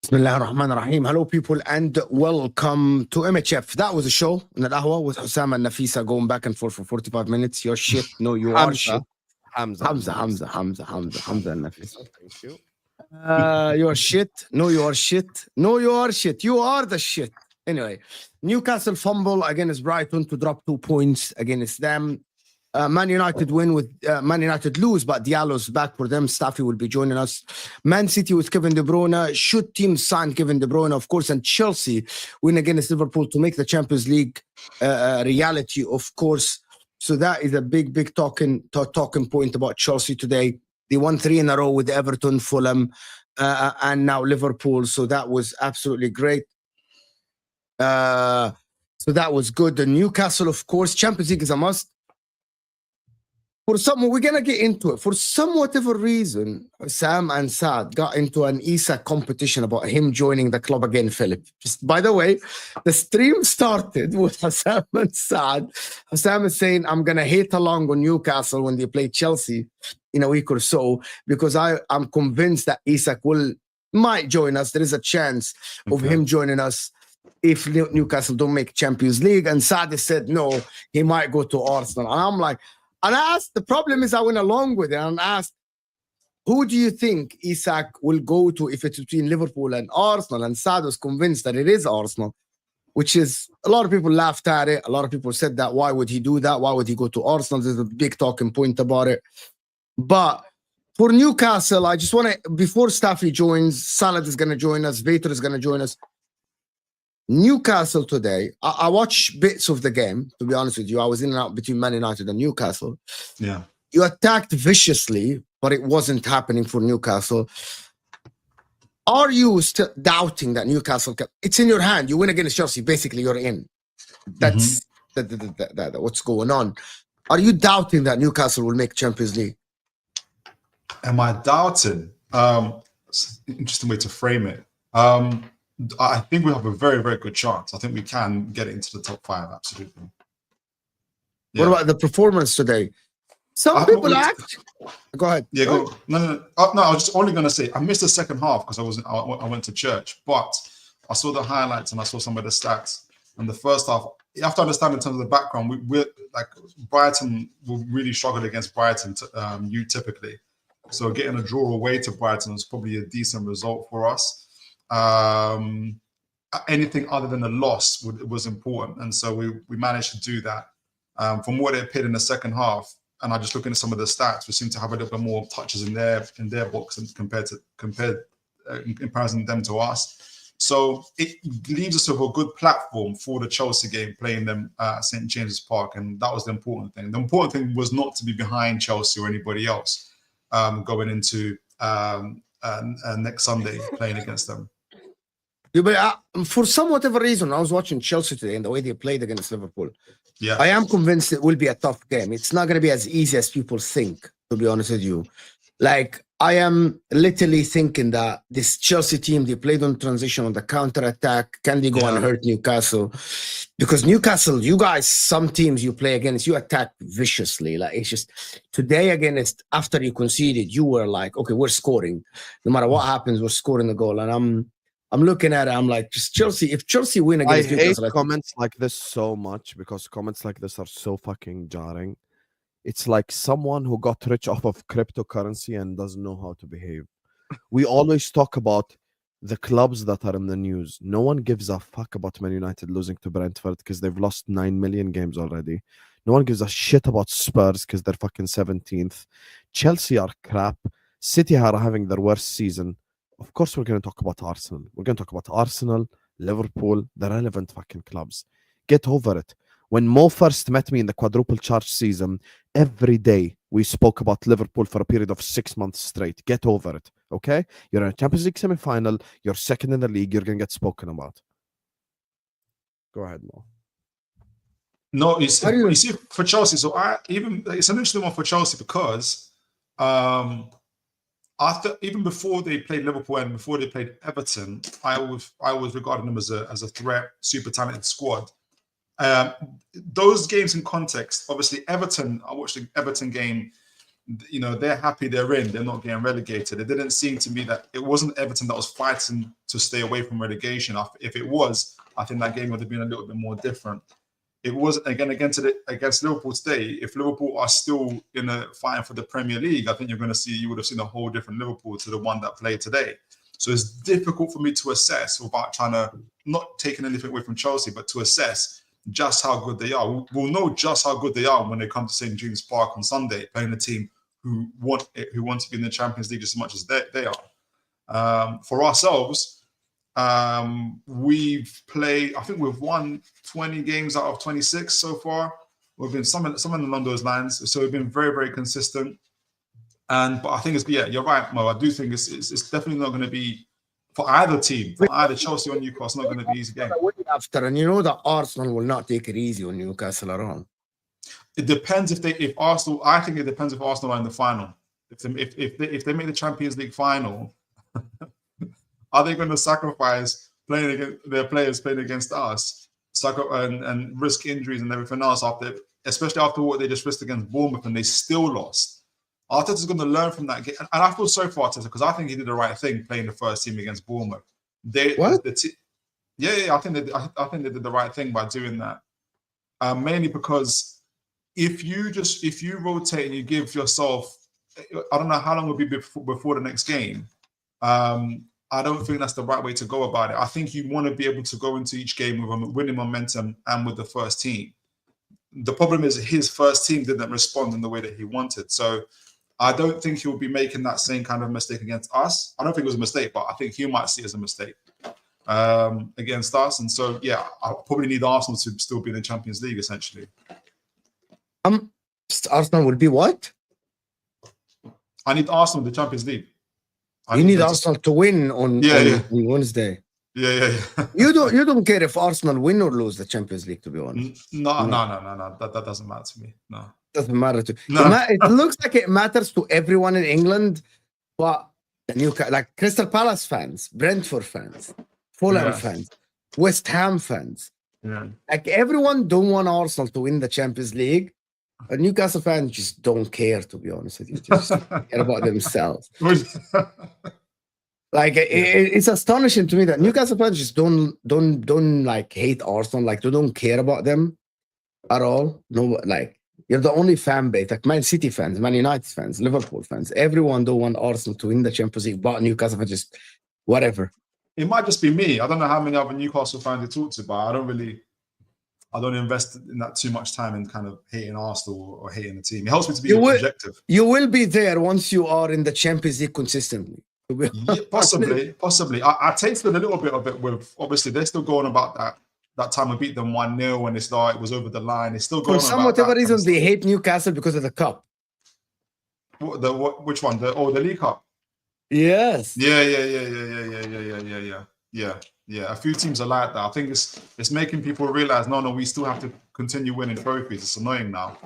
Bismillah ar-Rahman ar-Rahim. Hello, people, and welcome to MHF. That was a show in the Ahwa with Husam and Nafisa going back and forth for 45 minutes. You're shit. No, you are shit. Hamza and Nafisa. Thank you. You are shit. No, you are shit. No, you are shit. You are the shit. Anyway, Newcastle fumble against Brighton to drop 2 points against them. Man United win with Man United lose, but Diallo's back for them. Staffy will be joining us. Man City with Kevin De Bruyne. Should teams sign Kevin De Bruyne, of course, and Chelsea win against Liverpool to make the Champions League reality, of course. So that is a big talking point about Chelsea today. They won 3 in a row with Everton, Fulham, and now Liverpool. So that was absolutely great. So that was good. The Newcastle, of course, Champions League is a must. We're gonna get into it. For some whatever reason, Sam and Saad got into an Isak competition about him joining the club again, Philip. Just by the way, the stream started with Husam and Saad. Husam is saying, I'm gonna hate along on Newcastle when they play Chelsea in a week or so, because I'm convinced that Isak might join us. There is a chance of him joining us if Newcastle don't make Champions League. And Saad said no, he might go to Arsenal. And I'm like, and I asked, the problem is I went along with it and asked, who do you think Isak will go to if it's between Liverpool and Arsenal? And Saad was convinced that it is Arsenal, which is, a lot of people laughed at it. A lot of people said that, why would he do that? Why would he go to Arsenal? There's a big talking point about it. But for Newcastle, I just want to, before Staffy joins, Salah is going to join us, Vator is going to join us. Newcastle today, I watched bits of the game, to be honest with you. I was in and out between Man United and Newcastle. Yeah. You attacked viciously, but it wasn't happening for Newcastle. Are you still doubting that Newcastle it's in your hand? You win against Chelsea, basically you're in. That's what's going on. Are you doubting that Newcastle will make Champions League? Am I doubting? It's an interesting way to frame it. I think we have a very good chance. I think we can get into the top 5, absolutely. Yeah. What about the performance today? Some people act. Go ahead. Yeah, go. No. No, I was just only going to say I missed the second half because I went to church, but I saw the highlights and I saw some of the stats. And the first half, you have to understand in terms of the background, we're like Brighton will really struggle against Brighton. You typically, so getting a draw away to Brighton was probably a decent result for us. Anything other than a loss was important, and so we managed to do that. From what it appeared in the second half, and I just looking at some of the stats, we seem to have a little bit more touches in their box and compared in comparison them to us. So it leaves us with a good platform for the Chelsea game, playing them at St James's Park, and that was the important thing. The important thing was not to be behind Chelsea or anybody else going into next Sunday playing against them. Yeah, but for some whatever reason, I was watching Chelsea today and the way they played against Liverpool. Yeah, I am convinced it will be a tough game. It's not going to be as easy as people think, to be honest with you. Like, I am literally thinking that this Chelsea team, they played on transition, on the counter-attack. Can they go and hurt Newcastle? Because Newcastle, you guys, some teams you play against, you attack viciously. Like, it's just, today against, after you conceded, you were like, okay, we're scoring. No matter what happens, we're scoring the goal. And I'm looking at it, I'm like, just Chelsea, if Chelsea win against Newcastle. I hate comments like this so much because comments like this are so fucking jarring. It's like someone who got rich off of cryptocurrency and doesn't know how to behave. We always talk about the clubs that are in the news. No one gives a fuck about Man United losing to Brentford because they've lost 9 million games already. No one gives a shit about Spurs because they're fucking 17th. Chelsea are crap. City are having their worst season. Of course, we're going to talk about Arsenal. We're going to talk about Arsenal, Liverpool, the relevant fucking clubs. Get over it. When Mo first met me in the quadruple charge season, every day we spoke about Liverpool for a period of 6 months straight. Get over it, okay? You're in a Champions League semi-final. You're second in the league. You're going to get spoken about. Go ahead, Mo. No, you see, for Chelsea, so it's an interesting one for Chelsea because even before they played Liverpool and before they played Everton, I was regarding them as a threat, super talented squad. Those games in context, obviously Everton, I watched the Everton game you know, they're happy they're in. They're not getting relegated. It didn't seem to me that it wasn't Everton that was fighting to stay away from relegation. If it was, I think that game would have been a little bit more different. It wasn't against Liverpool today. If Liverpool are still in a fighting for the Premier League, I think you would have seen a whole different Liverpool to the one that played today. So it's difficult for me to assess without trying to not taking anything away from Chelsea, but to assess just how good they are. We'll know just how good they are when they come to St. James Park on Sunday, playing a team who want to be in the Champions League just as much as they are. For ourselves, we've played, I think we've won 20 games out of 26 so far. We've been something along those lines. So we've been very, very consistent. But I think you're right, Mo. I do think it's definitely not going to be for either team, for either Chelsea or Newcastle. It's not going to be an easy game. And you know that Arsenal will not take it easy on Newcastle around. It depends if Arsenal. I think it depends if Arsenal are in the final. If they make the Champions League final, are they going to sacrifice playing against their players playing against us, and risk injuries and everything else especially after what they just risked against Bournemouth and they still lost? Arteta's going to learn from that game, and I feel sorry for Arteta because I think he did the right thing playing the first team against Bournemouth. I think they did the right thing by doing that. Mainly because if you rotate and you give yourself, I don't know how long it will be before the next game. I don't think that's the right way to go about it. I think you want to be able to go into each game with a winning momentum and with the first team. The problem is his first team didn't respond in the way that he wanted. So I don't think he'll be making that same kind of mistake against us. I don't think it was a mistake, but I think he might see it as a mistake against us. And so, I probably need Arsenal to still be in the Champions League, essentially. Arsenal will be what? I need Arsenal in the Champions League. You need Arsenal to win on Wednesday. Yeah. You don't care if Arsenal win or lose the Champions League, to be honest. No. That doesn't matter to me. No. Doesn't matter to no. It looks like it matters to everyone in England, but like Crystal Palace fans, Brentford fans, Fulham fans, West Ham fans. Yeah. Like everyone don't want Arsenal to win the Champions League. But Newcastle fans just don't care, to be honest with you. Just care about themselves. Like it's astonishing to me that Newcastle fans just don't like hate Arsenal. Like they don't care about them at all. No, like you're the only fan base. Like Man City fans, Man United fans, Liverpool fans. Everyone don't want Arsenal to win the Champions League, but Newcastle fans just whatever. It might just be me. I don't know how many other Newcastle fans I talk to, but I don't invest in that too much time in kind of hating Arsenal or hating the team. It helps me to be objective. You will be there once you are in the Champions League consistently. Possibly. I tasted a little bit of it with, obviously, they're still going about that time we beat them 1-0 when it was over the line. It's still going on. For whatever reason, they hate Newcastle because of the cup. Which one? The League Cup? Yes. Yeah. A few teams are like that. I think it's making people realize, no, we still have to continue winning trophies. It's annoying now.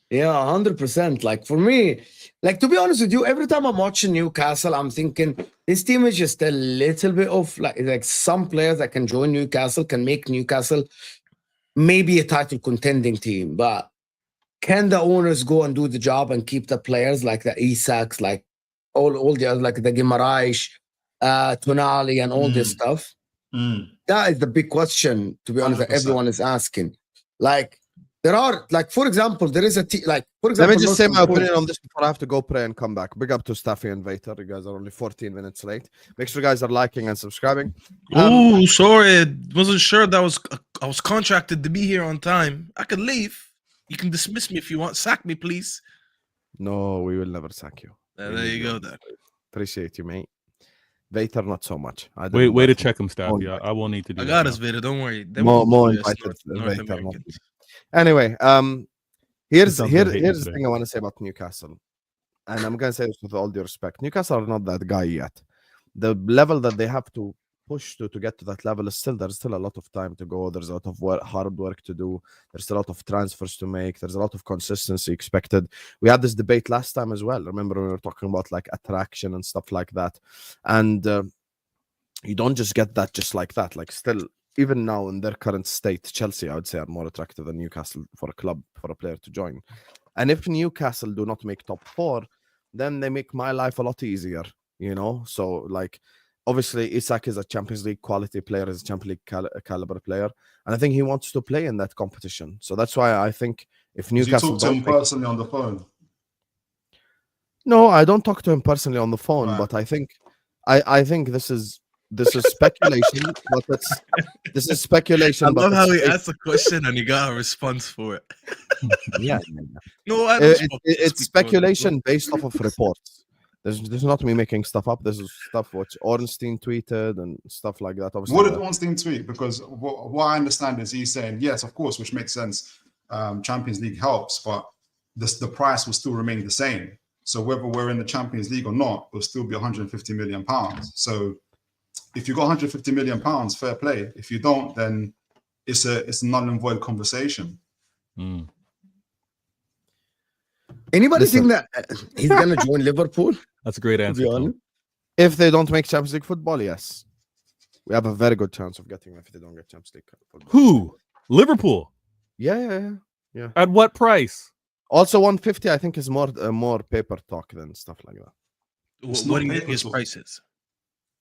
Yeah, 100%. Like for me, like to be honest with you, every time I'm watching Newcastle, I'm thinking this team is just a little bit of like some players that can join Newcastle can make Newcastle maybe a title contending team. But can the owners go and do the job and keep the players like the Isaks, like all the other, like the Guimaraes, Tonali, and all this stuff? That is the big question, to be honest, that everyone is asking. Like, there are, like, for example, there is a for example. Let me just say my opinion on this before I have to go pray and come back. Big up to Staffy and Vator. You guys are only 14 minutes late. Make sure you guys are liking and subscribing. Oh, sorry, I wasn't sure that I was contracted to be here on time. I could leave. You can dismiss me if you want. Sack me, please. No, we will never sack you. There you go, then. Appreciate you, mate. Vator, not so much. Way to check him, Staffy. I won't need to do I that. got us, Vator. Don't worry. More invited Vator. Anyway, here's the thing I want to say about Newcastle, and I'm gonna say this with all due respect. Newcastle are not that guy yet. The level that they have to push to get to that level is there's still a lot of time to go. There's a lot of hard work to do. There's a lot of transfers to make. There's a lot of consistency expected. We had this debate last time as well. Remember when we were talking about like attraction and stuff like that, and you don't just get that just like that. Like still. Even now in their current state, Chelsea, I would say, are more attractive than Newcastle for a club, for a player to join. And if Newcastle do not make top 4, then they make my life a lot easier, you know? So, like, obviously, Isak is a Champions League quality player, is a Champions League caliber player. And I think he wants to play in that competition. So that's why I think if Newcastle... You talk to him personally on the phone? No, I don't talk to him personally on the phone, Right. but I think this is speculation, but this is speculation. I love but how it's he asked a question and he got a response for it. yeah. No, I don't It's speculation based off of reports. There's not me making stuff up. This is stuff which Ornstein tweeted and stuff like that. Obviously, What did Ornstein tweet? Because what I understand is he's saying, yes, of course, which makes sense. Champions League helps, but the price will still remain the same. So whether we're in the Champions League or not, it'll still be 150 million pounds. So if you got 150 million pounds, fair play. If you don't, then it's a null and void conversation. Mm. Anybody Listen. think that he's gonna join Liverpool? That's a great To answer. be Tom. honest, if they don't make Champions League football, yes, we have a very good chance of getting them if they don't get Champions League football. Who? Liverpool. Yeah. At what price? Also, 150, I think, is more paper talk than stuff like that. It's What not do you think paper his talk. price is?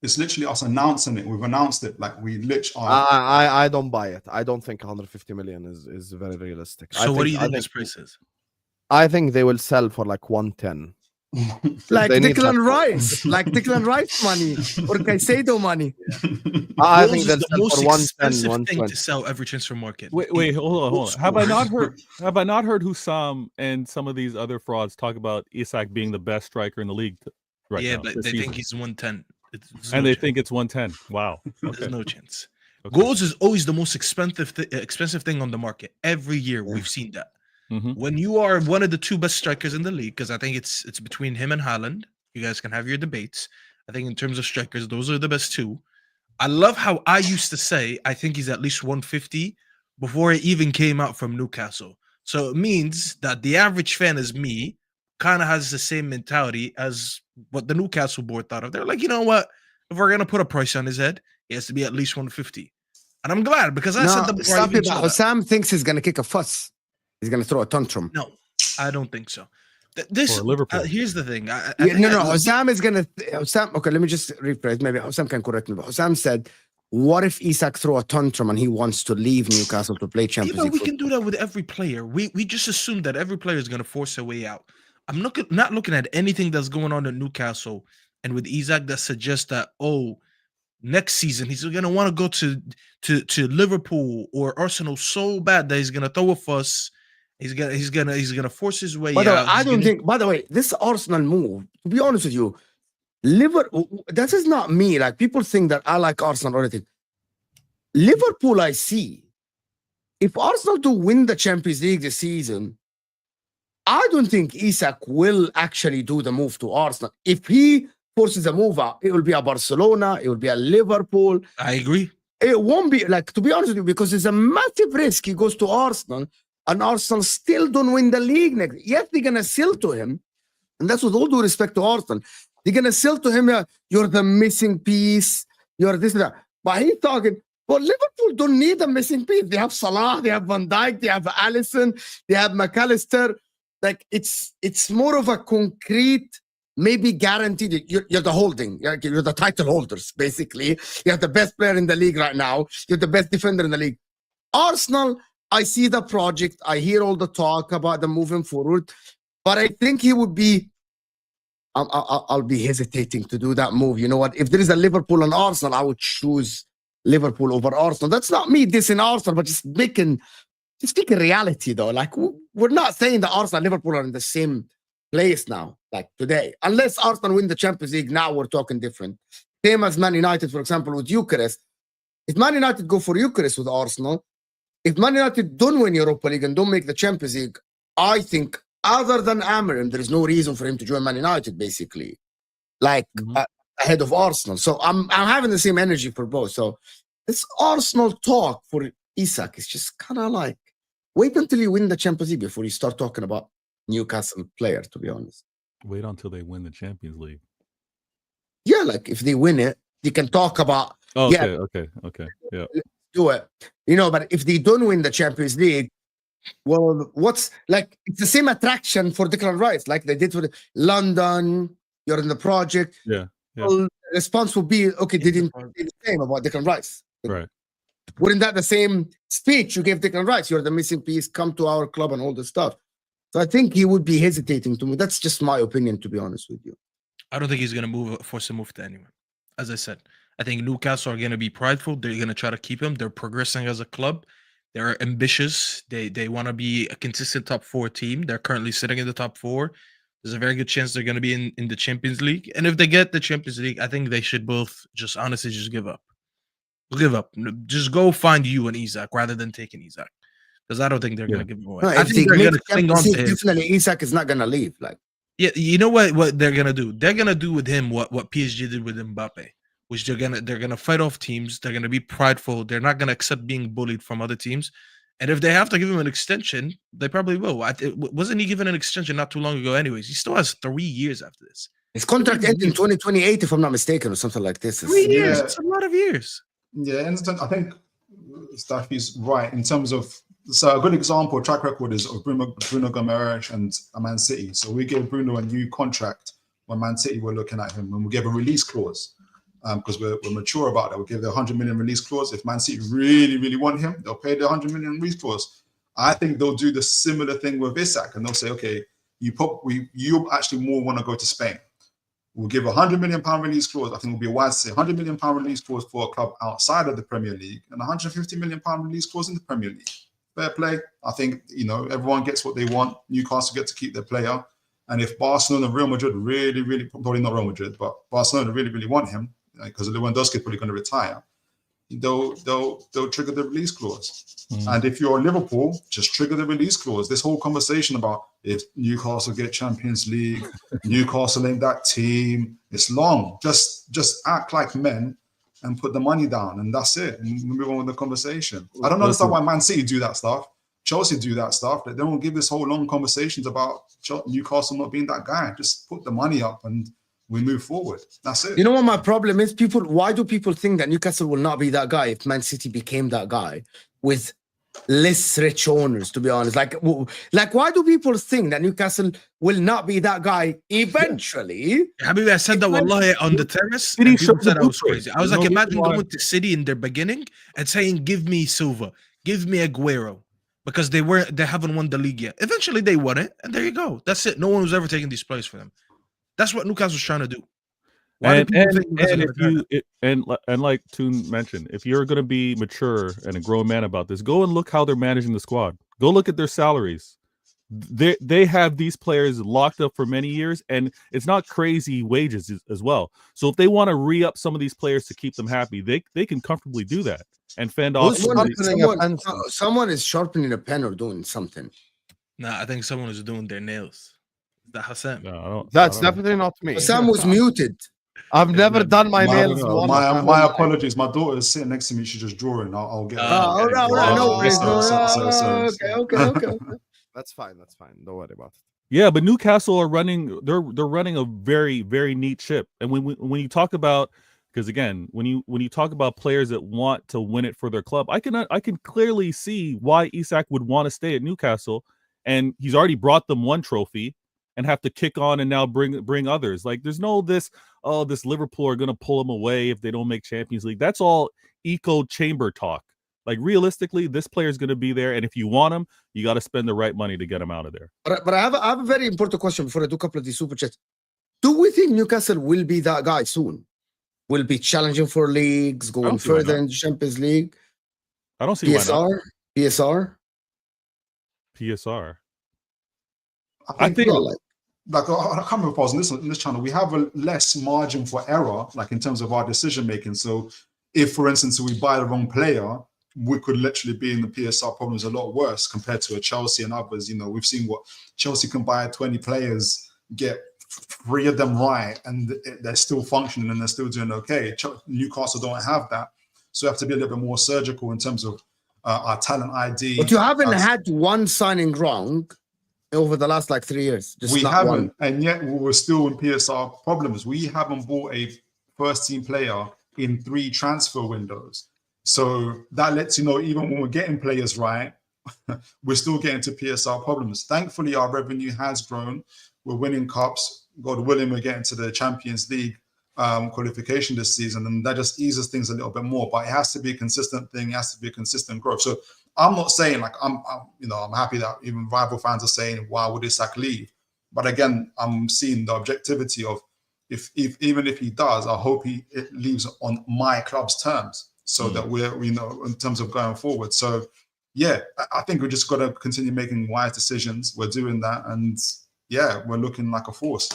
It's literally us announcing it. We've announced it. Like we literally I don't buy it. I don't think 150 million is very realistic. So what do you I think his price is? I think they will sell for like 110. like They need Declan that- Rice, like Declan Rice money or Caicedo money. I Wolves think is they'll the sell most for 110, expensive thing 120. to sell every transfer market. Wait, hold on. Old Have I school. not heard? Have I not heard Husam and some of these other frauds talk about Isak being the best striker in the league right yeah, now? but this they think season? he's 110. And they think it's 110. Wow. there's Okay. no chance. Okay. Goals is always the most expensive thing on the market. Every year we've seen that. Mhm. When you are one of the two best strikers in the league, because I think it's between him and Haaland. You guys can have your debates. I think in terms of strikers, those are the best two. I love how I used to say I think he's at least 150 before he even came out from Newcastle. So it means that the average fan as me kind of has the same mentality as what the Newcastle board thought of. They're like, you know what? If we're gonna put a price on his head, he has to be at least 150. And I'm glad because I said No, that before I stop even it. saw that. Hussam thinks he's gonna kick a fuss. He's gonna throw a tantrum. No, I don't think so. This For Liverpool. here's the thing. I Yeah, think no. Hussam is gonna. Hussam. Okay, let me just rephrase. Maybe Hussam can correct me. But Hussam said, "What if Isak throw a tantrum and he wants to leave Newcastle to play Yeah, Champions but League?" we can do that with every player. We just assume that every player is going to force their way out. I'm not looking at anything that's going on at Newcastle and with Isak that suggests that next season he's going to want to go to Liverpool or Arsenal so bad that he's going to throw a fuss. He's gonna force his way By the way, out. I He's don't gonna- think. By the way, this Arsenal move. To be honest with you, Liverpool. This is not me. Like people think that I like Arsenal or anything. Liverpool, I see. If Arsenal do win the Champions League this season, I don't think Isak will actually do the move to Arsenal. If he forces a move out, it will be a Barcelona, it will be a Liverpool. I agree. It won't be like, to be honest with you, because it's a massive risk. He goes to Arsenal and Arsenal still don't win the league next. Yes, they're gonna sell to him, and that's with all due respect to Arsenal. They're gonna sell to him, you're the missing piece, you're this and that. But he's talking, well, Liverpool don't need a missing piece. They have Salah, they have Van Dijk, they have Alisson, they have McAllister. Like it's more of a concrete, maybe guaranteed. You're the holding. You're the title holders, basically. You're the best player in the league right now. You're the best defender in the league. Arsenal, I see the project. I hear all the talk about them moving forward. But I think he would be, I'll be hesitating to do that move. You know what? If there is a Liverpool and Arsenal, I would choose Liverpool over Arsenal. That's not me dissing Arsenal, but just speaking reality, though. Like, we're not saying that Arsenal and Liverpool are in the same place now, like today. Unless Arsenal win the Champions League, now we're talking different. Same as Man United, for example, with Eucharist. If Man United go for Eucharist with Arsenal, if Man United don't win Europa League and don't make the Champions League, I think other than Amorim, there is no reason for him to join Man United, basically, like ahead of Arsenal. So I'm having the same energy for both. So this Arsenal talk for Isak is just kind of like, wait until you win the Champions League before you start talking about Newcastle player, to be honest. Wait until they win the Champions League. Yeah, like if they win it, you can talk about, Okay, okay. Yeah. do it. You know, but if they don't win the Champions League, Well, what's like? It's the same attraction for Declan Rice, like they did with London. You're in the project. Yeah. Well, the response will be, okay, they didn't say the same about Declan Rice. Right. Wouldn't that the same speech you gave Declan Rice? You're the missing piece. Come to our club and all this stuff. So I think he would be hesitating to move. That's just my opinion, to be honest with you. I don't think he's going to force a move to anyone. As I said, I think Newcastle are going to be prideful. They're going to try to keep him. They're progressing as a club. They're ambitious. They want to be a consistent top 4 team. They're currently sitting in the top 4. There's a very good chance they're going to be in the Champions League. And if they get the Champions League, I think they should both just honestly just give up. Give up. Just go find you and Isak rather than taking Isak. Because I don't think they're going to give him away. No, I if think they they're make going to cling on to him. definitely Isak is not going to leave. Like, Yeah, you know what they're gonna do? They're gonna do with him what PSG did with Mbappe, which they're gonna fight off teams. They're gonna be prideful. They're not gonna accept being bullied from other teams. And if they have to give him an extension, they probably will. Wasn't he given an extension not too long ago? Anyways, he still has 3 years after this. his contract ends in 2028, if I'm not mistaken, or something like this. 3 years. Yeah. It's a lot of years. Yeah, and I think Staffy's right in terms of. So a good example, track record is of Bruno Guimaraes and Man City. So we gave Bruno a new contract when Man City were looking at him, and we gave a release clause because we're mature about that. We give the 100 million release clause. If Man City really want him, they'll pay the 100 million release clause. I think they'll do the similar thing with Isak, and they'll say, okay, you actually more want to go to Spain. We'll give a £100 million release clause. I think it would be wise to say £100 million release clause for a club outside of the Premier League and £150 million release clause in the Premier League. Fair play. I think, everyone gets what they want. Newcastle get to keep their player. And if Barcelona and Real Madrid really, probably not Real Madrid, but Barcelona really want him, because Lewandowski is probably going to retire, they'll trigger the release clause. And if you're Liverpool, just trigger the release clause. This whole conversation about if Newcastle get Champions League, Newcastle ain't that team, it's long. Just act like men and put the money down, and that's it. And move on with the conversation. I don't understand why Man City do that stuff. Chelsea do that stuff. They don't give this whole long conversations about Newcastle not being that guy. Just put the money up and we move forward. That's it. You know what my problem is? Why do people think that Newcastle will not be that guy if Man City became that guy with less rich owners, to be honest? Like why do people think that Newcastle will not be that guy eventually? Habibi, I said that wallahi on the terrace. City And people showed said the I was blueprint. crazy. I was You like, know, imagine people going to City in their beginning and saying, give me Silva, give me Aguero. Because they haven't won the league yet. Eventually they won it, and there you go. That's it. No one was ever taking these players for them. That's what Newcastle's trying to do. Why do people think Newcastle are gonna do that? And like Toon mentioned, if you're going to be mature and a grown man about this, go and look how they're managing the squad. Go look at their salaries. They have these players locked up for many years, and it's not crazy wages as well. So if they want to re-up some of these players to keep them happy, they can comfortably do that and fend off. Someone is sharpening a pen or doing something. Nah, I think someone is doing their nails. Is that Husam? No, That's definitely not me. Sam was muted. I've never done my nails. My apologies. My daughter is sitting next to me. She's just drawing. I'll get Okay. That's fine. Don't worry about it. Yeah, but Newcastle are running. They're running a very, very neat ship. And when you talk about, because again, when you talk about players that want to win it for their club, I can clearly see why Isak would want to stay at Newcastle, and he's already brought them one trophy, and have to kick on and now bring others. Like there's no this Liverpool are going to pull them away if they don't make Champions League. That's all echo chamber talk. Like realistically, this player is going to be there, and if you want him, you got to spend the right money to get him out of there. But I have a very important question before I do a couple of these super chats. Do we think Newcastle will be that guy soon? Will be challenging for leagues, going further in the Champions League? I don't see PSR. PSR. I think like I can't remember if I was in this channel. We have a less margin for error, like in terms of our decision making. So, if for instance we buy the wrong player, we could literally be in the PSR problems a lot worse compared to a Chelsea and others. We've seen what Chelsea can buy 20 players, get 3 of them right, and they're still functioning and they're still doing okay. Newcastle don't have that, so we have to be a little bit more surgical in terms of our talent ID. But you haven't had one signing wrong over the last 3 years. We haven't, and yet we're still in PSR problems. We haven't bought a first-team player in 3 transfer windows. So that lets you know, even when we're getting players right, we're still getting to PSR problems. Thankfully, our revenue has grown. We're winning cups. God willing, we're getting to the Champions League qualification this season, and that just eases things a little bit more. But it has to be a consistent thing. It has to be a consistent growth. So I'm not saying like I'm happy that even rival fans are saying, why would Isak leave? But again, I'm seeing the objectivity of even if he does, I hope it leaves on my club's terms, so that we're in terms of going forward. So yeah, I think we just got to continue making wise decisions. We're doing that, and yeah, we're looking like a force.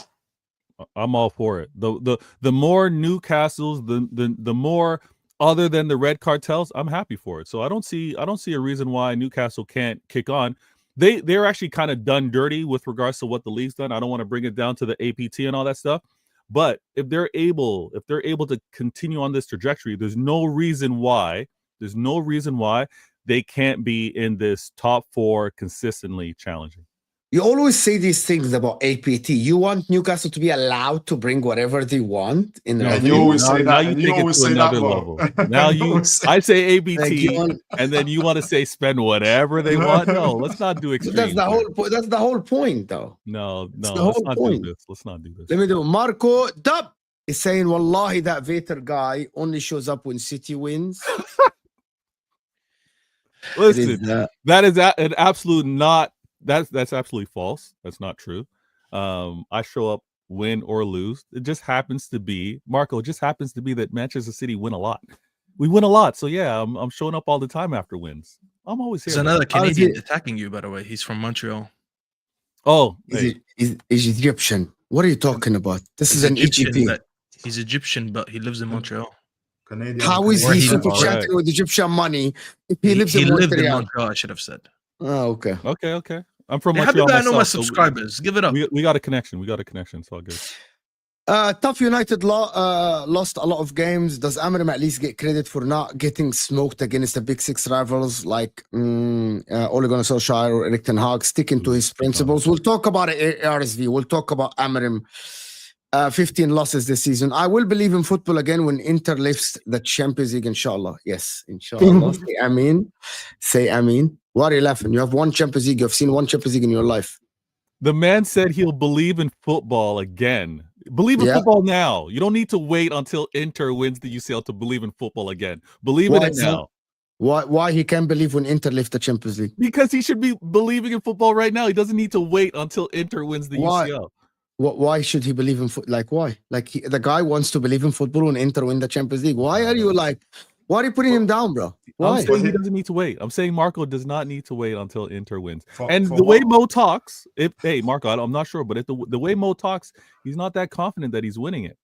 I'm all for it. The more Newcastle's, the more, other than the red cartels, I'm happy for it. So I don't see a reason why Newcastle can't kick on. They're actually kind of done dirty with regards to what the league's done. I don't want to bring it down to the APT and all that stuff. But if they're able to continue on this trajectory, there's no reason why they can't be in this top 4 consistently challenging. You always say these things about APT. You want Newcastle to be allowed to bring whatever they want in the You always say that. Now you take it to another level. Now I say APT, like and then you want to say spend whatever they want. No, let's not do extreme. That's the whole point, though. No, the let's whole not point. do this. Let's not do this. Let me do. Marco Dub is saying, "Wallahi, that Vator guy only shows up when City wins." Listen, that is an absolute not. That's absolutely false. That's not true. I show up, win or lose. It just happens to be, Marco, it just happens to be that Manchester City win a lot. We win a lot. So yeah, I'm showing up all the time after wins. I'm always here. There's another Canadian attacking you, by the way. He's from Montreal. Oh, he's Egyptian. What are you talking about? This is an EGP. He's Egyptian, but he lives in Montreal. Canadian. How is he super chatting with Egyptian money if he lives in lived Montreal? in Montreal, I should have said. Oh, okay. Okay. I'm from How Montreal. did I know my myself, so subscribers? Give it up. we got a connection. It's all good. Tough United lost a lot of games. Does Amorim at least get credit for not getting smoked against the Big Six rivals like Ole Gunnar Solskjaer or Erik ten Hag, sticking to his principles? We'll talk about it, RSV. We'll talk about Amorim. 15 losses this season. I will believe in football again when Inter lifts the Champions League, inshallah. Yes, inshallah. Say Amin. Say Amin. Why are you laughing? You have one Champions League. You've seen one Champions League in your life. The man said he'll believe in football again. Believe in football now. You don't need to wait until Inter wins the UCL to believe in football again. Believe in it now. Why he can't believe when Inter lift the Champions League? Because he should be believing in football right now. He doesn't need to wait until Inter wins the UCL. Why should he believe in football? Like, why? Like, the guy wants to believe in football when Inter win the Champions League. Why are you putting him down, bro? Why? I'm saying he doesn't need to wait. I'm saying Marco does not need to wait until Inter wins. The way Mo talks, Marco, I'm not sure, but the way Mo talks, he's not that confident that he's winning it.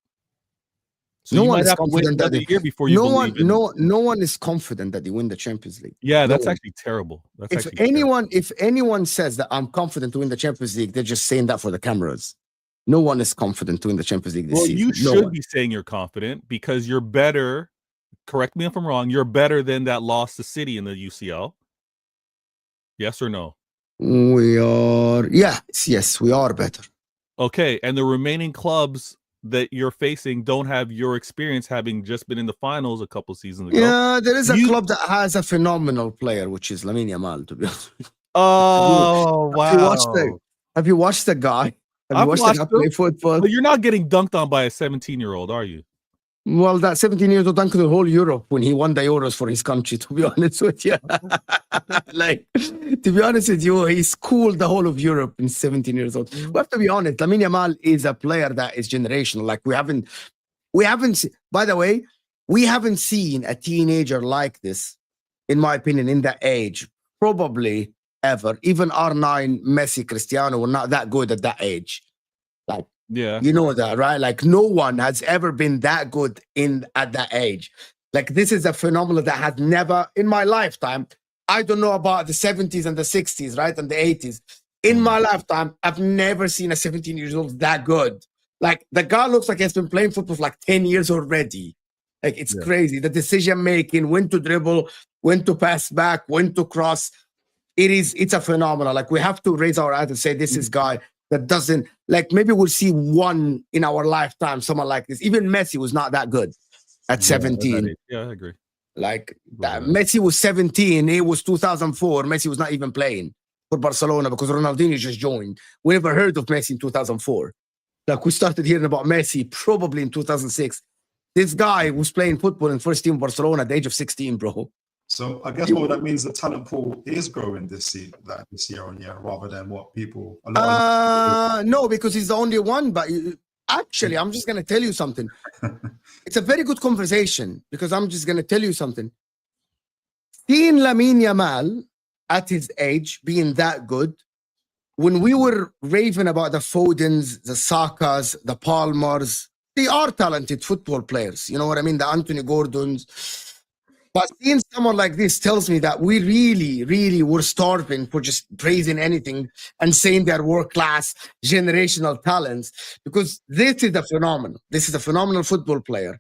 So no you one might is have to wait confident another year before you believe in it. No one is confident that they win the Champions League. Yeah, that's actually terrible. If anyone says that I'm confident to win the Champions League, they're just saying that for the cameras. No one is confident to win the Champions League this season. You should be saying you're confident because you're better. Correct me if I'm wrong. You're better than that loss to City in the UCL. Yes or no? We are. Yes, we are better. Okay, and the remaining clubs that you're facing don't have your experience, having just been in the finals a couple seasons ago. Yeah, there is a club that has a phenomenal player, which is Lamine Yamal, to be honest. Oh, wow. Have you watched the guy? Have you watched the guy play football? But you're not getting dunked on by a 17-year-old, are you? Well, that 17-year-old dunked the whole Europe when he won the Euros for his country, to be honest with you. To be honest with you, he schooled the whole of Europe in 17 years old. We have to be honest. Lamine Yamal is a player that is generational. Like, we haven't by the way, we haven't seen a teenager like this, in my opinion, in that age, probably ever. Even R9, Messi, Cristiano were not that good at that age. Like, yeah, you know that, right? Like, no one has ever been that good at that age. Like, this is a phenomenon that has never, in my lifetime, I don't know about the 70s and the 60s, right? And the 80s. In my lifetime, I've never seen a 17-year-old that good. Like, the guy looks like he's been playing football for like 10 years already. Like, it's crazy. The decision-making, when to dribble, when to pass back, when to cross. It's a phenomenon. Like, we have to raise our eyes and say, this is guy that doesn't, like, maybe we'll see one in our lifetime, someone like this. Even Messi was not that good at 17. Yeah, I agree. Like Right. Messi was 17, it was 2004. Messi was not even playing for Barcelona because Ronaldinho just joined. We never heard of Messi in 2004. Like we started hearing about Messi probably in 2006. This guy was playing football in first team Barcelona at the age of 16, bro. So I guess what that means, the talent pool is growing this year on year, rather than what people. No, because he's the only one. But actually, I'm just gonna tell you something. It's a very good conversation because I'm just gonna tell you something. Seeing Lamine Yamal at his age being that good, when we were raving about the Fodens, the Sakas, the Palmers, they are talented football players. You know what I mean? The Anthony Gordons. But seeing someone like this tells me that we really, really were starving for just praising anything and saying they're world-class generational talents, because this is a phenomenon. This is a phenomenal football player.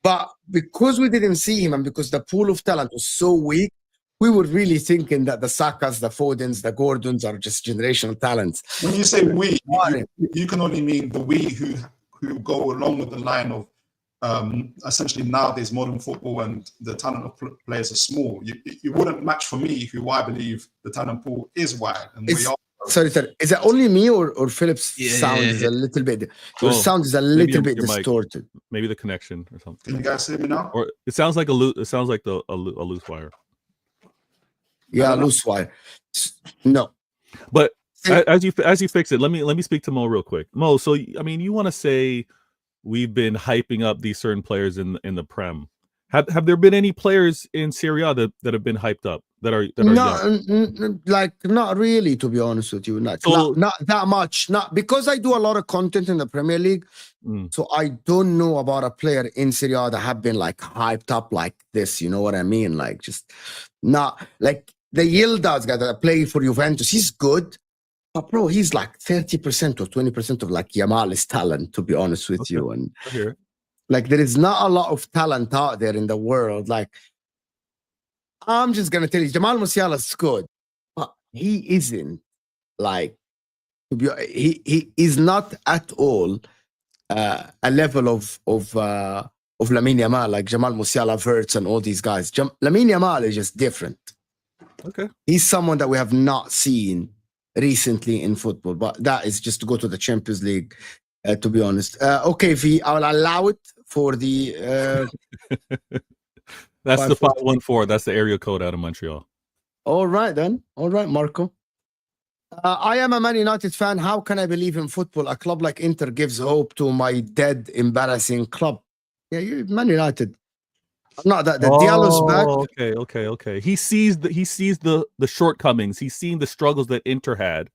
But because we didn't see him and because the pool of talent was so weak, we were really thinking that the Sakas, the Fodens, the Gordons are just generational talents. When you say we, you can only mean the we who go along with the line of essentially nowadays modern football and the talent of players are small. You wouldn't match for me who I believe the talent pool is wide. And we are. Sorry, is it only me or Philip's sound is a little bit? Your sound is a little bit distorted. Maybe the connection or something. Can you guys hear me now? Or it sounds like a loose wire. Yeah, loose wire. No, but as you fix it, let me speak to Mo real quick. Mo, so I mean, you want to say we've been hyping up these certain players in the Prem. Have there been any players in Serie A that have been hyped up that are young? Like not really, to be honest with you. Not that much. Not because I do a lot of content in the Premier League, so I don't know about a player in Serie A that have been like hyped up like this. You know what I mean? Like just not like the Yildiz guy that play for Juventus. He's good. But bro, he's like 30% or 20% of like Yamal's talent, to be honest with you. And like there is not a lot of talent out there in the world. Like I'm just gonna tell you, Jamal Musiala is good, but he isn't like he is not at all a level of Lamine Yamal, like Jamal Musiala, Verts, and all these guys. Lamine Yamal is just different. Okay, he's someone that we have not seen recently in football, but that is just to go to the Champions League, to be honest. Okay, V, I'll allow it for the that's the 514. That's the area code out of Montreal. All right then. All right, Marco. I am a Man United fan. How can I believe in football? A club like Inter gives hope to my dead, embarrassing club. Yeah, you're Man United. No, the Diallo's back. Okay. He sees the shortcomings. He's seen the struggles that Inter had,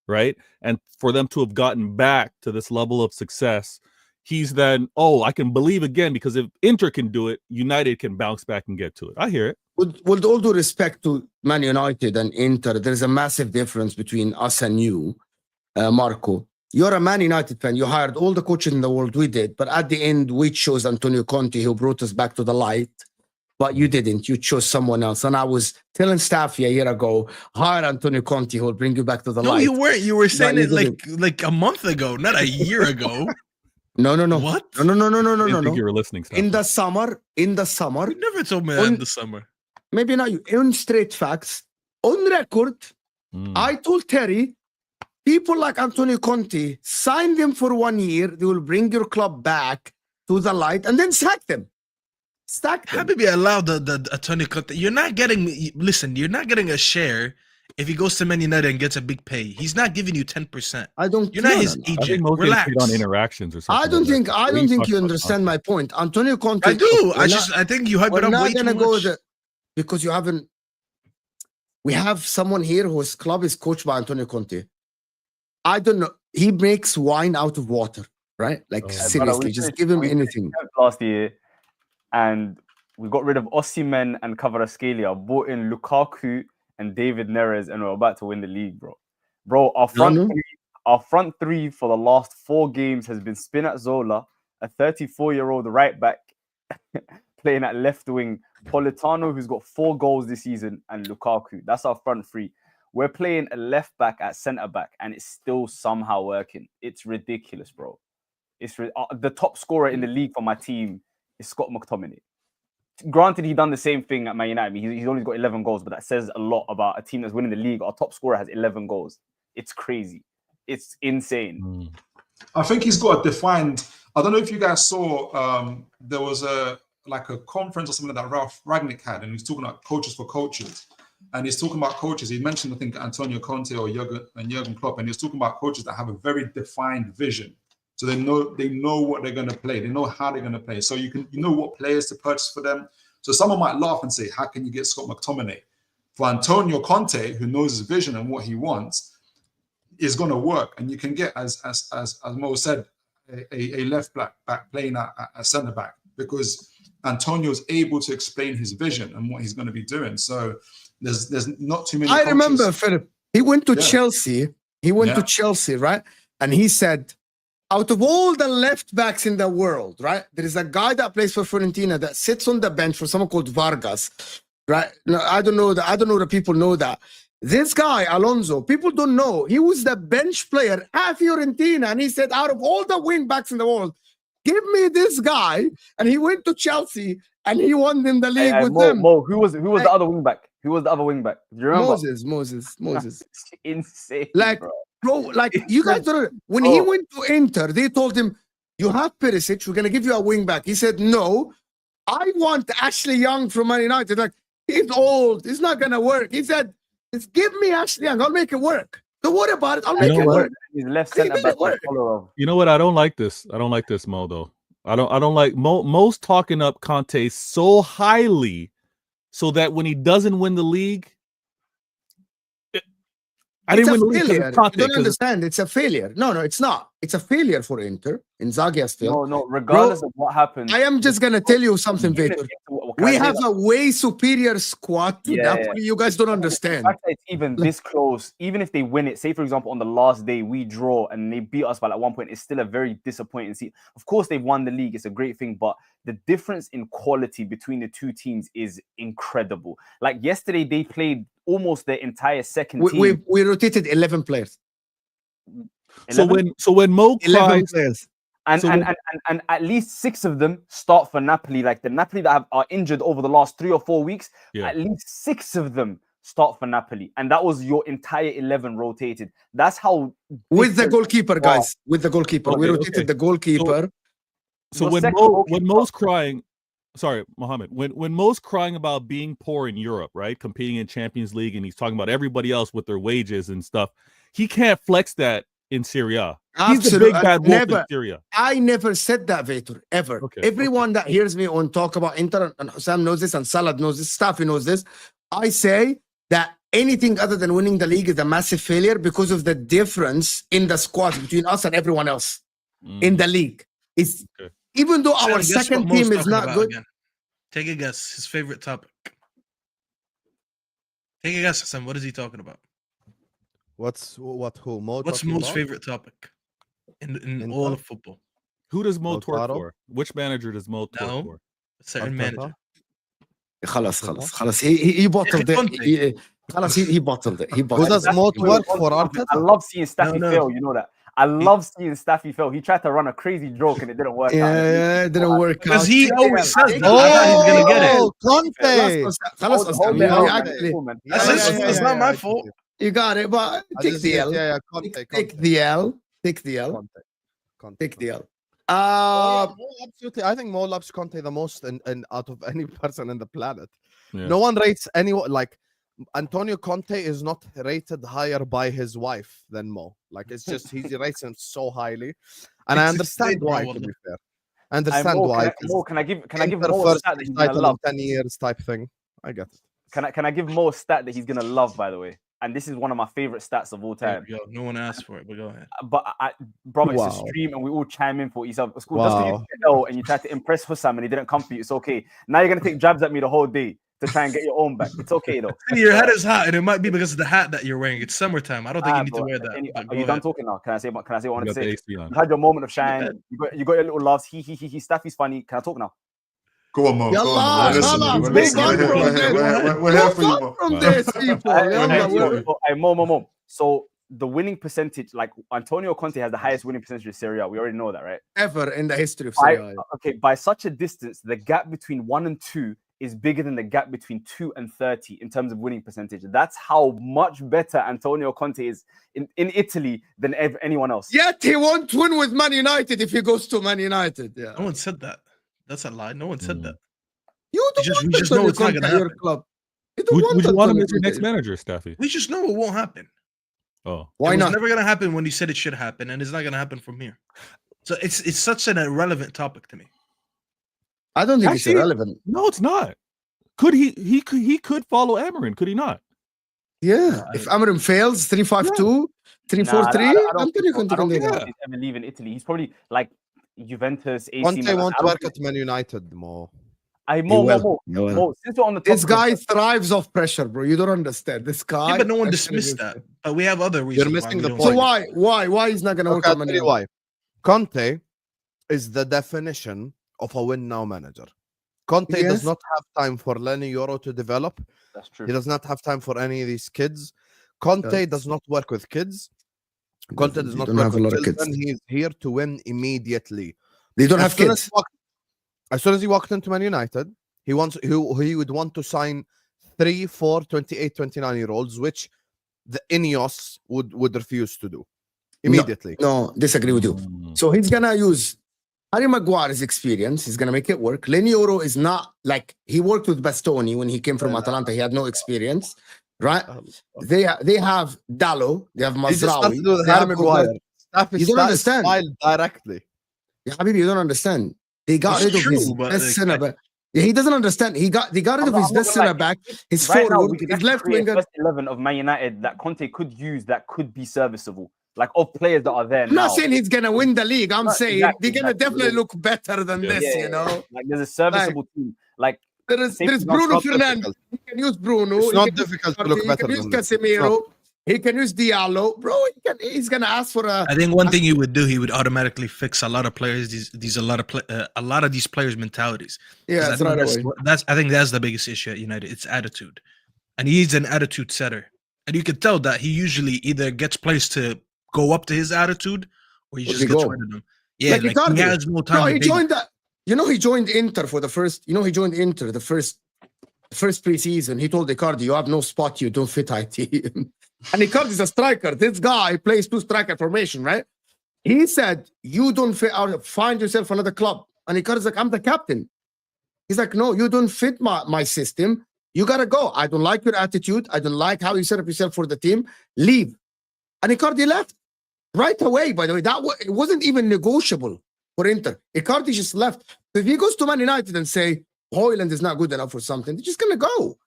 right? And for them to have gotten back to this level of success, he's then, I can believe again, because if Inter can do it, United can bounce back and get to it. I hear it. With all due respect to Man United and Inter, there's a massive difference between us and you, Marco. You're a Man United fan. You hired all the coaches in the world. We did. But at the end, we chose Antonio Conte, who brought us back to the light. But you didn't. You chose someone else. And I was telling Staffy a year ago, hire Antonio Conte, who will bring you back to the light. No, you weren't. You were saying it like a month ago, not a year ago. No. What? No. I think you were listening, Staffy. In the summer. You never told me that in the summer. Maybe not you. In straight facts, on record, I told Terry, people like Antonio Conte, sign them for 1 year. They will bring your club back to the light and then sack them. Habibi allowed the Antonio Conte. You're not getting a share if he goes to Man United and gets a big pay. He's not giving you 10%. You're not his agent. Relax. On interactions or something. I don't think you understand my point. Antonio Conte. I do. I think you hype it up way too much. Because you haven't. We have someone here whose club is coached by Antonio Conte. I don't know. He makes wine out of water, right? Like seriously, just give him anything. Last year, and we got rid of Osimhen and Kvaratskhelia, bought in Lukaku and David Neres, and we're about to win the league, bro. Our front three for the last 4 games has been Spinazzola, a 34-year-old right back playing at left wing, Politano, who's got 4 goals this season, and Lukaku. That's our front three. We're playing a left back at centre back, and it's still somehow working. It's ridiculous, bro. It's the top scorer in the league for my team is Scott McTominay. Granted, he done the same thing at Man United. He's only got 11 goals, but that says a lot about a team that's winning the league. Our top scorer has 11 goals. It's crazy. It's insane. I think he's got a defined. I don't know if you guys saw. There was a conference or something that Ralph Ragnick had, and he was talking about coaches for coaches. And he's talking about coaches. He mentioned, I think, Antonio Conte or Jurgen Klopp, and he was talking about coaches that have a very defined vision. So they know what they're going to play. They know how they're going to play. So you know what players to purchase for them. So someone might laugh and say, "How can you get Scott McTominay?" For Antonio Conte, who knows his vision and what he wants, is going to work. And you can get, as Mo said, a left back playing at centre back, because Antonio's able to explain his vision and what he's going to be doing. So there's not too many. I remember, Philip, he went to Chelsea. He went to Chelsea, right? And he said, out of all the left backs in the world, right, there is a guy that plays for Fiorentina that sits on the bench for someone called Vargas, right? No, I don't know that people know that. This guy, Alonso, people don't know. He was the bench player at Fiorentina, and he said, out of all the wing backs in the world, give me this guy. And he went to Chelsea, and he won in the league with them. Who was the other wing back? Who was the other wing back? Do you remember? Moses. That's insane, bro, like you guys don't know. When he went to Inter, they told him, you have Perisic, we're going to give you a wing back. He said, no, I want Ashley Young from Man United. Like, he's old. It's not going to work. He said, just give me Ashley Young. I'll make it work. Don't worry about it. I'll make it work. He's left centre back. You know what? I don't like this. I don't like this, Mo, though. I don't like Mo's talking up Conte so highly so that when he doesn't win the league, I didn't win the league. You don't understand. It's a failure. No, it's not. It's a failure for Inter. Inzaghi still. No. Regardless of what happens, I am just gonna tell you something, Vator. We have a way superior squad to Napoli. You guys don't understand. The fact that it's even this close, even if they win it, say for example on the last day we draw and they beat us by like 1 point, it's still a very disappointing season. Of course they've won the league. It's a great thing, but the difference in quality between the two teams is incredible. Like yesterday, they played almost their entire second team. We rotated 11 players. 11? So when Mo cries, players. And at least 6 of them start for Napoli. Like the Napoli that are injured over the last 3 or 4 weeks, at least 6 of them start for Napoli. And that was your entire 11 rotated. That's how... With the goalkeeper, guys. With the goalkeeper. We rotated the goalkeeper. So when Mo's crying... Sorry, Mohammed. When Mo's crying about being poor in Europe, right? Competing in Champions League, and he's talking about everybody else with their wages and stuff, he can't flex that in Serie A. He's the big bad wolf in Serie A. I never said that, Vator, ever. Everyone that hears me on talk about Inter, and Husam knows this, and Salah knows this, Staffy knows this, I say that anything other than winning the league is a massive failure because of the difference in the squad between us and everyone else in the league. It's even though our second team is not good. Again. Take a guess. His favorite topic. Take a guess, Hassan. What is he talking about? What's What's Mo's favorite topic in all of football? Who does Mo twerk for? Which manager does Mo twerk for? A certain manager. خلاص he bottled it. He bottled it. Who does Mo twerk for? Arteta? I love seeing Staffy fail. You know that. I love seeing Staffy fail. He tried to run a crazy joke and it didn't work out. Yeah, it didn't work out. Because he always says that. Oh, He's going to Conte. It's not my fault. You got it, but take the L. Take the L. Take the L. Take the L. Absolutely. I think Mo loves Conte the most and out of any person in the planet. No one rates anyone like Antonio Conte is not rated higher by his wife than Mo. Like it's just he rates him so highly, and I understand why. To be fair, I understand why. Can I give Mo a stat that he's gonna love? 10 years type thing. I get it. Can I give Mo a stat that he's gonna love? By the way, and this is one of my favorite stats of all time. Yo, no one asked for it, but go ahead. But brother, it's a stream, and we all chime in for each other. It's cool. Just because and you tried to impress Husam, and he didn't come for you. It's okay. Now you're gonna take jabs at me the whole day to try and get your own back. It's okay though. Your head is hot, and it might be because of the hat that you're wearing. It's summertime. I don't think you need to wear that. Are you done talking now? Can I say what I wanted to say? You had your moment of shine. You got your little laughs. He. Staffy's funny. Can I talk now? Go on, Mo. We're here for you, from this, people. Mo. So the winning percentage, like Antonio Conte has the highest winning percentage in Serie A. We already know that, right? Ever in the history of Serie A. Okay, by such a distance, the gap between 1 and 2 is bigger than the gap between 2 and 30 in terms of winning percentage. That's how much better Antonio Conte is in Italy than anyone else. Yet he won't win with Man United if he goes to Man United. Yeah. No one said that. That's a lie. No one said that. You don't we want just know Antonio it's not Conte gonna at your happen. club. You don't Would you want him Antonio as your next Conte. manager, Staffy? We just know it won't happen. Oh, Why it was not? never gonna happen when you said it should happen, and it's not gonna happen from here. So it's such an irrelevant topic to me. I don't think it's Actually- irrelevant. no, it's not. Could he could follow Amarin, could he not? Yeah. If Amarim fails, 3-5-2, 3-4-3, Antonio Conte I don't can do think that. Conte's ever leaving Italy. He's probably like Juventus, AC Conte Milan. won't I don't work think- at Man United more. Mo, since we're on the topic This of guy pressure, thrives off pressure, bro. You don't understand. This guy. Yeah, but no one actually dismissed lives that. it. But we have other reasons. why missing we the don't point. So like it. why he's not gonna work Okay, I'll on Man tell you United? why. Conte is the definition of a win now manager. Conte Yes. does not have time for Lenny Euro to develop. that's true. He does not have time for any of these kids. Conte Yes. does not work with kids. Conte does You not don't work have a with lot of children. kids. He's here to win immediately. They don't As have soon kids. as soon as he walked into Man United, he would want to sign 3, 4, 28, 29-year-olds, which the Ineos would refuse to do immediately. No, disagree with you. Mm. So he's gonna use Harry Maguire's experience. He's gonna make it work. Lenny Oro is not like he worked with Bastoni when he came from Atalanta. He had no experience, right? They have Diallo. They have He just started Mazraoui. with They Harry have Maguire. Staffy You don't understand. style directly. Yeah, Habibi, you don't understand. They got It's rid of true, his but, best like, center back. Yeah, he doesn't understand. They got rid of his I'm not best gonna center lie. back, his Right now, forward, we can his actually left create a winger. first 11 of Man United that Conte could use that could be serviceable, like of players that are there I'm now. not saying he's gonna win the league. I'm No, saying exactly, they're gonna exactly. definitely look better than Yeah. this. You know, like there's a serviceable team. Like there's Same thing, Bruno not Fernandes. difficult. He can use Bruno. It's He not can use difficult to Partey, look he better can use than this. Casemiro. He can use Diallo, bro. He's gonna ask for a. I think one thing he would do, he would automatically fix a lot of players. A lot of these players' mentalities. 'Cause Yeah, I it's think right that's, away. I think that's the biggest issue at United. It's attitude, and he's an attitude setter. And you can tell that he usually either gets players to go up to his attitude, or he Or just they gets go. rid of them. Yeah, like Icardi. he has no time. No, to he think. joined that. You know, he joined Inter for the first. You know, he joined Inter the first preseason. He told Icardi, "You have no spot. You don't fit IT." And Icardi's a striker. This guy plays 2 striker formation, right? He said, "You don't fit out. Find yourself another club." And Icardi's like, "I'm the captain." He's like, "No, you don't fit my system. You gotta go. I don't like your attitude. I don't like how you set up yourself for the team. Leave." And Icardi left right away. By the way, it wasn't even negotiable for Inter. Icardi just left. So if he goes to Man United and say Hoyland is not good enough for something, they're just gonna go.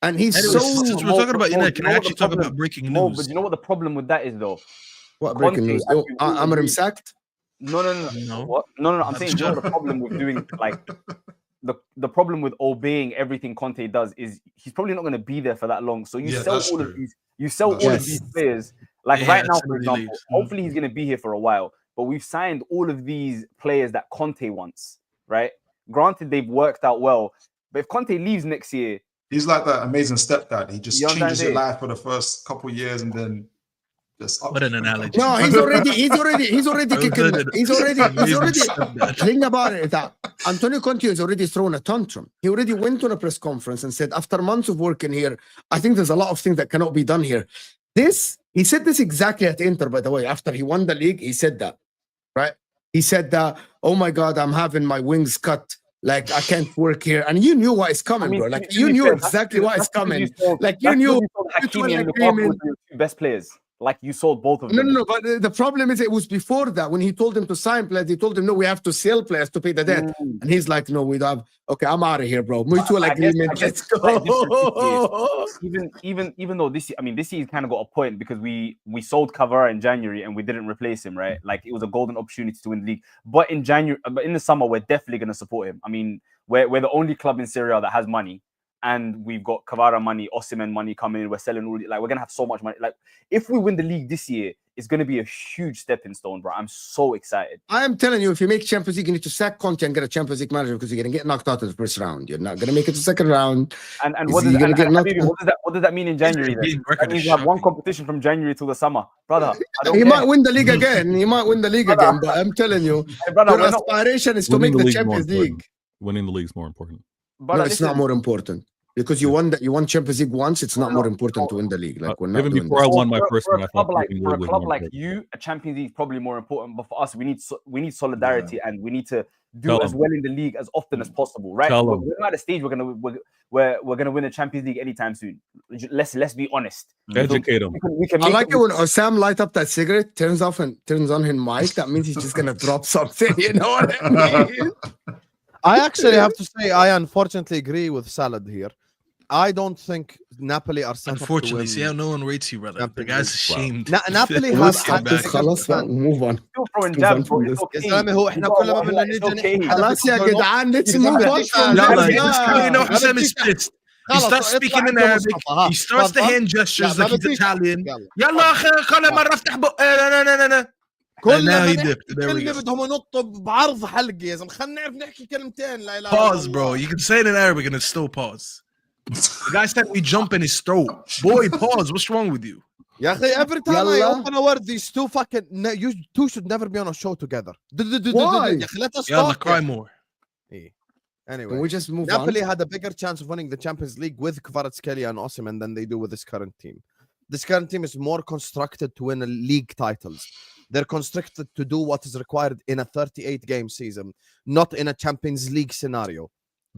And he's Anyways, so since we're talking about Mo, United, you can know I what actually the talk problem- about breaking Mo, news? but you know what the problem with that is though? what breaking Conte news? actually will Amarim agree. sacked. No. No. What? No. I'm That's saying you know what the problem with doing like the problem with obeying everything Conte does is he's probably not going to be there for that long. So you Yeah, sell that's all of true. these. You sell That's all true. of these players. Like Yeah, right now, as for soon as he example, leaves. hopefully he's going to be here for a while. But we've signed all of these players that Conte wants. Right? Granted, they've worked out well. But if Conte leaves next year, He's like that amazing stepdad. He just You understand changes your it? life for the first couple of years and then just What an analogy. No, he's already I kicking. was He's already. stepdad. Think about it. That Antonio Conte has already thrown a tantrum. He already went on a press conference and said, after months of working here, I think there's a lot of things that cannot be done here. He said this exactly at Inter, by the way. After he won the league, he said that, right? He said that, "Oh my God, I'm having my wings cut. Like I can't work here." And you knew what is coming, bro. Like you knew exactly what is coming. Like you knew. Hakimi and agreement. Lukaku were your two best players. Like you sold both of No, them. no, no. But the problem is, it was before that when he told him to sign players. He told him, "No, we have to sell players to pay the debt." Mm. And he's like, "No, we don't have. Okay, I'm out of here, bro. Mutual I guess- agreement. I guess Let's the slight go." Even though this year kind of got a point because we sold Cavara in January and we didn't replace him, right? Like it was a golden opportunity to win the league. But in the summer, we're definitely going to support him. I mean, we're the only club in Serie A that has money, and we've got Cavara money, Osimhen money coming in. We're selling all we're gonna have so much money. Like if we win the league this year, it's gonna be a huge stepping stone, bro. I'm so excited. I am telling you, if you make Champions League, you need to sack Conte and get a Champions League manager because you're gonna get knocked out in the first round. You're not gonna make it to second round. And Is what he does gonna get knocked Habibi, what does that mean in January? Then? Beating record That means is you have one shocking. competition from January till the summer, brother. I don't He care. might win the league again. He might win the league Brother. again. But I'm telling you, Hey, brother, your we're not- aspiration is to Winning make the league's more Champions important. League. Winning the league's more important. But No, it's not more important because you won Champions League once. It's not No, more no, important to no. win the league. Like we're not Even doing before I this. won my first for one, a I club thought like Premier for a League was club more like important. you, a Champions League is probably more important. But for us, we need solidarity and we need to do Tell as them. well in the league as often as possible, right? Tell We're, them. we're not at a stage we're gonna win the Champions League anytime soon. Let's be honest. Educate them. We can I make like it it when Osam light up that cigarette, turns off and turns on his mic. That means he's just gonna drop something. You know what I mean? I actually have to say, I unfortunately agree with Salad here. I don't think Napoli are set Unfortunately, up to see win. how no one rates you, brother. The Champions guy's League. ashamed. Napoli Let's have stop this. had خلاص بقى, move on. still throwing Let's move on jabs, bro. from It's this. يا okay. زلمه هو احنا كل ما بدنا It's نيجي okay. نحكي خلاص يا جدعان, let's يا move زلمة on بديش from No, أنا- this. man, بديش this Yeah. guy, you know, ما Husam بديش is pissed. He خلص starts اطلع speaking in عند Arabic. مصطفى ها He starts the تفضل. hand gestures لا، like ما he's بديش. Italian. يلا. يلا أخي خلي ما رفتح بق لا. كل And now ما he نحكي dipped. There we كلمه go. بدهم ينطوا بعرض حلقه يا زلمه خلينا نعرف نحكي كلمتين لا اله الا Pause, الله. bro. You can say it in Arabic and it's still pause. The guy said we jump in his throat. Boy, pause. What's wrong with you? يا اخي every time I يلا. open a word these two fucking you two should never be on a show together. Why? يا اخي let us Yalla, talk. cry more. إيه. Can Anyway, we just move Napoli on? had a bigger chance of winning the Champions League with Kvaratskhelia and Osimhen than they do with this current team. This current team is more constructed to win league titles. They're constructed to do what is required in a 38-game season, not in a Champions League scenario.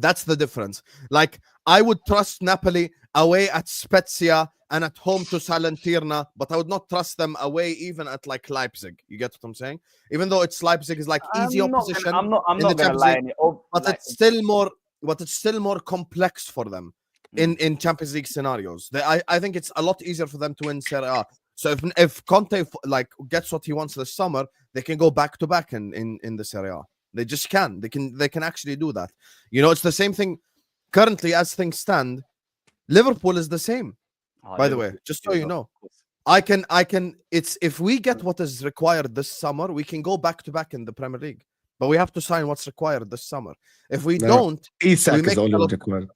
That's the difference. Like, I would trust Napoli away at Spezia and at home to Salernitana, but I would not trust them away even at like Leipzig. You get what I'm saying? Even though it's Leipzig is like easy opposition. I'm not in the gonna Champions lie. League, but it's still more complex for them in Champions League scenarios. I think it's a lot easier for them to win Serie A. So if Conte like gets what he wants this summer, they can go back to back in the Serie A. They just can. They can actually do that. You know, it's the same thing currently as things stand. Liverpool is the same. By the way, just so you know. I can it's if we get what is required this summer, we can go back to back in the Premier League. But we have to sign what's required this summer. If we No. don't, Isak make is all a lot- required.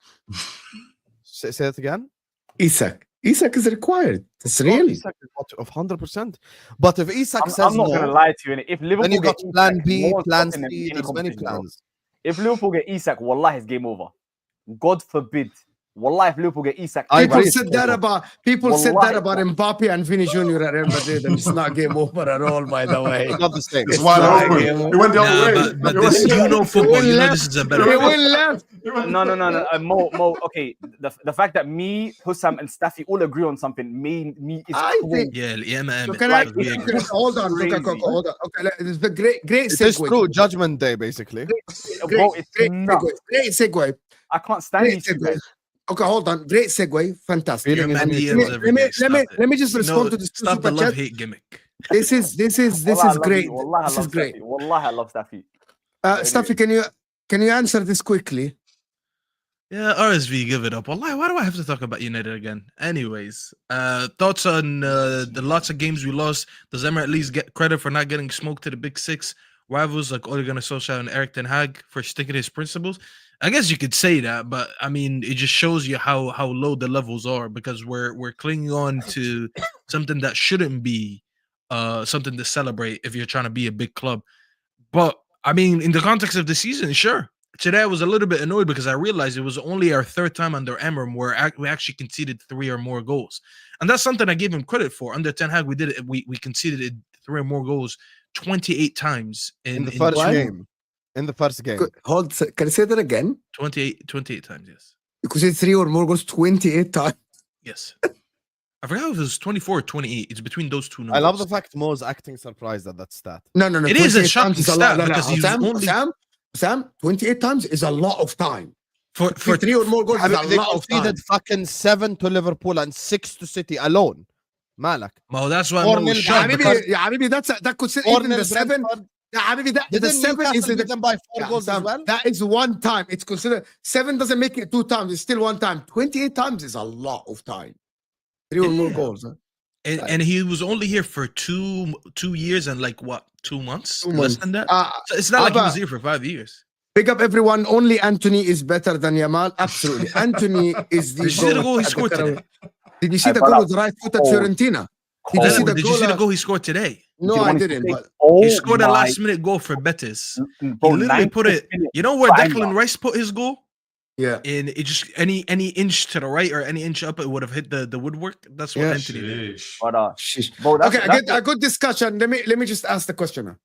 say it again. Isak is required. It's really. Isak is of 100%. But if Isak I'm says not gonna no, lie to you. If Liverpool then you got get plan Isak, B, no one's plan stopping them in C. any There's many competition, bro. plans. If Liverpool get Isak, wallah, it's game over. God forbid. Wallah, if Liverpool get Isak, I People agree. said that about Mbappe and Vini Jr. at Real Madrid, and it's not game over at all. By the way, It's not the same. It's wide not open. game. It went the other Nah, way. but this, you know football. You know this is a better. he went left. No. Mo. Okay, the fact that me, Husam, and Staffy all agree on something me is I crazy. think- Yeah, man. So can I? we agree. Hold on, Crazy. hold on. Okay, it's the great It is segue. true. Judgment Day, basically. Bro, it's Great nuts. segue. Great segue. I can't stand Great these two segue. guys. Okay, hold on. Great segue. Fantastic. Feeling Your man in the- DMs every day. Stop it. Let me just You respond know, to this stop the super chat. love-hate gimmick. This is Wallah, I love great. you. Wallah, I This is love great. Staffy. Wallah, I love Staffy. Staffy, can you answer this quickly? Yeah, RSV, give it up. Why do I have to talk about United again? Anyways, thoughts on the lots of games we lost. Does Emmer at least get credit for not getting smoked to the Big Six rivals like Ole Gunnar Solskjaer and Erik ten Hag for sticking to his principles? I guess you could say that, but I mean, it just shows you how low the levels are because we're clinging on to something that shouldn't be something to celebrate if you're trying to be a big club. But I mean, in the context of the season, sure. Today I was a little bit annoyed because I realized it was only our third time under Emmer where we actually conceded 3 or more goals, and that's something I gave him credit for. Under Ten Hag, we did it. We conceded 3 or more goals 28 times In the first What? game. In the first game. Can I say that again? 28 times. Yes. Because it's 3 or more goals 28 times. Yes. I forgot if it was 24 or 28. It's between those two numbers. I love the fact Mo's acting surprised at that stat. No. It is a 28 times shocking is a lot. stat No, because he's only Sam, 28 times is a lot of time. for 3 or more goals is a They lot of time. conceded fucking 7 to Liverpool and 6 to City alone. Malak. Well, that's why 4-0 I'm always Yeah, shocked Brentford. because Habibi, that could say 4-0 even the 7. Brentford. Yeah, Habibi, the Didn't 7 is Newcastle in beat them by 4 Yeah, goals Sam, as well? that is one time. It's considered 7 doesn't make it 2 times. It's still 1 time. 28 times is a lot of time. 3 or more Yeah. goals. Huh? and he was only here for 2 years and like what 2 months? 2 Less months. than that. Uh, So it's not like he Abba, was here for 5 years. Big up everyone. Only Anthony is better than Yamal. Absolutely. Anthony is the Did you see the goat goal he at the scored Carabao. today? Did you see the Bala, goal with the right foot at oh, Fiorentina? Did you see the Did you goal? see the goal he scored today? No, I didn't. But He scored a last minute goal for Betis. He literally put it. You know where Declan Rice put his goal? Yeah. And it just any inch to the right or any inch up, it would have hit the woodwork. That's what Yeah. Anthony did. Sheesh. But Sheesh. bro, that's, Okay, I that's get a good discussion. Let me just ask the question now.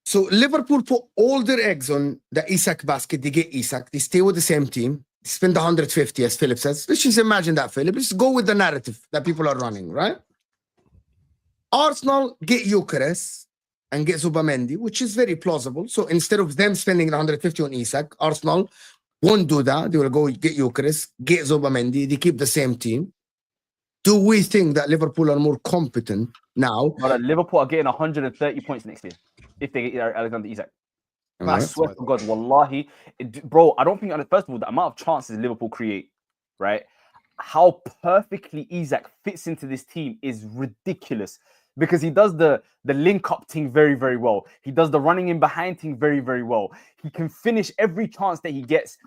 So Liverpool put all their eggs on the Isak basket. They get Isak. They stay with the same team. They spend 150, as Philip says. Let's just imagine that, Philip. Let's go with the narrative that people are running, right? Arsenal get Eucharist and get Zubamendi, which is very plausible. So instead of them spending the 150 on Isak, Arsenal won't do that. They will go get Eucharist, get Zubamendi. They keep the same team. Do we think that Liverpool are more competent now? But Liverpool are getting 130 points next year if they get Alexander Isak. I Right. swear to God, wallahi, bro. I don't think. First of all, the amount of chances Liverpool create, right? How perfectly Isak fits into this team is ridiculous because he does the link up thing very, very well. He does the running in behind thing very, very well. He can finish every chance that he gets.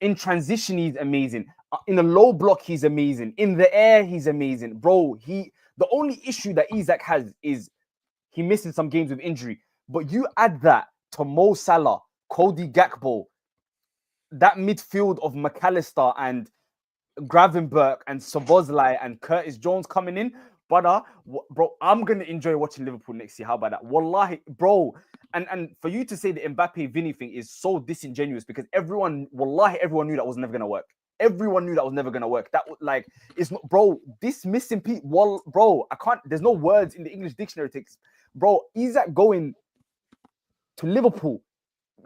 In transition, he's amazing. In a low block, he's amazing. In the air, he's amazing, bro. The only issue that Isak has is he misses some games with injury. But you add that to Mo Salah, Cody Gakpo, that midfield of McAllister and Gravenberch and Szoboszlai and Curtis Jones coming in, brother, bro, I'm gonna enjoy watching Liverpool next year. How about that? Wallahi, bro. And for you to say the Mbappe Vinny thing is so disingenuous because everyone knew that was never gonna work. Everyone knew that was never gonna work. That was like, it's not, bro. This missing piece, bro. I can't. There's no words in the English dictionary text, bro. Isak going to Liverpool,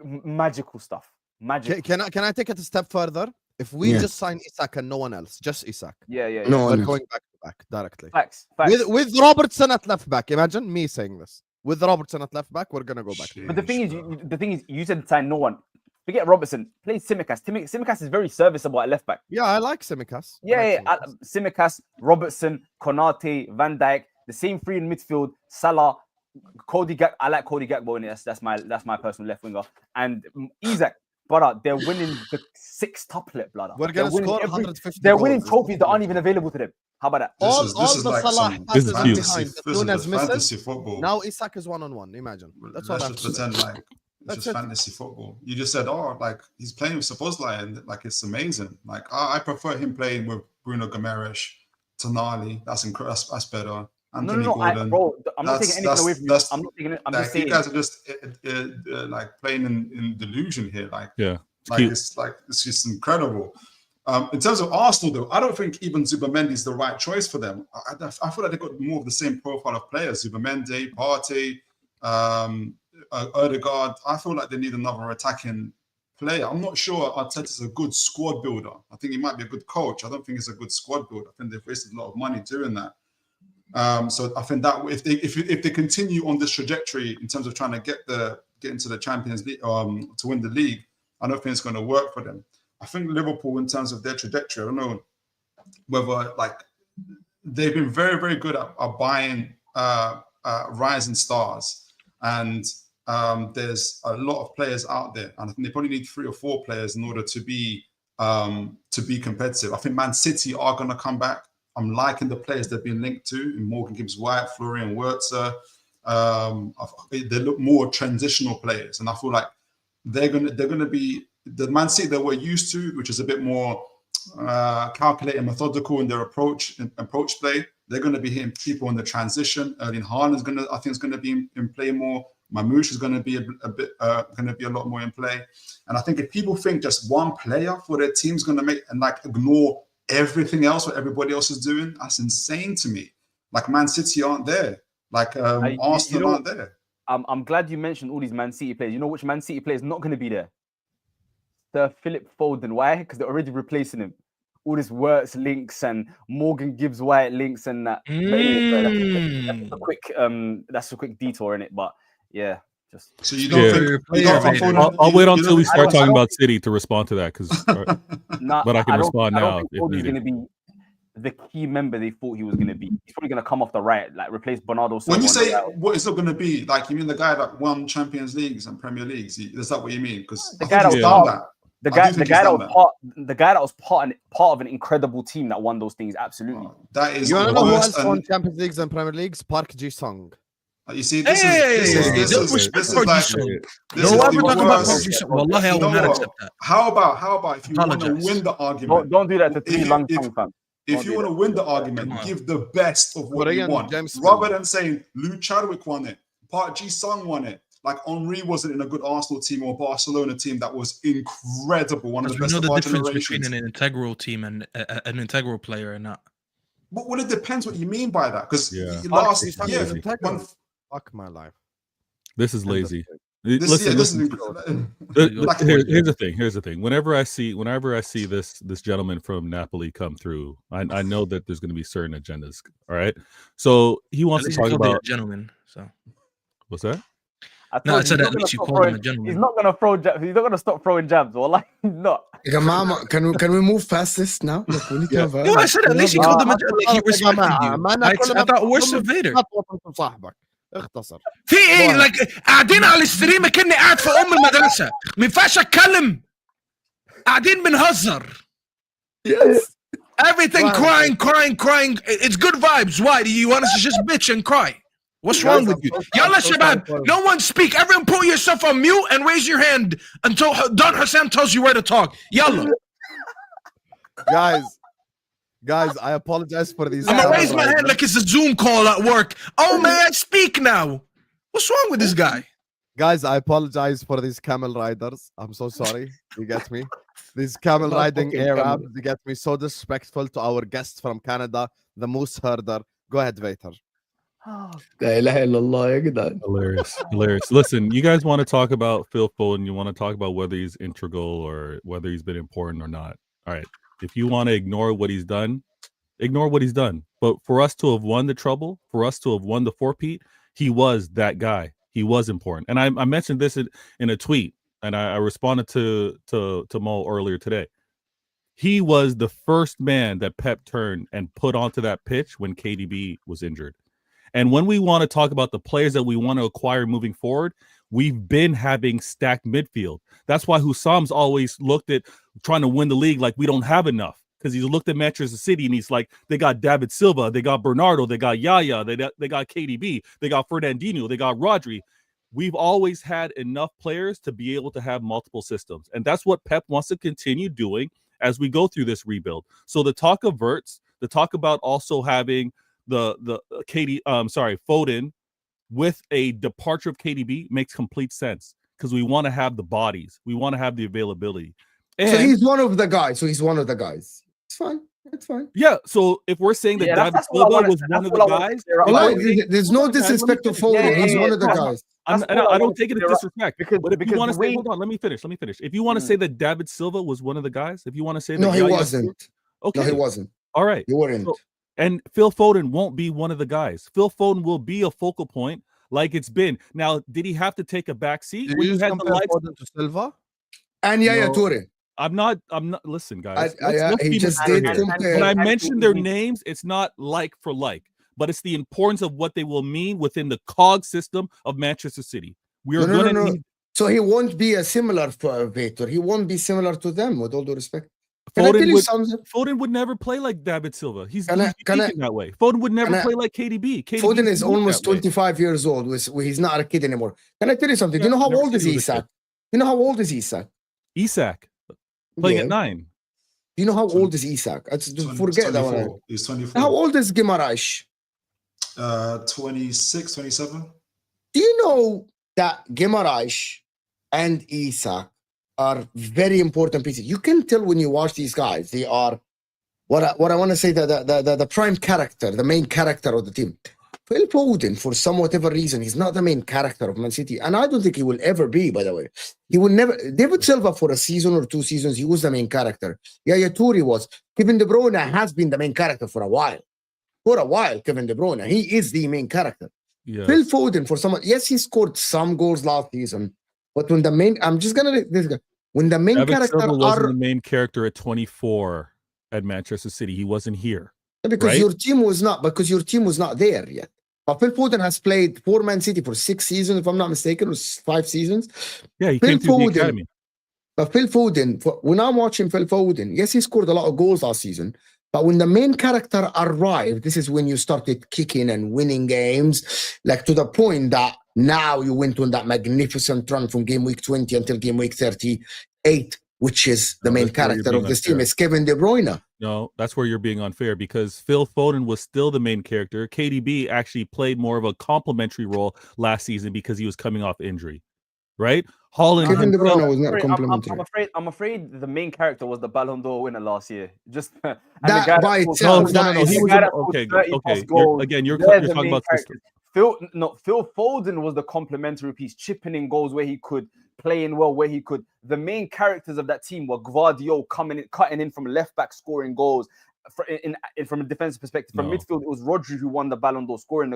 magical stuff. Magic. Can I take it a step further? If we Yeah. just sign Isak and no one else, just Isak, Yeah. No we're one. going back to back directly. Facts. With Robertson at left back. Imagine me saying this. With Robertson at left back, we're gonna go back. But the thing is, Sheesh, you said sign no one. Forget Robertson. Play Tsimikas. Tsimikas is very serviceable at left back. Yeah, I like Tsimikas. Yeah. Tsimikas, Robertson, Konate, Van Dijk, the same three in midfield. Salah, Cody Gakpo. I like Cody Gakpo in it. That's my personal left winger. And Isak, brother, they're winning the 6th tuplet, brother. We're gonna They're winning score 150. They're winning goals. trophies that aren't even available to them. How about that? All this the is like Salah some passes This is are huge. behind. This Nunes is misses. fantasy football. Now Isak is 1-on-1. Imagine. That's all I Let's have just to say. pretend like it's That's just it. fantasy football. You just said, oh, like he's playing with Szoboszlai and like it's amazing. Like I prefer him playing with Bruno Gomes, Tonali. That's incredible. That's better. Anthony No, Gordon. bro. I'm not taking anything away from you. that's- I'm not taking it. I'm like, just saying. you guys are just like playing in delusion here. Like, Yeah. like it's just incredible. In terms of Arsenal, though, I don't think even Zubamendi is the right choice for them. I feel like they've got more of the same profile of players: Zubamendi, Partey, Odegaard. I feel like they need another attacking player. I'm not sure Arteta's a good squad builder. I think he might be a good coach. I don't think he's a good squad builder. I think they've wasted a lot of money doing that. So I think that if they continue on this trajectory in terms of trying to get into the Champions League to win the league, I don't think it's going to work for them. I think Liverpool, in terms of their trajectory, I don't know whether like they've been very, very good at buying rising stars, and there's a lot of players out there, and I think they probably need 3 or 4 players in order to be competitive. I think Man City are going to come back. I'm liking the players they've been linked to in Morgan Gibbs-White, Florian Wirtz. They look more transitional players, and I feel like they're gonna be the Man City that we're used to, which is a bit more calculated and methodical in their approach play. They're going to be hitting people in the transition. Erling Haaland I think is going to be in play more. Mamouche is going to be a lot more in play. And I think if people think just one player for their team's going to make and like ignore everything else what everybody else is doing, that's insane to me. Like Man City aren't there. Like Arsenal aren't there. I'm glad you mentioned all these Man City players. You know which Man City player is not going to be there? Sir Philip Foden. Why? Because they're already replacing him. All this Wirtz links and Morgan Gibbs-White links and that. But anyway, that's a quick detour in it. But yeah, just so you don't think I'll wait until we start talking about City to respond to that because nah, but I can respond now think if Foden's needed. going to be the key member they thought he was going to be. He's probably going to come off the right, like replace Bernardo Silva. When you say what is it going to be, like you mean the guy that won Champions Leagues and Premier Leagues? Is that what you mean? Because the guy that was the guy that was part of an incredible team that won those things. Absolutely. That is You the know who worst. else won Champions Leagues and Premier Leagues? Park Ji-sung. You see, Hey, this don't is respect like Ferguson. this No is ever the talk about worst. Ferguson. Wallahi, I You will know not what? accept that. How about if you want to Apologize. win the argument? Don't do that to three If you- long if- tongue fam. If Don't you do want to that. win the Come argument, on. give the best of what you Bruyne, want, James rather Miller. than saying Lou Chadwick won it, Park Ji-sung won it. Like Henry wasn't in a good Arsenal team or Barcelona team that was incredible, one of the Because we best know of the our difference generations. between an integral team and an integral player and not. But well, it depends what you mean by that. Because Yeah. last Fuck year, is integral. when Fuck my life. This is lazy. this Listen, is listen. Like- Here's the thing. Here's the thing. Whenever I see this gentleman from Napoli come through, I know that there's going to be certain agendas. All right. So he At wants to least you talk called it a about gentleman. So what's that? no, I told said he's at not least you gonna called stop him a gentleman. He's not gonna throw jabs. He's not gonna stop throwing jabs. Wallah, he's not. Mama, can we move past this now? Look, we need to have No, I said at least he called him a gentleman. Like he respected you. I thought worse of Vader. صاحبك اختصر. في ايه like قاعدين على الستريم كأني قاعد في المدرسة. ما ينفعش اتكلم. قاعدين بنهزر. Yes. Everything Right. crying. It's good vibes. Why do you want us to just bitch and cry? What's wrong with you? Yalla shabab, no one speak. Everyone put yourself on mute and raise your hand until Don Husam tells you where to talk. Yalla. Guys, I apologize for these. I'm gonna raise my hand like it's a Zoom call at work. Oh, may I speak now? What's wrong with this guy? Guys, I apologize for these camel riders. I'm so sorry. You get me? These camel Not riding fucking camel. Arabs, they get me so disrespectful to our guests from Canada, the moose herder. Go ahead, Vator. لا إله إلا الله يا جدعان. Hilarious. Listen, you guys want to talk about Phil Foden, you want to talk about whether he's integral or whether he's been important or not. All right. If you want to ignore what he's done, ignore what he's done. But for us to have won the trouble, for us to have won the four-peat, he was that guy. He was important. And I mentioned this in a tweet, and I responded to Mo earlier today. He was the first man that Pep turned and put onto that pitch when KDB was injured. And when we want to talk about the players that we want to acquire moving forward, we've been having stacked midfield. That's why Husam's always looked at trying to win the league like we don't have enough, because he's looked at Manchester City and he's like, they got David Silva, they got Bernardo, they got Yaya, they got KDB, they got Fernandinho, they got Rodri. We've always had enough players to be able to have multiple systems. And that's what Pep wants to continue doing as we go through this rebuild. So the talk of Verts, the talk about also having Foden with a departure of KDB makes complete sense, because we want to have the bodies, we want to have the availability. And So he's one of the guys. It's fine. It's fine. yeah, so if we're saying that David Silva was one of the guys, There's no disrespect to Foden. He's one of the guys. I don't take it as disrespect. Because- But if you because want to the say, way- hold on, let me finish. If you want to say that David Silva was one of the guys, if you want to say that, No, he Yaya- wasn't. Okay, No, he wasn't. all right. He weren't. So- And Phil Foden won't be one of the guys. Phil Foden will be a focal point like it's been. Now, did he have to take a back seat Did when you you just had the compare lights? Foden to Silva? And Yaya No. Toure. I'm not. Listen, guys. Let's He be just mature did here. compare. When I And mention their names, it's not like for like, but it's the importance of what they will mean within the cog system of Manchester City. We are No. going to need So he won't be a similar Vator. He won't be similar to them, with all due respect. Can I tell you something? Foden would never play like David Silva. He's Can I- unique in that way. Foden would never can I- play like KDB. Foden is unique almost that way. 25 years old. He's not a kid anymore. Can I tell you something? Do you know how never old said is he was a Isak? kid. You know how old is Isak? Isak playing Yeah. at 9. Do you know how old is Isak? Forget that one. He's 24. How old is Guimaraes? 26, 27. Do you know that Guimaraes and Isak are very important pieces? You can tell when you watch these guys, they are what I want to say, the prime character, the main character of the team. Phil Foden, for some whatever reason, he's not the main character of Man City, and I don't think he will ever be. By the way, he will never. David Silva, for a season or 2 seasons, he was the main character. Yaya Toure was. Kevin De Bruyne has been the main character for a while. Kevin De Bruyne, he is the main character. Yeah. Phil Foden, for someone, yes, he scored some goals last season, but when the main, I'm just gonna this guy, when the main David character Silva wasn't are the main character at 24 at Manchester City. He wasn't here. because right? your team was not there yet. But Phil Foden has played for Man City for 6 seasons, if I'm not mistaken, it was 5 seasons. Yeah, he Phil came through Foden. the academy. But Phil Foden, when I'm watching Phil Foden, yes, he scored a lot of goals last season, But when the main character arrived, this is when you started kicking and winning games, like to the point that now you went on that magnificent run from game week 20 until game week 38, which is the No, main that's where you're character being of this team. unfair. It's Kevin De Bruyne. No, that's where you're being unfair because Phil Foden was still the main character. KDB actually played more of a complimentary role last season because he was coming off injury, right? Holland Kevin De himself- Bruyne was not Sorry, complimentary. I'm afraid the main character was the Ballon d'Or winner last year. Just and That the guy by scored- itself, No, that he is- was guy in- that scored okay, 30 okay. plus You're goals, talking they're the about main system. characters. Phil Foden was the complimentary piece, chipping in goals where he could, playing well where he could. The main characters of that team were Guardiola coming in, cutting in from left back, scoring goals. From a defensive perspective, from No. midfield, it was Rodri who won the Ballon d'Or, scoring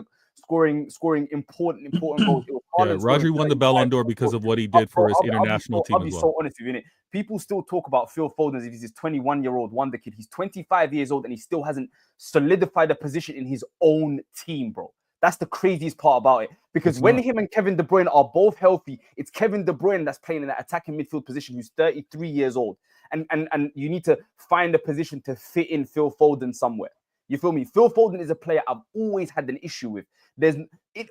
important goals. It was Yeah, Haaland scoring Rodri won the 35 Ballon d'Or goals. because of what he did for his international team I'll be as well. so honest with you, innit? People still talk about Phil Foden as if he's this 21-year-old wonder kid. He's 25 years old and he still hasn't solidified a position in his own team, bro. That's the craziest part about it. Because It's when not. him and Kevin De Bruyne are both healthy, it's Kevin De Bruyne that's playing in that attacking midfield position who's 33 years old. And you need to find a position to fit in Phil Foden somewhere. You feel me? Phil Foden is a player I've always had an issue with.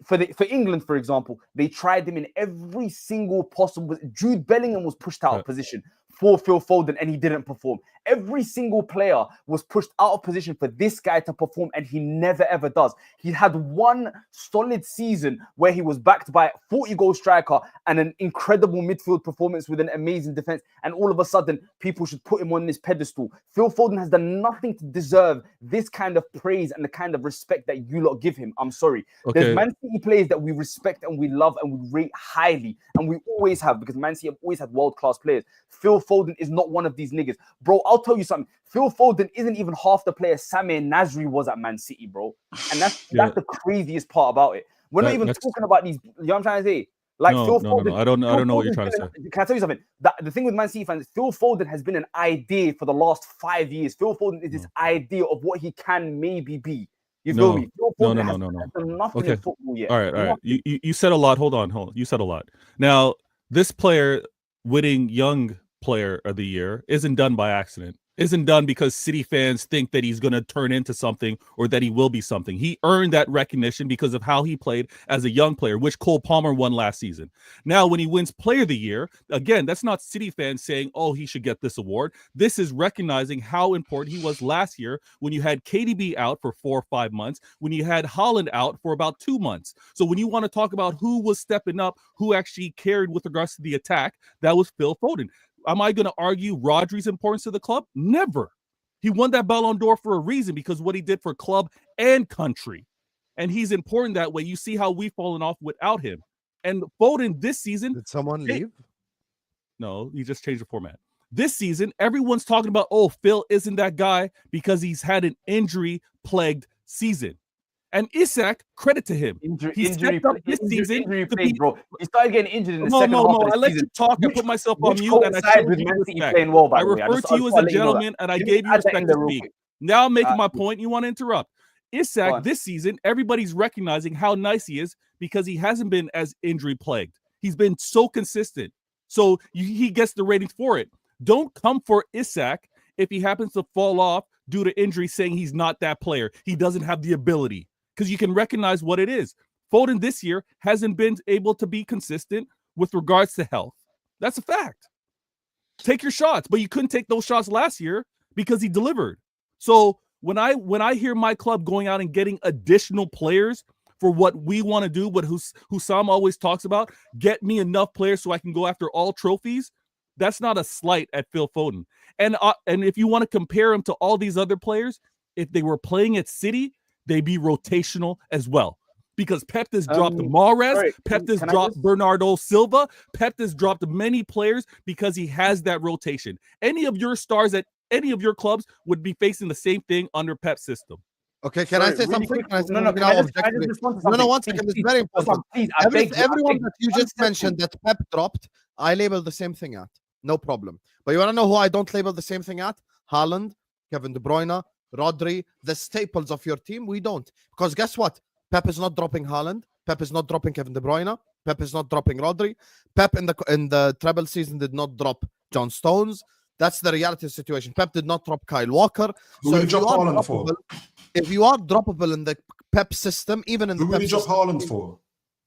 For England, for example, they tried him in every single possible. Jude Bellingham was pushed out of position for Phil Foden and he didn't perform. Every single player was pushed out of position for this guy to perform and he never ever does. He had one solid season where he was backed by a 40-goal striker and an incredible midfield performance with an amazing defense, and all of a sudden people should put him on this pedestal. Phil Foden has done nothing to deserve this kind of praise and the kind of respect that you lot give him. I'm sorry. Okay. There's Man City players that we respect and we love and we rate highly, and we always have, because Man City have always had world-class players. Phil Foden is not one of these niggas. Bro, I'll tell you something. Phil Foden isn't even half the player Samir Nasri was at Man City, bro. And that's the craziest part about it. We're not even talking about these, you know what I'm trying to say? Like Phil Foden. No. I don't know what you're trying to say. Can I tell you something? The thing with Man City fans, Phil Foden has been an idea for the last 5 years. Phil Foden is this idea of what he can maybe be. You feel me? Phil Foden has done nothing in football yet. All right. You said a lot. Hold on. You said a lot. Now, this player winning Young Player of the Year isn't done by accident. Isn't done because City fans think that he's going to turn into something or that he will be something. He earned that recognition because of how he played as a young player, which Cole Palmer won last season. Now, when he wins Player of the Year, again, that's not City fans saying, oh, he should get this award. This is recognizing how important he was last year when you had KDB out for 4 or 5 months, when you had Haaland out for about 2 months. So when you want to talk about who was stepping up, who actually carried with regards to the attack, that was Phil Foden. Am I going to argue Rodri's importance to the club? Never. He won that Ballon d'Or for a reason, because what he did for club and country. And he's important that way. You see how we've fallen off without him. And Foden this season... Did someone leave? No, he just changed the format. This season, everyone's talking about, oh, Phil isn't that guy because he's had an injury-plagued season. And Isak, credit to him. He stepped up this season. Bro. He started getting injured in the second half of the I let season. you talk. I put myself on mute and I showed with you Man City respect. playing well, by I the way. refer to you as a gentleman and I gave you respect to speak. Now I'm making my point. You want to interrupt. Isak, this season, everybody's recognizing how nice he is because he hasn't been as injury plagued. He's been so consistent. So he gets the ratings for it. Don't come for Isak if he happens to fall off due to injury, saying he's not that player. He doesn't have the ability, because you can recognize what it is. Foden this year hasn't been able to be consistent with regards to health. That's a fact. Take your shots, but you couldn't take those shots last year because he delivered. So when I hear my club going out and getting additional players for what we want to do, what Husam always talks about, get me enough players so I can go after all trophies, that's not a slight at Phil Foden. And if you want to compare him to all these other players, if they were playing at City, they'd be rotational as well. Because Pep has dropped Mares, Pep has dropped Bernardo Silva, Pep has dropped many players because he has that rotation. Any of your stars at any of your clubs would be facing the same thing under Pep's system. Okay, can I say really something? quick? No, one second. It's very important. Please, Everyone that you just mentioned that Pep dropped, I label the same thing at. No problem. But you want to know who I don't label the same thing at? Haaland, Kevin De Bruyne, Rodri, the staples of your team. We don't. Because guess what? Pep is not dropping Haaland. Pep is not dropping Kevin De Bruyne. Pep is not dropping Rodri. Pep in the treble season did not drop John Stones. That's the reality of the situation. Pep did not drop Kyle Walker. Who would he if you drop are Haaland for? if you are droppable in the Pep system, even in Who the would Pep he drop system, Haaland for?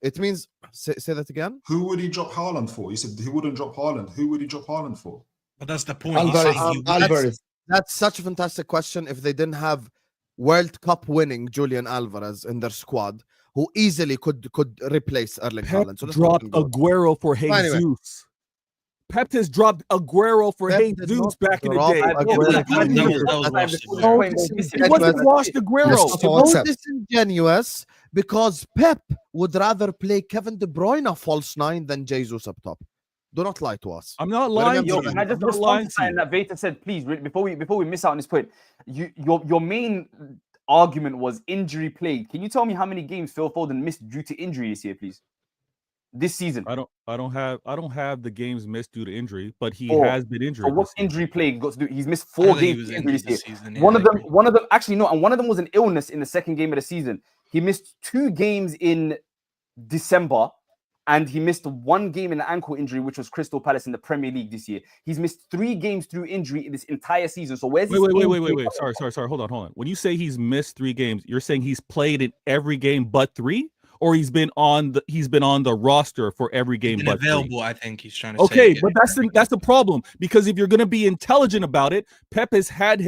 it means say that again. Who would he drop Haaland for? You said he wouldn't drop Haaland. Who would he drop Haaland for? But that's the point. He's saying he would. Alvarez. That's such a fantastic question. If they didn't have World Cup winning Julian Alvarez in their squad, who easily could replace Erling Pep Haaland. So that's dropped looking good. Aguero for Jesus. Anyway. Pep has dropped Aguero for Pep did Jesus not back in the drop day. Aguero. He wasn't washed Aguero. Yes. So disingenuous because Pep would rather play Kevin De Bruyne a false 9 than Jesus up top. Do not lie to us. I'm not lying. Yo, to you. can I just I'm not respond lying to to something you. that Vator said, please, before we miss out on this point? Your main argument was injury plagued. Can you tell me how many games Phil Foden missed due to injury this year, please? This season. I don't have the games missed due to injury, but he 4. has been injured. So what this year. injury plague got to do? He's missed I 4 don't think he games was due to injury injured this this year. season. Yeah, One I of them, agree. actually no, and one of them was an illness in the second game of the season. He missed 2 games in December, and he missed 1 game in an ankle injury, which was Crystal Palace in the Premier League this year. He's missed 3 games through injury in this entire season. So where's Wait. Sorry. Hold on. When you say he's missed 3 games, you're saying he's played in every game but 3, or he's been on the roster for every game Been but 3? available, I think he's trying to say. Okay, but that's the problem, because if you're going to be intelligent about it, Pep has had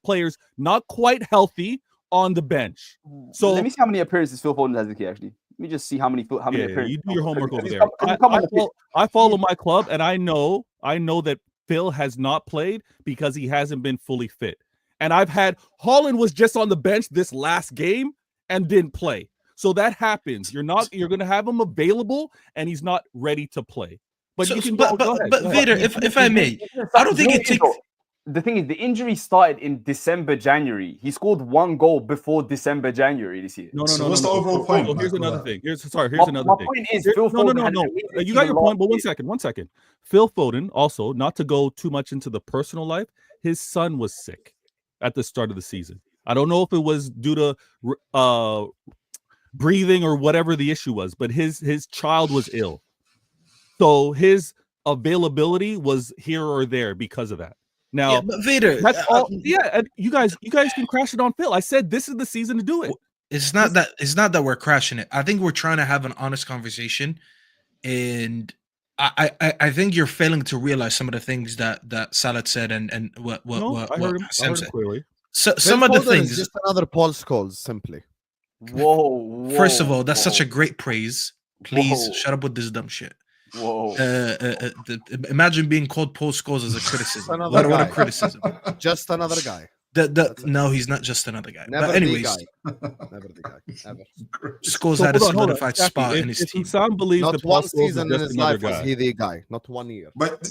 players not quite healthy on the bench. So let me see how many appearances Phil Foden has this year. Actually, let me just see how many appearances. you do your homework over there. Come on, I follow my club, and I know that Phil has not played because he hasn't been fully fit. And I've had Haaland was just on the bench this last game and didn't play. So that happens. You're going to have him available and he's not ready to play. But you can go ahead. But Vader, if I may, I don't think it takes. The thing is, the injury started in December, January. He scored 1 goal before December, January this year. No. What's the overall point? So here's Like, another that? thing. Here's My point is, Phil Foden. No. You got your point, but one second. Phil Foden also, not to go too much into the personal life, his son was sick at the start of the season. I don't know if it was due to breathing or whatever the issue was, but his child was ill. So his availability was here or there because of that. Now, Yeah, but Vader, that's all. And you guys can crash it on Phil. I said this is the season to do it. it's not that we're crashing it. I think we're trying to have an honest conversation, and I think you're failing to realize some of the things that Salah said and what I heard him Husam said. clearly. So some of the Phil Foden is things. just another Paul Scholes, simply. Whoa. First of all, that's such a great praise. Please Whoa. shut up with this dumb shit. Whoa. Imagine being called Paul Scholes as a criticism. Another What a guy. criticism. Just another guy. No, he's not just another guy. Never But anyways, the guy. Never the guy. Ever. Scholes So had a hold on. solidified Staffy, spot if in his team. Husam believes Not that Paul one Scholes is season in just his another life was guy. he the guy. Not 1 year. But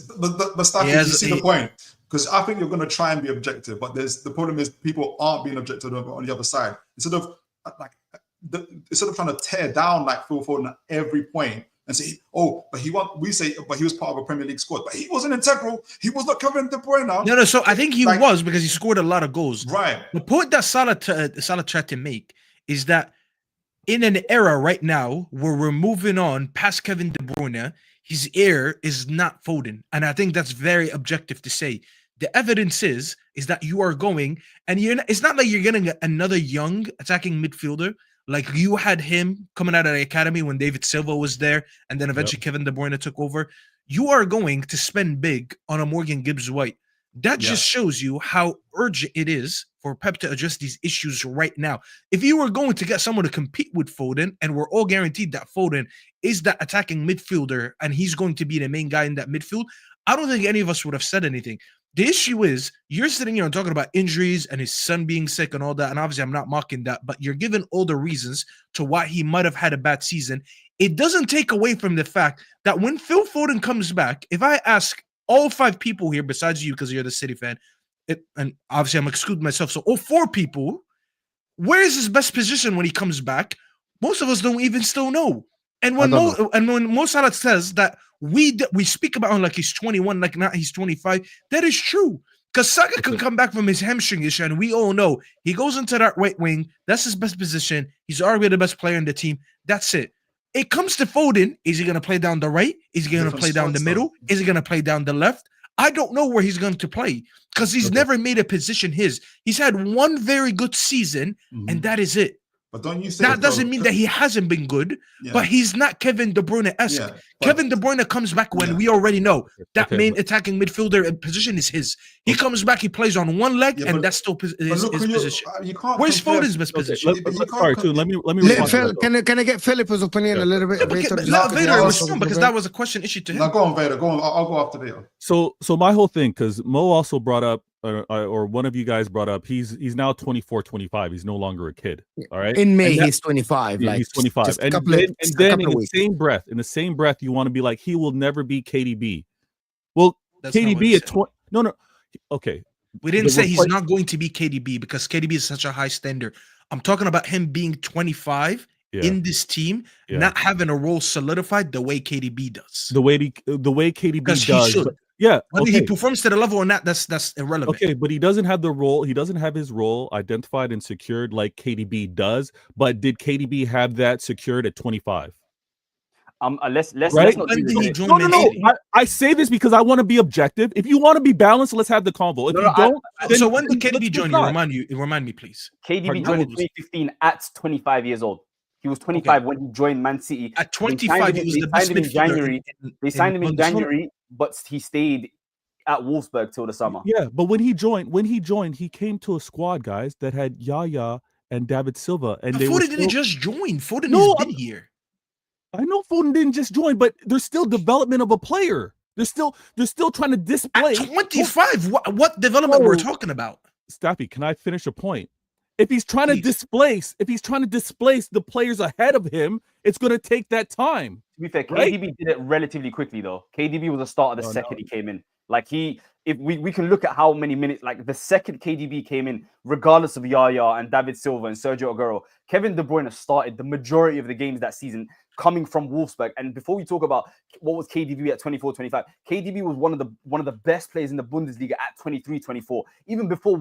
Staffy, you see the point, because I think you're going to try and be objective, but the problem is people aren't being objective on the other side. Instead of trying to tear down like Phil Foden at every point and say, but he was part of a Premier League squad, but he wasn't integral. He was not covering De Bruyne. No. So I think he Like- was, because he scored a lot of goals. Right. The point that Salah tried to make is that in an era right now where we're moving on past Kevin De Bruyne, his heir is not Foden, and I think that's very objective to say. The evidence is that you are going, and it's not like you're getting another young attacking midfielder. Like you had him coming out of the academy when David Silva was there, and then eventually Kevin De Bruyne took over. You are going to spend big on a Morgan Gibbs-White. That just shows you how urgent it is for Pep to address these issues right now. If you were going to get someone to compete with Foden, and we're all guaranteed that Foden is that attacking midfielder and he's going to be the main guy in that midfield, I don't think any of us would have said anything. The issue is you're sitting here and talking about injuries and his son being sick and all that. And obviously I'm not mocking that, but you're giving all the reasons to why he might have had a bad season. It doesn't take away from the fact that when Phil Foden comes back, if I ask all 5 people here besides you, because you're the City fan, and obviously I'm excluding myself, so all 4 people, where is his best position when he comes back? Most of us don't even still know. And when Mo Salah says that we speak about him like he's 21, like not he's 25, that is true. Because Saka can come back from his hamstring issue, and we all know he goes into that right wing. That's his best position. He's already the best player in the team. That's it. It comes to Foden. Is he going to play down the right? Is he going to play down the middle? Is he going to play down the left? I don't know where he's going to play because he's never made a position his. He's had one very good season, and that is it. But don't you think that doesn't mean that he hasn't been good, but he's not Kevin De Bruyne-esque. Yeah, Kevin De Bruyne comes back when we already know that main attacking midfielder position is his. He comes back, he plays on one leg, and that's still his position. Where's Foden's best position? Sorry, too. Let me Phil, can I get Philip's opinion a little bit? Let Vader respond because that was a question issue to him. No, go on, Vader. Go on. I'll go after Vader. So my whole thing, because Mo also brought up, or one of you guys brought up, he's now 24, 25. He's no longer a kid. All right. In May, he's 25. Yeah, like he's 25. And then in the same breath, you want to be like, he will never be KDB. Well, that's KDB at 20. No. Okay. We didn't say he's not going to be KDB because KDB is such a high standard. I'm talking about him being 25 in this team, not having a role solidified the way KDB does. The way KDB does. He should. Yeah, whether he performs to the level or not, that's irrelevant. Okay, but he doesn't have the role. He doesn't have his role identified and secured like KDB does. But did KDB have that secured at 25? Let's not no. I say this because I want to be objective. If you want to be balanced, let's have the convo. If you don't, so when did KDB join you? Remind me, please. KDB joined in 2015 at 25 years old. He was 25 when he joined Man City. At 25, he was the best midfielder. They signed him in January, but he stayed at Wolfsburg till the summer. Yeah, but when he joined, he came to a squad, guys, that had Yaya and David Silva, and Foden didn't just join. Foden has been here. I know Foden didn't just join, but there's still development of a player. They're still trying to display. At 25, what development we're talking about? Staffy, can I finish a point? If he's trying to displace the players ahead of him, it's going to take that time. To be fair, KDB did it relatively quickly though. KDB was a starter the second he came in. Like if we can look at how many minutes, like the second KDB came in, regardless of Yaya and David Silva and Sergio Aguero, Kevin De Bruyne started the majority of the games that season coming from Wolfsburg. And before we talk about what was KDB at 24, 25, KDB was one of the best players in the Bundesliga at 23, 24. Even before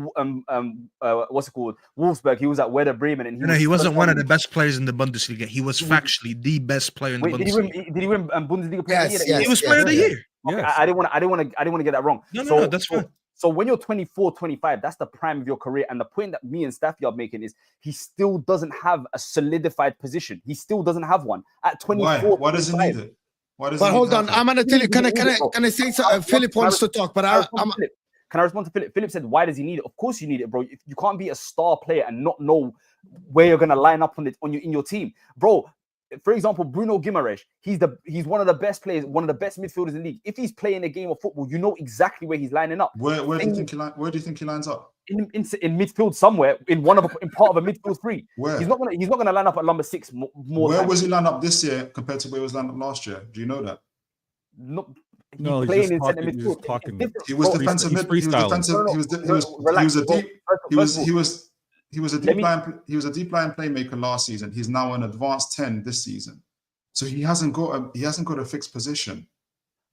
Wolfsburg, he was at Werder Bremen, and he wasn't one of the best players in the Bundesliga. He was factually the best player in the Bundesliga. Did he win Bundesliga Player of the Year? Yes, he was Player of the Year. Okay, yes. I didn't want to get that wrong. No, that's fine. So when you're 24, 25, that's the prime of your career. And the point that me and Staffy are making is he still doesn't have a solidified position. He still doesn't have one at 24. Why does he need it? But hold on, I'm gonna tell you. Can I say something? Philip wants to talk, but can I respond to Philip? Philip said, "Why does he need it? Of course you need it, bro. You can't be a star player and not know where you're gonna line up in your team, bro." For example, Bruno Guimaraes, he's one of the best players, one of the best midfielders in the league. If he's playing a game of football, you know exactly where he's lining up. Where do you think he lines up? In midfield somewhere, in part of a midfield three. Where? He's not gonna line up at number 6 more. Where was he lined up this year compared to where he was lined up last year? Do you know that? No, he's playing in talking, centre midfield. He was defensive mid. He was a deep line playmaker last season. He's now an advanced 10 this season. So he hasn't got a fixed position.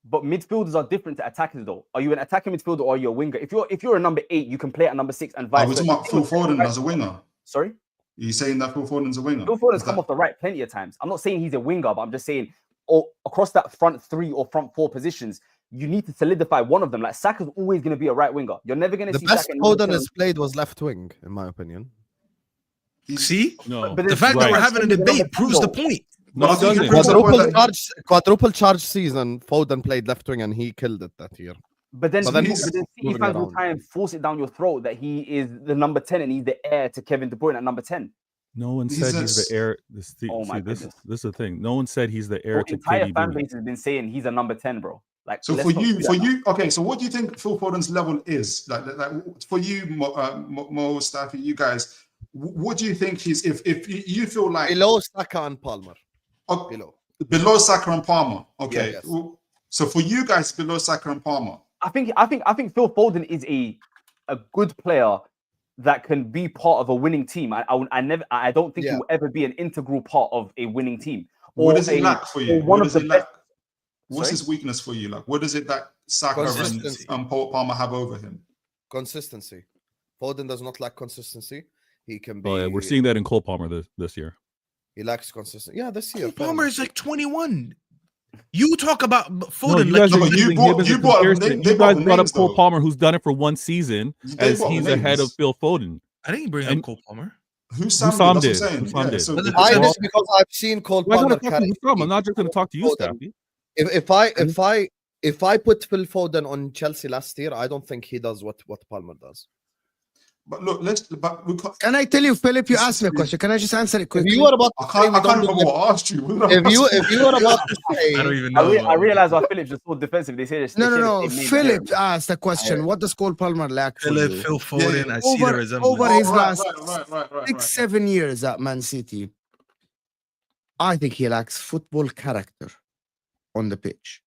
But midfielders are different to attackers, though. Are you an attacking midfielder or are you a winger? If you're a number 8, you can play at number 6 and vice versa. I was talking about Phil Foden as a winger. Sorry? Are you saying that Phil Foden's a winger? Phil Foden's come off the right plenty of times. I'm not saying he's a winger, but I'm just saying across that front 3 or front 4 positions, you need to solidify one of them. Like Saka's always going to be a right winger. You're never going to see Saka. The best Foden has played was left wing, in my opinion. See? No. But the fact that we're having a debate proves the point. Quadruple charge season, Foden played left wing and he killed it that year. But then City fans will try and force it down your throat that he is the number 10 and he's the heir to Kevin De Bruyne at number 10. No one said he's the heir. This is the thing. No one said he's the heir to KDB. The entire fan base has been saying he's a number 10, bro. Like, so for you, okay. So what do you think Phil Foden's level is? Like for you, Mo, Staffy, you guys, what do you think he's? If you feel like below Saka and Palmer, below Saka and Palmer, okay. Yes. So for you guys, below Saka and Palmer, I think Phil Foden is a good player that can be part of a winning team. I don't think he will ever be an integral part of a winning team. What does he lack for you? What's his weakness for you? Like, what is it that Saka and Palmer have over him? Consistency. Foden does not lack consistency. He can be. Oh, yeah, we're seeing that in Cole Palmer this year. He lacks consistency. Yeah, this year. Cole Palmer is like 21. You talk about No, Foden you like guys are but you using brought- him as you a brought up comparison. the- they You brought guys the brought up names, Cole though. Palmer, who's done it for one season, They as brought the he's ahead of names. Phil Foden. I didn't bring And- up Cole Palmer. Husam Husam did. did. That's what I'm saying. Husam Yeah, did. so But the- it's I just- did because I've seen Cole I gotta Palmer talk to carry. Husam. I'm not just gonna talk to you, Foden. Staffy. If I put Phil Foden on Chelsea last year, I don't think he does what Palmer does. But look, but we can't. Can I tell you, Philip? You This asked me a is- question. Can I just answer it If quickly? you were about I to say can't we don't remember do what I asked you. What did I if you ask if you were about to I don't say even know. I realize why Philip's just so defensive. They say this. No. Philip asked a question. What does Cole Palmer lack for Philip, you? Phil Foden, yeah. I see the resemblance. over his last right. 6-7 years at Man City, I think he lacks football character on the pitch.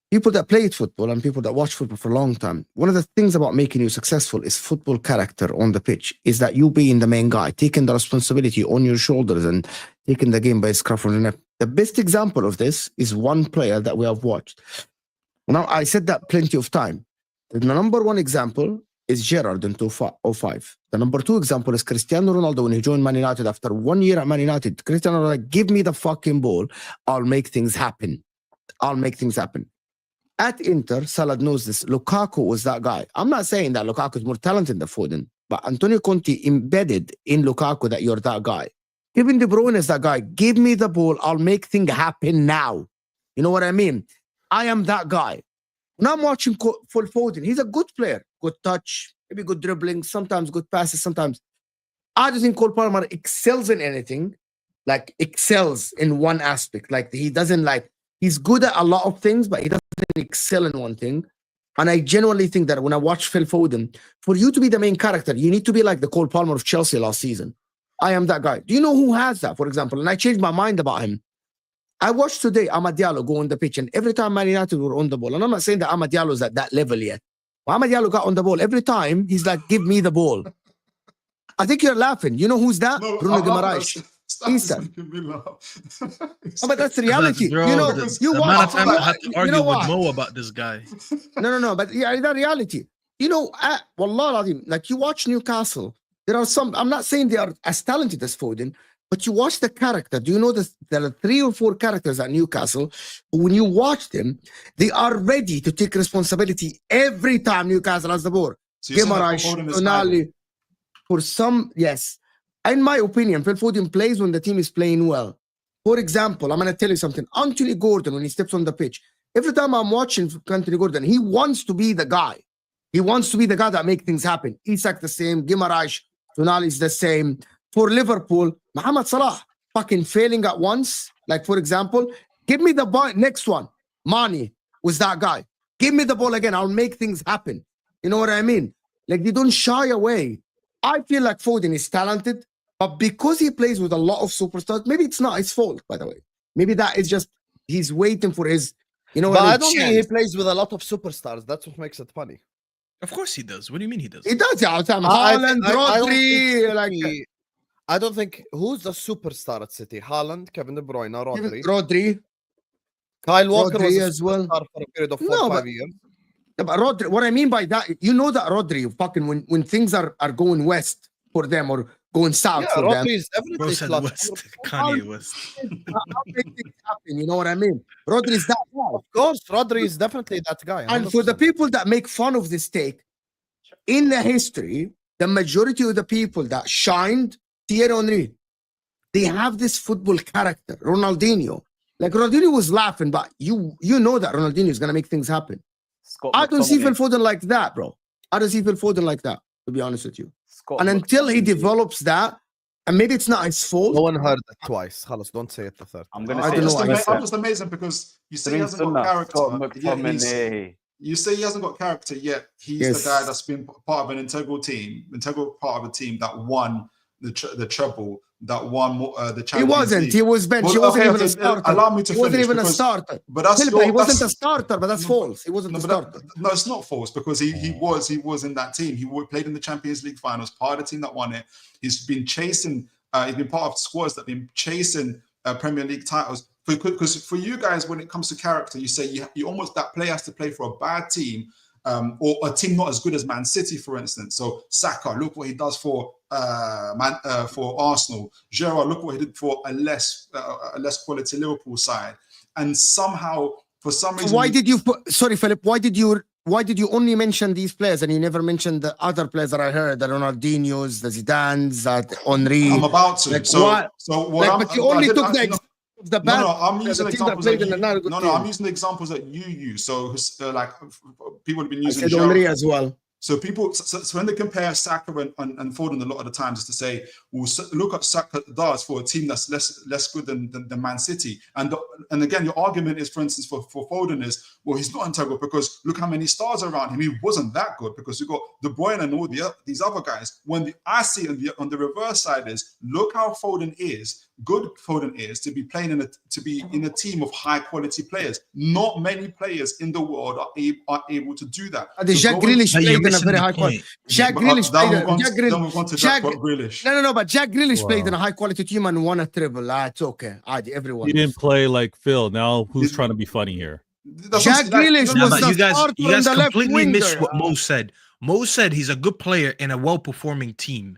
People that played football and people that watch football for a long time, one of the things about making you successful is football character on the pitch, is that you being the main guy, taking the responsibility on your shoulders and taking the game by a scruff of the neck. The best example of this is one player that we have watched. Now, I said that plenty of time. The number one example is Gerrard in 2005. The number two example is Cristiano Ronaldo when he joined Man United after 1 year at Man United. Cristiano Ronaldo, like, give me the fucking ball. I'll make things happen. At Inter, Salah knows this. Lukaku was that guy. I'm not saying that Lukaku is more talented than Foden, but Antonio Conte embedded in Lukaku that you're that guy. Kevin De Bruyne is that guy. Give me the ball. I'll make things happen now. You know what I mean? I am that guy. When I'm watching Phil Foden, he's a good player. Good touch, maybe good dribbling, sometimes good passes, sometimes. I don't think Cole Palmer excels in anything, like excels in one aspect. Like he doesn't he's good at a lot of things, but he doesn't excel in one thing. And I genuinely think that when I watch Phil Foden, for you to be the main character, you need to be like the Cole Palmer of Chelsea last season. I am that guy. Do you know who has that, for example? And I changed my mind about him. I watched today Amad Diallo go on the pitch, and every time Man United were on the ball, and I'm not saying that Amad Diallo is at that level yet, but Amad Diallo got on the ball. Every time, he's like, give me the ball. I think you're laughing. You know who's that? Bruno Guimaraes. He's that. But that's the reality. Bro, you know, the you amount of watch. time I had to You argue know with what? Mo about this guy. No. But yeah, that reality. You know, Wallah Azim, like you watch Newcastle, there are some, I'm not saying they are as talented as Foden, but you watch the character. Do you know that there are 3 or 4 characters at Newcastle? When you watch them, they are ready to take responsibility every time Newcastle has the ball. So you're saying that Guimaraes, Foden is hiding? Tonali, for some, yes. In my opinion, Phil Foden plays when the team is playing well. For example, I'm going to tell you something. Anthony Gordon, when he steps on the pitch, every time I'm watching Anthony Gordon, he wants to be the guy. He wants to be the guy that makes things happen. Isak the same, Guimaraes, Tonali is the same. For Liverpool, Mohamed Salah fucking failing at once. Like, for example, give me the ball. Next one, Mane was that guy. Give me the ball again. I'll make things happen. You know what I mean? Like, they don't shy away. I feel like Foden is talented, but because he plays with a lot of superstars, maybe it's not his fault, by the way. Maybe that is just, he's waiting for his, you know what But I mean? I don't think he chance. plays with a lot of superstars. That's what makes it funny. Of course he does. What do you mean he does? He does, yeah. Haaland, I don't Rodri, think like I don't think who's the superstar at City. Haaland, Kevin De Bruyne, Rodri. Rodri. Kyle Walker Rodri was a as well. superstar for a period of 4 No, or 5 but- years. Yeah, but Rodri, what I mean by that, you know that Rodri, fucking when things are going west for them or going south Yeah, for them, Rodri is Bro definitely said clutch. West. Kanye West. I'll make things happen. You know what I mean? Rodri is that guy. Of course, Rodri is definitely that guy. And for the 100%. people that make fun of this take, in the history, the majority of the people that shined, Thierry Henry, they have this football character. Ronaldinho, like Ronaldinho was laughing, but you know that Ronaldinho is gonna make things happen. Scott I don't see Phil McTominay. Foden like that, bro. I don't see Phil Foden like that, to be honest with you. Scott And until he McTominay. develops that, and maybe it's not his fault. No one heard it twice. Khalas, don't say it the third. I'm gonna I say don't it's know, Sunnah. I'm just amazing because you say he Three hasn't got Sunnah. character. Scott Yet he's, McTominay. you say he hasn't got character, yet he's Yes. the guy that's been part of an integral part of a team that won the treble, that won the Champions He wasn't. League. He was benched. He Well, wasn't okay, even a okay, starter. allow me to He wasn't finish even a because- starter. But that's Philip, your, he wasn't a that's- starter, but that's No, false. He wasn't No, a but starter. no, it's not false because he was in that team. He played in the Champions League finals, part of the team that won it. He's been chasing. He's been part of squads that have been chasing Premier League titles. Because for you guys, when it comes to character, you say you almost that player has to play for a bad team. Or a team not as good as Man City, for instance. So Saka, look what he does for Arsenal. Gerrard, look what he did for a less quality Liverpool side. and somehow for some reason, Why did you put? Sorry, Philip. Why did you only mention these players and you never mentioned the other players that I heard, the Ronaldinho's, the Zidane's, that Henry? I'm about to. Like, so what? what Like, I'm, but you only I did- took I- the no, example of the no, bad. I'm using the team that examples played that in you, another good no, team. I'm using the examples that you use. So like people have been I using said Henry Gerrard. as well. So people, so when they compare Saka and Foden, a lot of the times is to say, well, look at Saka does for a team that's less good than Man City. And again, your argument is, for instance, for Foden is, well, he's not integral because look how many stars are around him. He wasn't that good because you got De Bruyne and all these other guys. When I see on the reverse side is, look how good Foden is to be playing in a team of high quality players. Not many players in the world are able to do that. The So Jack going- Grealish But you're played in a missing very the high quality. point. Jack But, Grealish then played. we've gone Jack to Grealish. Jack Grealish. No, but Jack Grealish played in Wow. a high quality team and won a treble. It's okay. Everyone. He didn't play like Phil. Now who's He's- trying to be funny here? That's Jack what I'm saying, Grealish like, Nah, was but the you guys starter on the left completely missed winger. what Mo said. Mo said he's a good player in a well-performing team.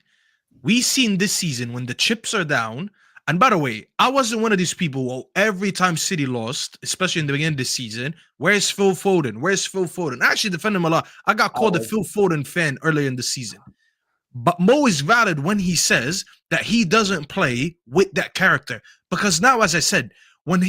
We've seen this season when the chips are down. And by the way, I wasn't one of these people who every time City lost, especially in the beginning of the season, where's Phil Foden? Where's Phil Foden? I actually defend him a lot. I got called a Phil Foden fan earlier in the season. But Mo is valid when he says that he doesn't play with that character. Because now, as I said, when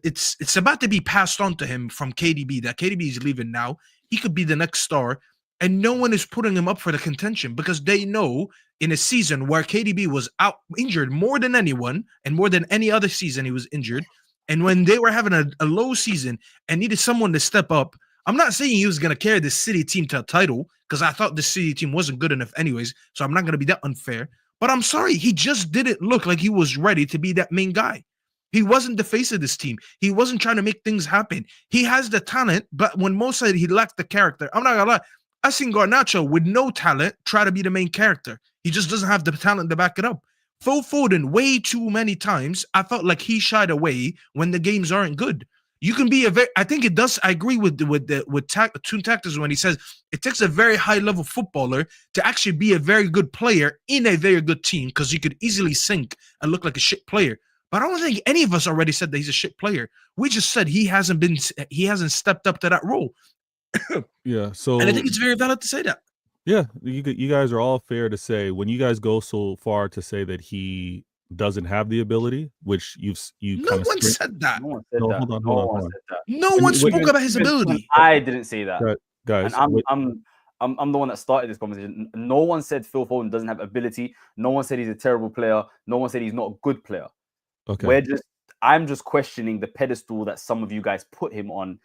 it's about to be passed on to him from KDB, that KDB is leaving now. He could be the next star. And no one is putting him up for the contention because they know in a season where KDB was out injured more than anyone and more than any other season he was injured. And when they were having a low season and needed someone to step up, I'm not saying he was going to carry the City team to a title because I thought the City team wasn't good enough anyways. So I'm not going to be that unfair. But I'm sorry, he just didn't look like he was ready to be that main guy. He wasn't the face of this team. He wasn't trying to make things happen. He has the talent, but when Mo said he lacked the character, I'm not going to lie. I seen Garnacho with no talent try to be the main character. He just doesn't have the talent to back it up. Phil Foden, way too many times, I felt like he shied away when the games aren't good. You can be I think it does. I agree with Toon Tactics when he says it takes a very high level footballer to actually be a very good player in a very good team because you could easily sink and look like a shit player. But I don't think any of us already said that he's a shit player. We just said he hasn't stepped up to that role. Yeah. So And I think it's very valid to say that. yeah, you guys are all fair to say when you guys go so far to say that he doesn't have the ability, which you No kind of one said that. No one said No, that. hold on, No hold on, one hold on. said that. No When one you- spoke when- about his ability. I didn't say that. guys. And wait- I'm the one that started this conversation. No one said Phil Foden doesn't have ability. No one said he's a terrible player. No one said he's not a good player. okay. I'm just questioning the pedestal that some of you guys put him on,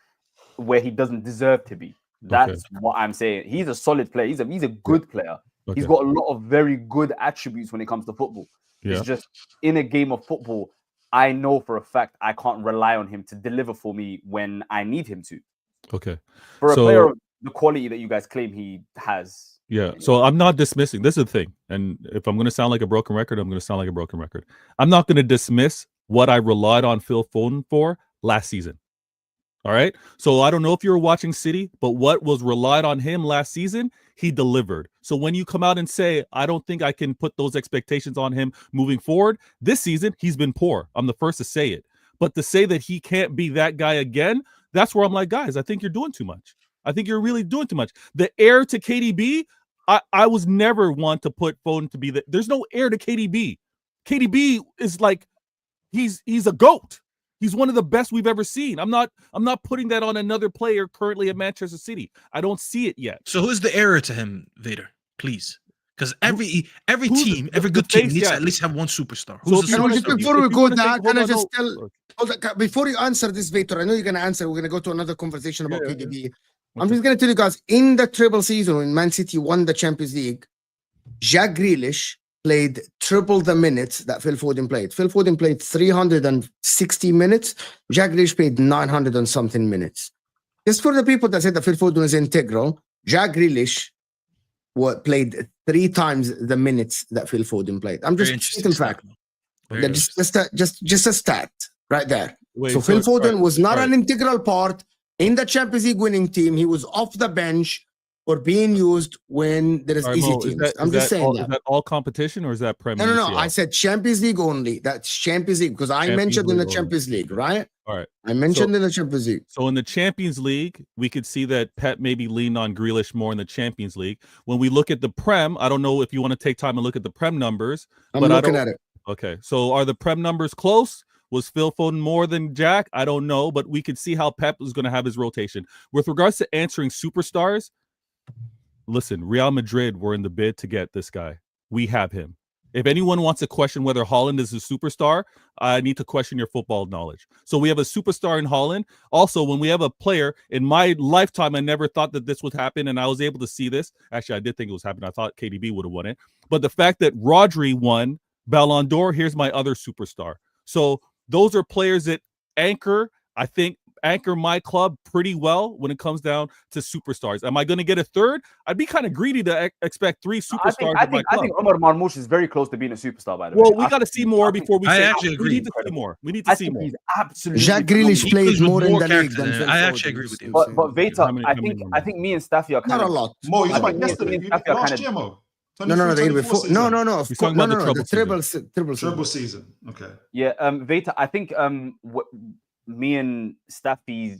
where he doesn't deserve to be. That's what I'm saying. He's a solid player. He's a good player. Okay. He's got a lot of very good attributes when it comes to football. Yeah. It's just in a game of football, I know for a fact I can't rely on him to deliver for me when I need him to. Okay. For a So- player of the quality that you guys claim he has. Yeah. So I'm not dismissing. This is the thing. And if I'm going to sound like a broken record, I'm going to sound like a broken record. I'm not going to dismiss what I relied on Phil Foden for last season. All right. So I don't know if you were watching City, but what was relied on him last season, he delivered. So when you come out and say, I don't think I can put those expectations on him moving forward, this season, he's been poor. I'm the first to say it. But to say that he can't be that guy again, that's where I'm like, guys, I think you're doing too much. I think you're really doing too much. The heir to KDB, I was never one to put Foden to be that. There's no heir to KDB. KDB is like, he's a GOAT. He's one of the best we've ever seen. I'm not putting that on another player currently at Manchester City. I don't see it yet. So who's the heir to him, Vader? Please. Because every who's team, the- every the good team face, needs to yeah. at least have one superstar. So Who's if the you wanna just superstar? before we if you go wanna there, take- can I hold on, just no. tell? Hold on, before you answer this, Vator, I know you're going to answer. We're going to go to another conversation about Yeah, KDB. I'm just going to tell you guys, in the treble season when Man City won the Champions League, Jack Grealish played triple the minutes that Phil Foden played. Phil Foden played 360 minutes. Jack Grealish played 900 and something minutes. Just for the people that said that Phil Foden is integral, Jack Grealish played 3 times the minutes that Phil Foden played. I'm Very just interesting stating fact. statement. Very Yeah, interesting. just a stat right there. Wait, So Phil Foden right, was not right. an integral part in the Champions League winning team. He was off the bench or being used when there is Sorry, easy Mo, teams. I'm just saying Is that all competition or is that Premier? No, UCL? I said Champions League only. That's Champions League because I mentioned in the Champions League, right? All right. I mentioned in the Champions League. So in the Champions League, we could see that Pep maybe leaned on Grealish more in the Champions League. When we look at the Prem, I don't know if you want to take time and look at the Prem numbers. I'm looking at it. Okay, so are the Prem numbers close? Was Phil Foden more than Jack? I don't know, but we could see how Pep is going to have his rotation. With regards to answering superstars, listen, Real Madrid were in the bid to get this guy. We have him. If anyone wants to question whether Haaland is a superstar, I need to question your football knowledge. So we have a superstar in Haaland. Also, when we have a player, in my lifetime, I never thought that this would happen, and I was able to see this. Actually, I did think it was happening. I thought KDB would have won it. But the fact that Rodri won Ballon d'Or, here's my other superstar. So those are players that anchor my club pretty well when it comes down to superstars. Am I going to get a third? I'd be kind of greedy to expect 3 superstars. I think Omar Marmoush is very close to being a superstar, by the way. Well, we got to see more before we say. actually agree. We need to see more. We need to see more. He's absolutely Jack Grealish plays more in the league character than Phil I Foden. actually agree with you. But Vator, How many I think me and Staffy are kind Not a of lot. Mo, you I talking think about me yesterday? and Staffy are Last kind year, of Mo? No, the year before. No. He's talking about The treble Treble season. season. Okay. yeah. Vator, I think me and Staffy,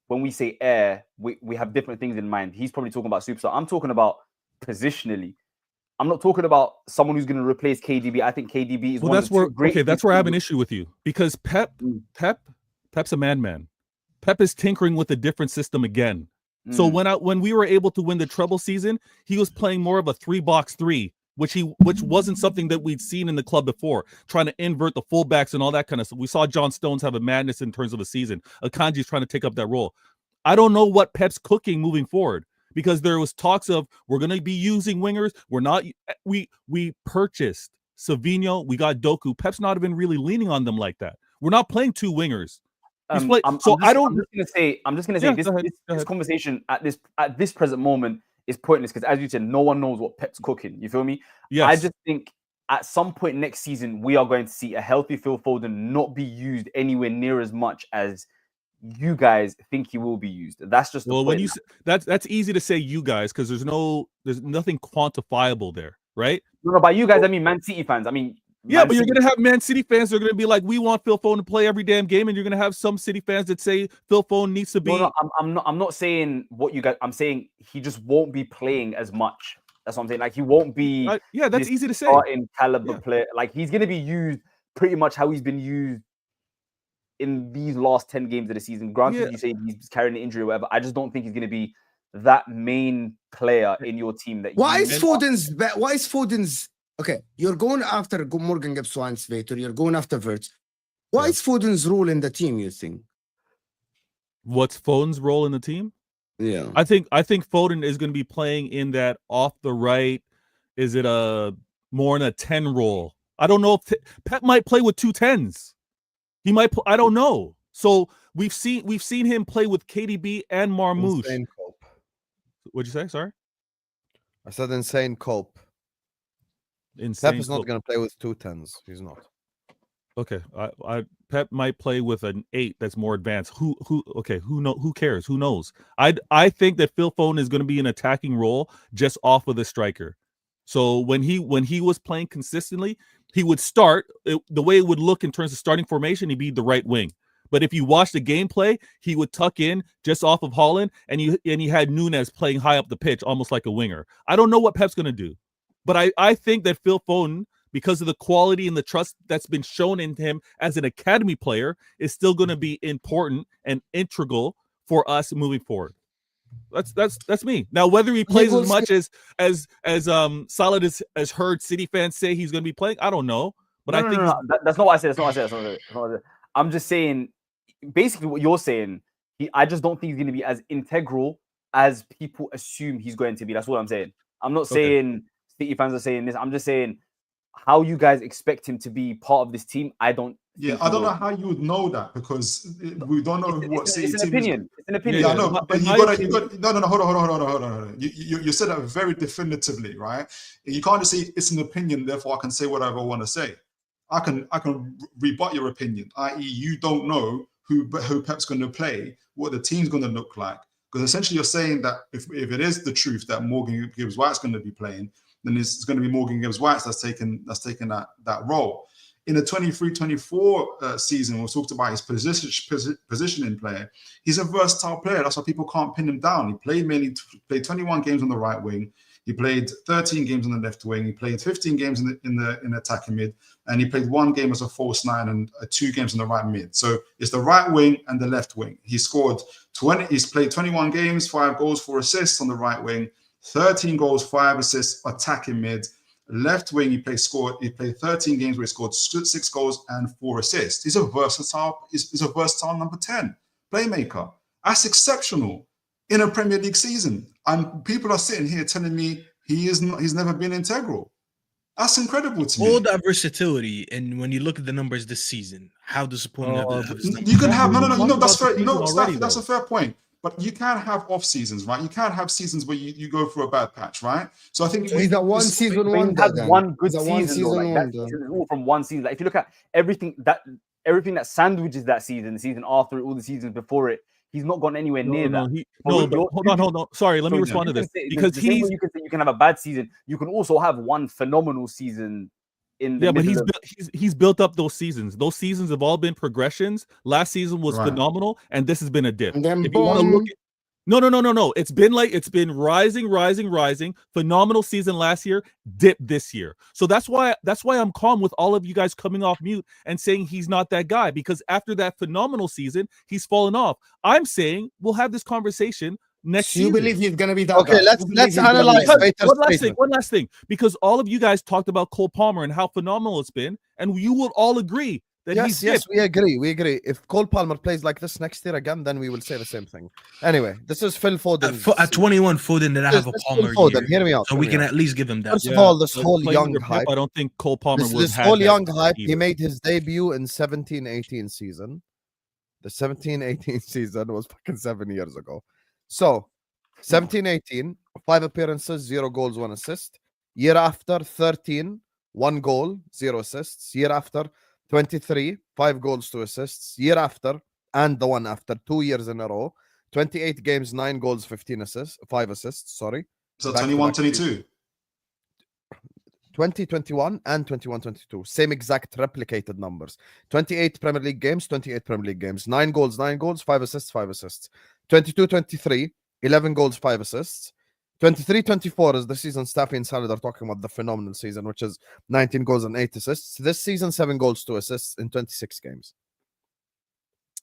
when we say air, we have different things in mind. He's probably talking about superstar. I'm talking about positionally. I'm not talking about someone who's going to replace KDB. I think KDB is Well, one that's of the where two great. that's where I have an issue with you because Pep's a madman. Pep is tinkering with a different system again. So when we were able to win the treble season, he was playing more of a 3-box-3, which wasn't something that we'd seen in the club before, trying to invert the fullbacks and all that kind of stuff. We saw John Stones have a madness in terms of a season. Akanji's trying to take up that role. I don't know what Pep's cooking moving forward because there was talks of we're going to be using wingers. We're not. We purchased Savinho. We got Doku. Pep's not even really leaning on them like that. We're not playing 2 wingers. I'm just gonna say this conversation at this present moment is pointless because, as you said, no one knows what Pep's cooking. You feel me? Yes. I just think at some point next season we are going to see a healthy Phil Foden not be used anywhere near as much as you guys think he will be used. That's just when you that's easy to say you guys because there's nothing quantifiable there, right? No, by you guys I mean Man City fans. I mean. Yeah, but you're going to have Man City fans that are going to be like, we want Phil Foden to play every damn game. And you're going to have some City fans that say Phil Foden needs to be. No, I'm not saying what you guys, I'm saying he just won't be playing as much. That's what I'm saying. Like, he won't be. Yeah, that's easy to say. In caliber player. Like, he's going to be used pretty much how he's been used in these last 10 games of the season. Granted, you say he's carrying an injury or whatever. I just don't think he's going to be that main player in your team. Why is Foden's. Okay, you're going after Morgan Gibbs-White's Vator. You're going after Wirtz. Why is Foden's role in the team, you think? What's Foden's role in the team? Yeah. I think Foden is going to be playing in that off the right. Is it more in a 10 role? I don't know if Pep might play with 2 10s. He might I don't know. So we've seen him play with KDB and Marmoush. Insane cope. What'd you say? Sorry? I said insane cope. Pep is not going to play with 2 10s. He's not. Okay, Pep might play with an 8 that's more advanced. Who cares? Who knows? I think that Phil Foden is going to be an attacking role just off of the striker. So when he was playing consistently, he would start the way it would look in terms of starting formation. He'd be the right wing. But if you watch the gameplay, he would tuck in just off of Haaland, and he had Nunez playing high up the pitch, almost like a winger. I don't know what Pep's going to do. But I think that Phil Foden, because of the quality and the trust that's been shown in him as an academy player, is still going to be important and integral for us moving forward. That's me. Now, whether he plays as much as Solid as heard City fans say he's going to be playing, I don't know. But I think that's not what I said. That's not what I said. I'm just saying, basically, what you're saying. I just don't think he's going to be as integral as people assume he's going to be. That's what I'm saying. I'm not saying City fans are saying this. I'm just saying how you guys expect him to be part of this team. I don't know how you would know that because we don't know what City team. It's an opinion. Yeah, I know, but you got no. Hold on. You said that very definitively, right? You can't just say it's an opinion. Therefore, I can say whatever I want to say. I can rebut your opinion, i.e., you don't know who Pep's going to play, what the team's going to look like. Because essentially you're saying that if it is the truth that Morgan Gibbs-White's going to be playing, then it's going to be Morgan Gibbs-White that's taken that role. In the 23-24 season, we talked about his positioning player. He's a versatile player. That's why people can't pin him down. He played 21 games on the right wing. He played 13 games on the left wing. He played 15 games in attacking mid, and he played 1 game as a false 9 and 2 games on the right mid. So it's the right wing and the left wing. He's played 21 games, 5 goals, 4 assists on the right wing, 13 goals, 5 assists attacking mid. Left wing, he played 13 games where he scored 6 goals and 4 assists. He's a versatile number 10 playmaker. That's exceptional in a Premier League season. And people are sitting here telling me he's never been integral. That's incredible to me. All that versatility, and when you look at the numbers this season, how disappointing have his numbers? You can have no. That's fair. Already, That's a fair point. But you can have off seasons, right? You can't have seasons where you go through a bad patch, right? So I think He's a one season He's wonder. had then. one good He's a one season, though. Like, that wonder. season is all from one season. Like, if you look at everything that sandwiches that season, the season after it, all the seasons before it, he's not gone anywhere near that. Hold on. Sorry, let me respond to this. Because the same way you can have a bad season, you can also have one phenomenal season. But he's built up those seasons. Those seasons have all been progressions. Last season was phenomenal, and this has been a dip. And then if you want to look at No. It's been rising. Phenomenal season last year, dip this year. So that's why I'm calm with all of you guys coming off mute and saying he's not that guy, because after that phenomenal season, he's fallen off. I'm saying we'll have this conversation next season. You believe he's going to be that Okay, guy? let's analyze One last thing, because all of you guys talked about Cole Palmer and how phenomenal it's been, and you will all agree that he's dipped. we agree. If Cole Palmer plays like this next year again, then we will say the same thing. Anyway, this is Phil Foden. At 21, Foden did I have a Palmer year, Hear me out. so we can at least give him that. First of all, this whole young hype. I don't think Cole Palmer would This have whole that young hype. either. He made his debut in 17-18 season. The 17-18 season was fucking 7 years ago. So 17-18, 5 appearances, 0 goals, 1 assist. Year after, 13, 1 goal, 0 assists. Year after, 23, 5 goals, 2 assists. Year after, and the one after, 2 years in a row, 28 games, 9 goals, 5 assists. Sorry. So 21-22. 2021 and 21-22, same exact replicated numbers. 28 Premier League games, 9 goals, 5 assists, 5 assists. 22-23, 11 goals, 5 assists. 23-24 is the season Staffy and Salad are talking about, the phenomenal season, which is 19 goals and 8 assists. This season, 7 goals, 2 assists in 26 games.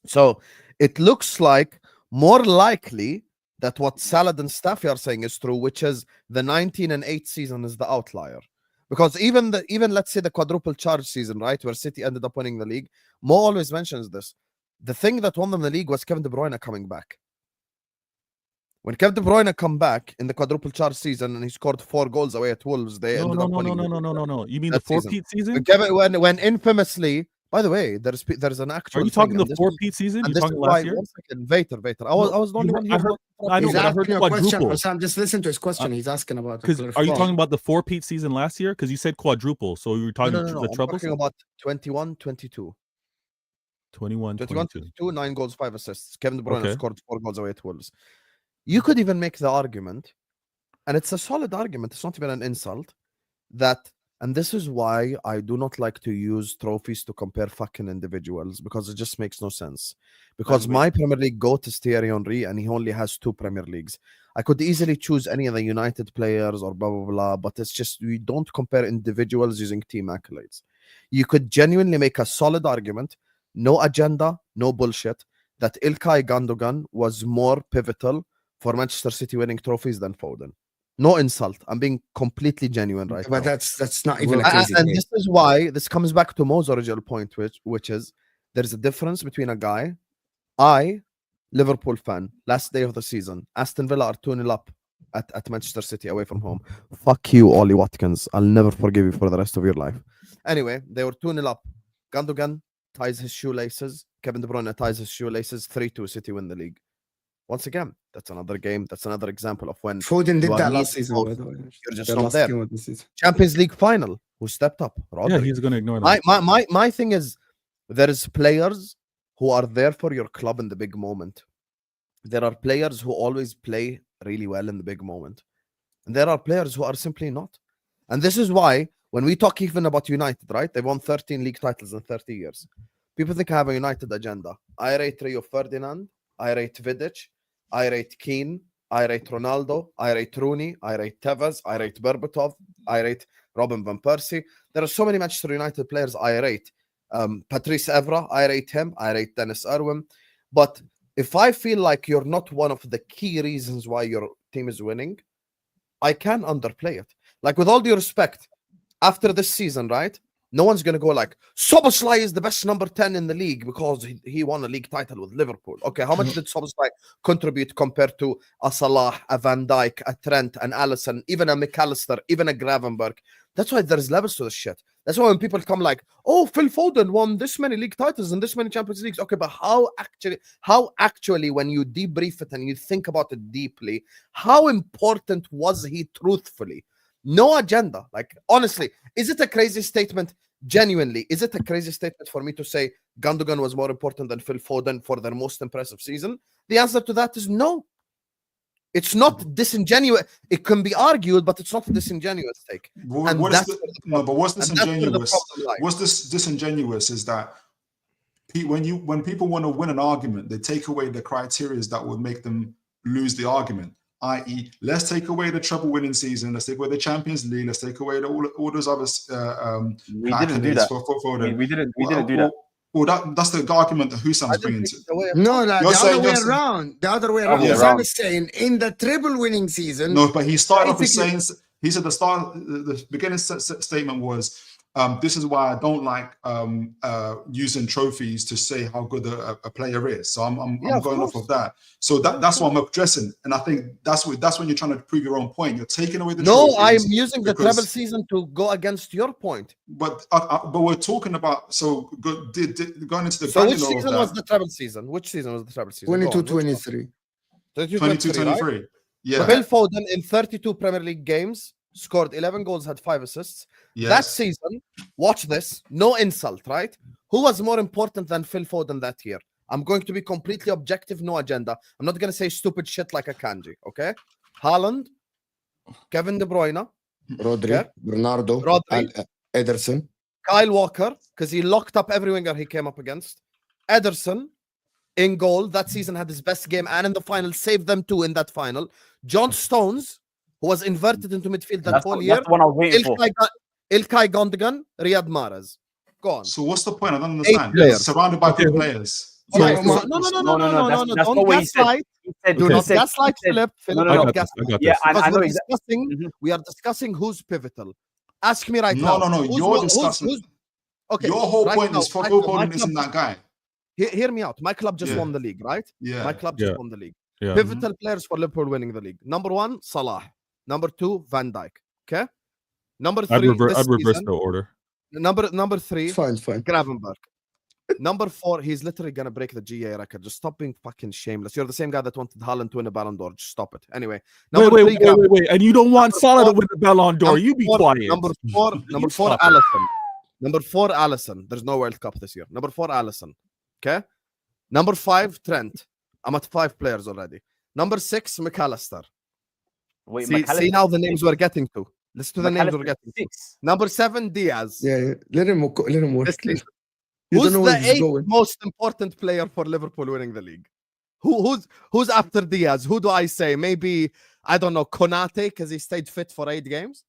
So it looks like more likely that what Salad and Staffy are saying is true, which is the 19-8 season is the outlier. Because even let's say the quadruple charge season, right, where City ended up winning the league, Mo always mentions this. The thing that won them the league was Kevin De Bruyne coming back. When Kevin De Bruyne come back in the quadruple charge season and he scored 4 goals away at Wolves, they ended up winning. No. You mean the 4-peat season? When infamously, by the way, there's an actual. Are you talking the 4-peat season? You talking last year? 1 second, Vator. I was the only one. I know, He's but I heard asking you a question. quadruple. Sam, just listen to his question. He's asking about. Because are you talking about the 4-peat season last year? Because you said quadruple, so you were talking No. the I'm troubles. talking about 21-22. 21-22. 9 goals, 5 assists. Kevin De Bruyne scored 4 goals away at Wolves. You could even make the argument, and it's a solid argument, it's not even an insult, that, and this is why I do not like to use trophies to compare fucking individuals, because it just makes no sense. Because my Premier League GOAT is Thierry Henry, and he only has 2 Premier Leagues. I could easily choose any of the United players or blah, blah, blah, but it's just, we don't compare individuals using team accolades. You could genuinely make a solid argument, no agenda, no bullshit, that Ilkay Gundogan was more pivotal for Manchester City winning trophies than Foden. No insult. I'm being completely genuine right now. But that's not even a crazy and case. this is why this comes back to Mo's original point, which is there's a difference between a guy. Liverpool fan, last day of the season, Aston Villa are 2-0 up at Manchester City away from home. Fuck you, Ollie Watkins. I'll never forgive you for the rest of your life. Anyway, they were 2-0 up. Gundogan ties his shoelaces. Kevin De Bruyne ties his shoelaces. 3-2 City win the league. Once again, that's another game. That's another example of when Foden did that last season. By the way. You're just not there. Champions League final. Who stepped up? Rodri. Yeah, he's going to ignore that. My thing is, there is players who are there for your club in the big moment. there are players who always play really well in the big moment, and there are players who are simply not. And this is why when we talk even about United, right? They've won 13 league titles in 30 years. People think I have a United agenda. I rate Rio Ferdinand. I rate Vidic. I rate Keane. I rate Ronaldo. I rate Rooney. I rate Tevez. I rate Berbatov. I rate Robin van Persie. There are so many Manchester United players I rate. Patrice Evra, I rate him. I rate Dennis Irwin. But if I feel like you're not one of the key reasons why your team is winning, I can underplay it. Like, with all due respect, after this season, right? No one's going to go like, Szoboszlai is the best number 10 in the league because he won a league title with Liverpool. Okay, how much did Szoboszlai contribute compared to a Salah, a Van Dijk, a Trent, an Alisson, even a McAllister, even a Gravenberg? That's why there's levels to this shit. That's why when people come like, oh, Phil Foden won this many league titles and this many Champions Leagues. Okay, but how actually, when you debrief it and you think about it deeply, how important was he truthfully? No agenda. Like, honestly, is it a crazy statement? Genuinely, is it a crazy statement for me to say Gundogan was more important than Phil Foden for their most impressive season? The answer to that is no. It's not disingenuous. It can be argued, but it's not a disingenuous take. But what's disingenuous? What's this disingenuous is that when people want to win an argument, they take away the criteria that would make them lose the argument. I.e., let's take away the treble-winning season. Let's take away the Champions League. Let's take away all those other. We didn't do that. We didn't do that. Well, that's the argument that Husam's bringing to. No, the other way around. The other way around. Husam is saying in the treble-winning season. No, but he started off with saying. He said the beginning statement was, this is why I don't like using trophies to say how good a player is. So I'm going off of that. So that's what I'm addressing, and I think that's when you're trying to prove your own point. You're taking away the. No, I'm using the treble season to go against your point. But we're talking about going into the. So which season was the treble season? Which season was the treble season? 22-23. 22-23. Yeah. Phil Foden in 32 Premier League games scored 11 goals, had 5 assists. Yes. That season, watch this, no insult, right? Who was more important than Phil Foden that year? I'm going to be completely objective, no agenda. I'm not going to say stupid shit like a kanji, okay? Haaland, Kevin De Bruyne, Rodri, Bernardo, and Ederson. Kyle Walker, because he locked up every winger he came up against. Ederson, in goal, that season had his best game, and in the final, saved them too in that final. John Stones, who was inverted into midfield that whole year. That's the one I was waiting for. Ilkay Gundogan, Riyad Mahrez. Go on. So what's the point? I don't understand. Surrounded by good players. No. Don't gaslight. Do not gaslight Philip. Philip, gaslight. Yeah, I know exactly. We are discussing who's pivotal. Ask me right now. No. You're discussing. Okay. Your whole point is Phil Foden isn't that guy. Hear me out. My club just won the league, right? Yeah. My club just won the league. Yeah. Pivotal players for Liverpool winning the league. Number 1, Salah. Number 2, Van Dijk. Okay. Number 3, I'd reverse the order. Number 3, Fine. Gravenberg. Number 4, he's literally gonna break the GA record. Just stop being fucking shameless. You're the same guy that wanted Haaland to win a Ballon d'Or. Just stop it. Anyway. Wait. And you don't want Salah to win the Ballon d'Or. You be quiet. Number 4, Alisson. Number 4, Alisson. There's no World Cup this year. Number 4, Alisson. Okay. Number 5, Trent. I'm at 5 players already. Number 6, McAllister. Wait, see now the names we're getting to. Listen to the names we're getting to. Number 7, Diaz. Yeah. Let him work. Who's the 8th most important player for Liverpool winning the league? Who's after Diaz? Who do I say? Maybe, I don't know, Konate, because he stayed fit for 8 games.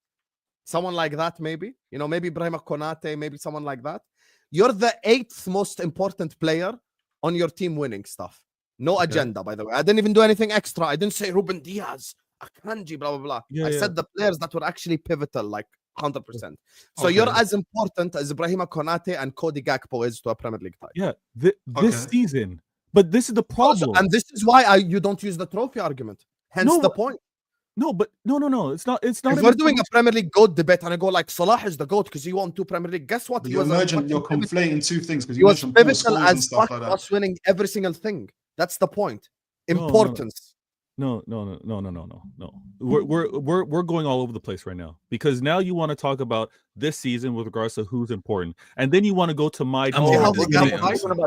Someone like that, maybe. Maybe Brahima Konate, maybe someone like that. You're the 8th most important player on your team winning stuff. No agenda, by the way. I didn't even do anything extra. I didn't say Ruben Diaz, Akanji, blah, blah, blah. I said the players that were actually pivotal, like 100%. So you're as important as Ibrahima Konate and Cody Gakpo is to a Premier League title. Yeah, this season. But this is the problem. And this is why you don't use the trophy argument. Hence the point. No. It's not. If we're doing a Premier League GOAT debate and I go like Salah is the GOAT because he won 2 Premier League, guess what? You're conflating 2 things because he was pivotal as fuck us winning every single thing. That's the point. Importance. No. We're going all over the place right now because now you want to talk about this season with regards to who's important, and then you want to go to my. Talking about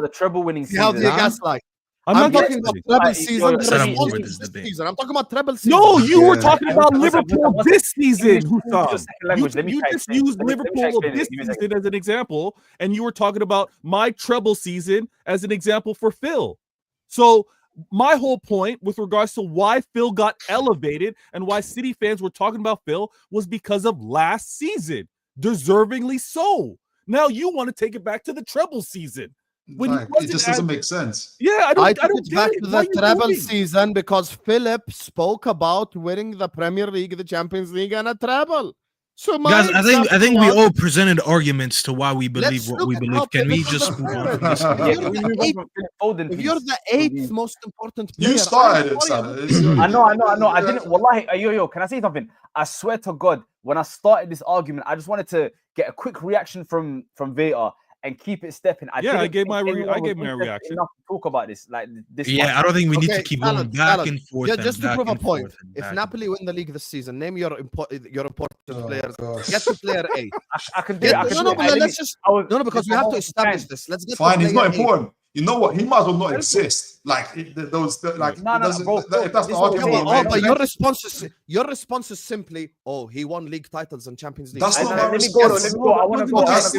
the treble winning season. How do you gaslight? I'm I'm not talking getting about treble Yo, season. yo, The Set up response for is this this debate. season. I'm talking about treble season. No, you were Yeah. talking about One second, Liverpool one second. this season, Use your Husam. second language. Let me You try just explain. used Let me try Liverpool explain this it. Give me a second. season as an example, and you were talking about my treble season as an example for Phil. So my whole point with regards to why Phil got elevated and why City fans were talking about Phil was because of last season, deservingly so. Now you want to take it back to the treble season. When he Like, it wasn't just as- doesn't make sense. Yeah, I took don't it get back it. to Why the you treble moving? season because Philip spoke about winning the Premier League, the Champions League, and a treble. So my Guys, I think example we was, all presented arguments to why we believe let's what look we at believe. how Can we pivotal just the move on player from this? is. Yeah, If can you're we the move on eighth- from Phil Foden, if please? you're the eighth most important player, You started I'm it, sorry, son. It's your- I know. I didn't. Wallahi, yo, can I say something? I swear to God, when I started this argument, I just wanted to get a quick reaction from Vator and keep it stepping. I didn't gave think my anyone was reaction. interested enough to talk about this. Like this. Yeah, much. I don't think we need to Okay, keep Salad, going back Salad. and forth. Yeah, just to back prove a and point. forth and If back and Napoli win the league this season, name your important Oh, players. gosh. Get to player A. I can do Get it. I to, can no, do no, it. but let's just because we have to establish this. Let's get Fine, to he's player not A. important. You know what? He might as well not exist. Like like No, it doesn't- bro, if that's this the is what we're argument, saying. man, But then your response is simply, oh, he won league titles and Champions League. That's not my Let me response. go. Let me go. I want to go. That's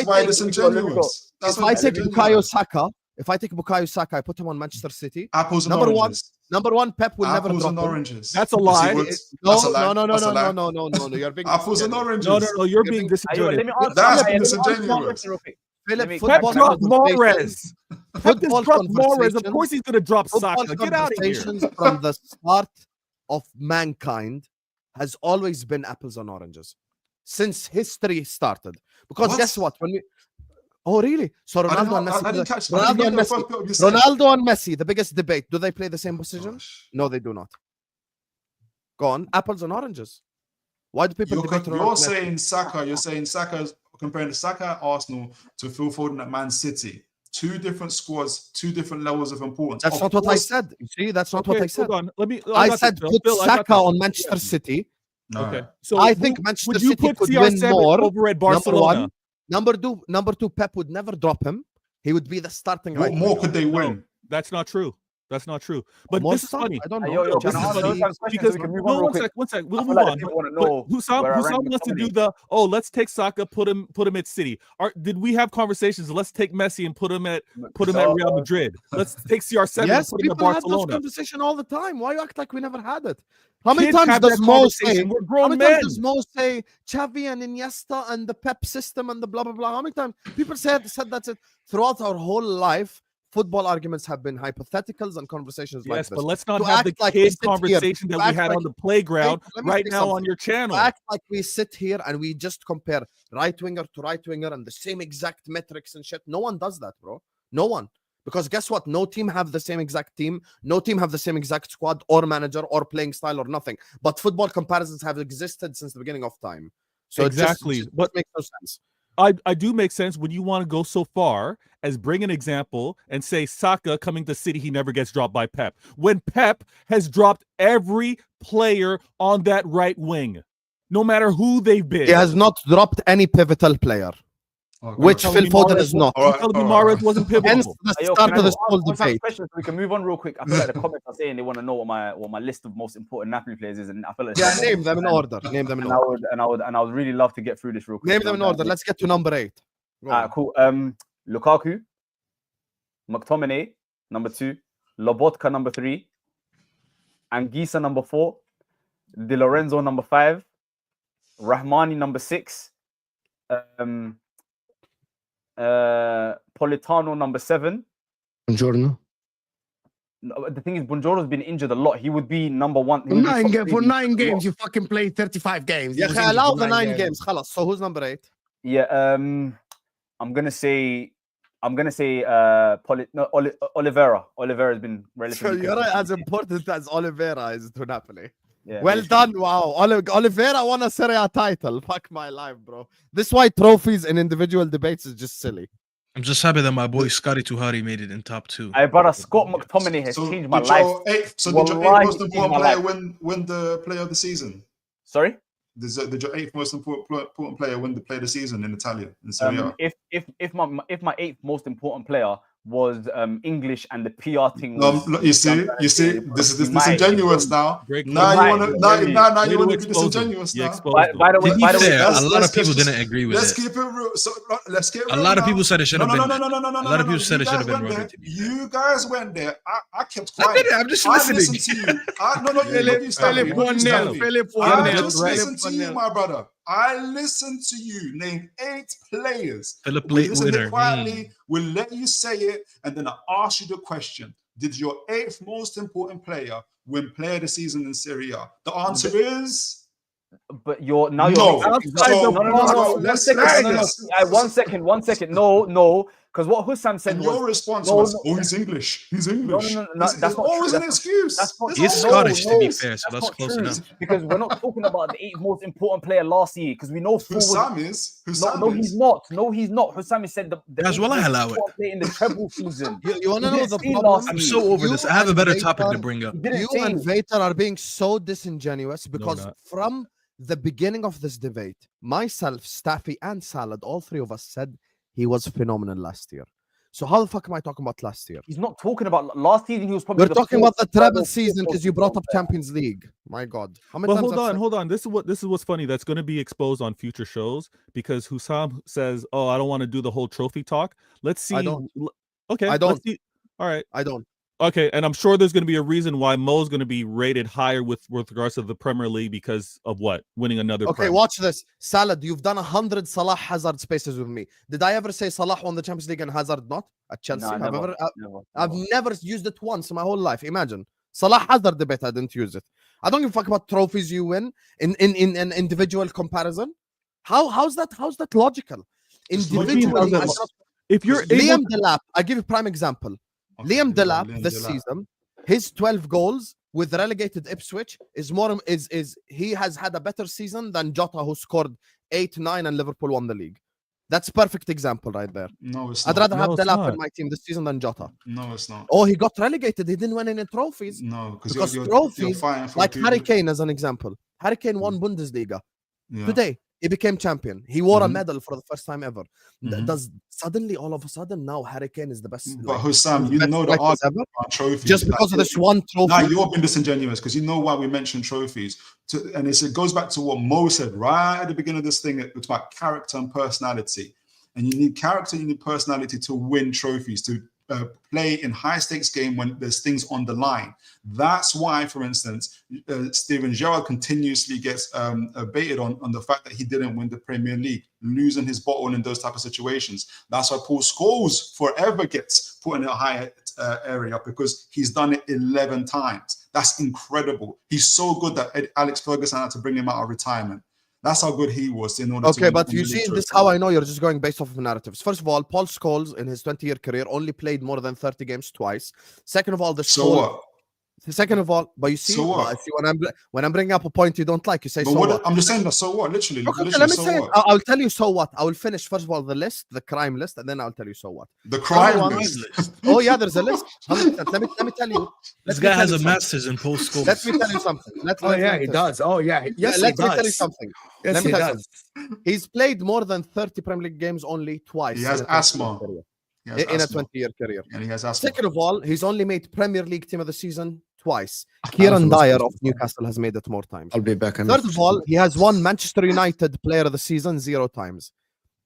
why Let me disingenuous. That's If why I take disingenuous. Bukayo Saka, I put him on Manchester City. Apples and Number one, oranges. Number one, Pep will never Apples drop and him. oranges. That's a Yes, he lie. would. No, That's a lie. no. That's a lie. You're being Apples and disingenuous. oranges. No, you're You're being being- disingenuous. Let me answer. That's Let me answer disingenuous. one question real quick. Philip, me- Pep football dropped conversations- Mahrez. Pep football just dropped Mahrez. Of conversations- course he's gonna drop Football Saka. Get out of here. conversations from the start of mankind has always been apples and oranges since history started. Because What? guess what? When we really? So I didn't Ronaldo and know- I Messi. didn't catch. I Ronaldo didn't get and the Messi. first bit of you said. Ronaldo and Messi, the biggest debate. Do they play the same position? Gosh. No, they do not. Go on. Apples and oranges. Why do people debate Ronaldo You're and Messi? saying Saka. You're saying Saka. Comparing the Saka at Arsenal to Phil Foden at Man City. Two different squads, two different levels of importance. That's Of not what I course- said. You see, that's not what I said. Hold on. Let me. I got said this, Phil. put Phil, I got Saka this. on Manchester City. No. Okay. So I who- think Manchester would you City put could CR7 win more. over at Number Barcelona? one. Number two, Pep would never drop him. He would be the starting What right more winger. could they win? That's not true. That's not true. But More this is stuff? funny. I don't know. Yo, This can is I answer funny those questions because so we can move no, on real one quick? sec, one sec. I We'll feel move like the on. people But, wanna but know Husam where I rank wants to do McTominay. let's take Saka, put him at City. Did we have conversations? Let's take Messi and put him at Real Madrid. Let's take CR7 Yes, and put him at people have those Barcelona. conversations all the time. Why you act like we never had it? How many Kids times have does that Mo say? conversation. We're How grown many men. times does Mo say Xavi and Iniesta and the Pep system and the blah blah blah? How many times people said that's it? Throughout our whole life, football arguments have been hypotheticals and conversations like Yes, this. but let's not To have the act like we kid sit here, conversation that to we act had like- on the playground Let me right say now on something. your To channel. act like we sit here and we just compare right winger to right winger and the same exact metrics and shit. No one does that, bro. No one. Because guess what? No team have the same exact team. No team have the same exact squad or manager or playing style or nothing. But football comparisons have existed since the beginning of time. So Exactly. it just But- makes no sense. I do make sense when you want to go so far as bring an example and say Saka coming to City, he never gets dropped by Pep. When Pep has dropped every player on that right wing, no matter who they've been. He has not dropped any pivotal player, Okay. which telling Phil me Foden Mahrez is not. All right, Telling me all right. Mahrez wasn't pivotal. Hence the Yo, start can of I this whole answer debate. questions so we can move on real quick? I feel like the comments are saying they want to know what my list of most important Napoli players is, and I feel like Yeah, name them in order. Name them in And I order. would really love to get through this real quick. Name them in order. Let's get to number 8. Go on. Cool. Lukaku, McTominay, number 2, Lobotka, number 3, Anguissa, number 4, Di Lorenzo, number 5, Rahmani, number 6, Politano, number 7. Buongiorno. No, the thing is, Buongiorno's been injured a lot. He would be number 1. For 9 games, you fucking played 35 games. He Yeah, was injured allow for the 9 games. خلاص. So who's number 8? Yeah. I'm gonna say. Oliveira. Oliveira has been So relatively. you're consistent. as important as Oliveira is to Napoli. Yeah, Well he's- done. Wow. Oliveira won a Serie A title. Fuck my life, bro. This is why trophies in individual debates is just silly. I'm just happy that my boy Scotty Tuhari made it in top 2. Hey, brother, Scott McTominay has So changed my did life. your eighth most Wallahi, important changed my player life. win the player of the season? Sorry. Did your 8th most important player win the player of the season in Italian in Serie A? If my 8th most important player was English and the PR thing No, was. look, you see, this is disingenuous now. Great Now you want to, Really? now Way you to want to be expose him. disingenuous You now. exposed By him. the way, To be by the way, fair, a let's- lot let's of people just- didn't agree with Let's it. keep it real. So let's get A real lot of now. people said it should have been. A lot of people said it should have been You guys went murdered. there. You guys went there. I kept I quiet. did it. I'm just I listening. listened to you. No, Philip, you Staffy. Philip You 1-0. Staffy. Philip I 1-0. just listened to you, my brother. I listened to you name 8 players. Philip We late listened to winner. it quietly. We'll let you say it, and then I ask you the question: did your 8th most important player win Player of the Season in Serie A? The answer is But you're now no. you're So no. let's One second. No. Because what Husam said And was your response no, was, no. "Oh, he's English. He's English." No, It's that's not always true. an excuse. That's not He's true. Scottish, to be No, fair, so that's not close true. enough. Because we're not talking about the 8th most important player last year. Because we know full Husam is. Husam no, is. he's not. No, he's not. Husam said the Guys, 8th will I most allow it? important player in the treble season. You want to He know didn't the say problem? last I'm year. so over You this. I have a and better topic to Vator- bring up. He didn't You say and Vator are being so disingenuous because not. from the beginning of this debate, myself, Staffy, and Salad, all 3 of us said he was phenomenal last year. So how the fuck am I talking about last year? He's not talking about last season. He was probably We're talking about the fourth treble or season fifth because you most brought up important player. Champions League. My God, how many But times? hold I've on, said- hold on. This is what's funny. That's going to be exposed on future shows because Husam says, "Oh, I don't want to do the whole trophy talk." Let's see. I don't. Okay, I don't. Let's see. All right. I don't. Okay, and I'm sure there's going to be a reason why Mo's going to be rated higher with regards to the Premier League because of what winning another. Okay, Prem. watch this. Salad, you've done 100 Salah Hazard spaces with me. Did I ever say Salah won the Champions League and Hazard not at Chelsea? Nah, never, I've never used it once in my whole life. Imagine Salah Hazard debate. I didn't use it. I don't give a fuck about trophies you win in an individual comparison. How's that logical? It's Individually, logical. If you're Liam able, Delap, I give you a prime example. Okay, Liam Delap Liam this Delap. season, his 12 goals with relegated Ipswich is he has had a better season than Jota, who scored 8, 9, and Liverpool won the league. That's perfect example right there. No, it's I'd not. rather have No, it's Delap not. in my team this season than Jota. No, it's not. Oh, he got relegated. He didn't win any trophies. No, Because you're trophies, fighting for Like people. Harry Kane as an example. Harry Kane won Bundesliga. Yeah. Today, he became champion. He wore a Mhm. medal for the first time ever. Mhm. Does suddenly, all of a sudden, now Harry Kane is the best? But Husam, you best know the strikers argument ever? about trophies. Just like, because of this one trophy. Now you're being disingenuous because you know why we mentioned trophies. And it goes back to what Mo said right at the beginning of this thing. It's about character and personality. And you need character, you need personality to win trophies, to play in high stakes game when there's things on the line. That's why, for instance, Steven Gerrard continuously gets baited on the fact that he didn't win the Premier League, losing his bottle in those type of situations. That's why Paul Scholes forever gets put in a higher area because he's done it 11 times. That's incredible. He's so good that Alex Ferguson had to bring him out of retirement. That's how good he was in order to Okay, win but the you league see, trophy. this is how I know you're just going based off of narratives. First of all, Paul Scholes in his 20-year career only played more than 30 games twice. Second of all, the So Scholes. what? Second of all, but you see, So what? I see when I'm bringing up a point you don't like, you say But so what, what? I'm just saying that. So what? Literally, Okay, literally let me so say it. what? I'll tell you so what. I will finish first of all the list, the crime list, and then I'll tell you so what. The crime one list. Oh yeah, there's a list. 100%. Let me tell you. This let me guy tell has you a something. master's in post school. Let me tell you something. Oh yeah, he does. Oh yeah, yes, he Let me tell you does. something. Yes, Let me he tell you does. He's played more than 30 Premier League games only twice. He has in a 20-year asthma. career. He has In a asthma. 20-year career. And he has asthma. Second of all, he's only made Premier League Team of the Season twice. Kieran Dyer of Newcastle has made it more times. I'll be back. Third of all, he has won Manchester United Player of the Season 0 times.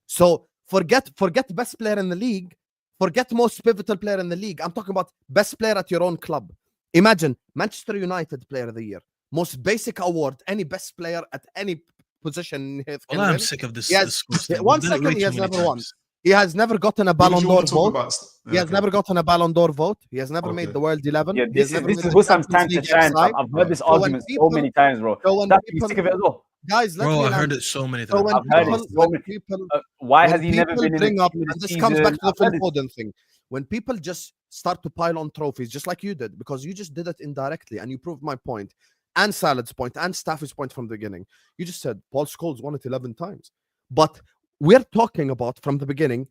So forget best player in the league, forget most pivotal player in the league. I'm talking about best player at your own club. Imagine Manchester United Player of the Year, most basic award, any best player at any position. Well, I'm sick of this. Yes. This school thing. One We've done it second, way he too has many never won. times. He has never gotten a What did Ballon you d'Or want to talk vote. about? He has Okay. never gotten a Ballon d'Or vote. He has never made Okay. the World 11. Yeah, He this has never is made the Husam's Champions time to League shine. side. I've heard this So when argument so people- many times, bro. So when That you people, sick of it as well. guys, let Bro, me I land. heard it so many So times. when I've heard people, it so when many- people, Why when has he never people been in the bring up, team of the and this season? comes back to the I've heard Phil it. Foden thing. When people just start to pile on trophies, just like you did, because you just did it indirectly, and you proved my point, and Salad's point, and Staffy's point from the beginning. You just said Paul Scholes won it 11 times, but we're talking about from the beginning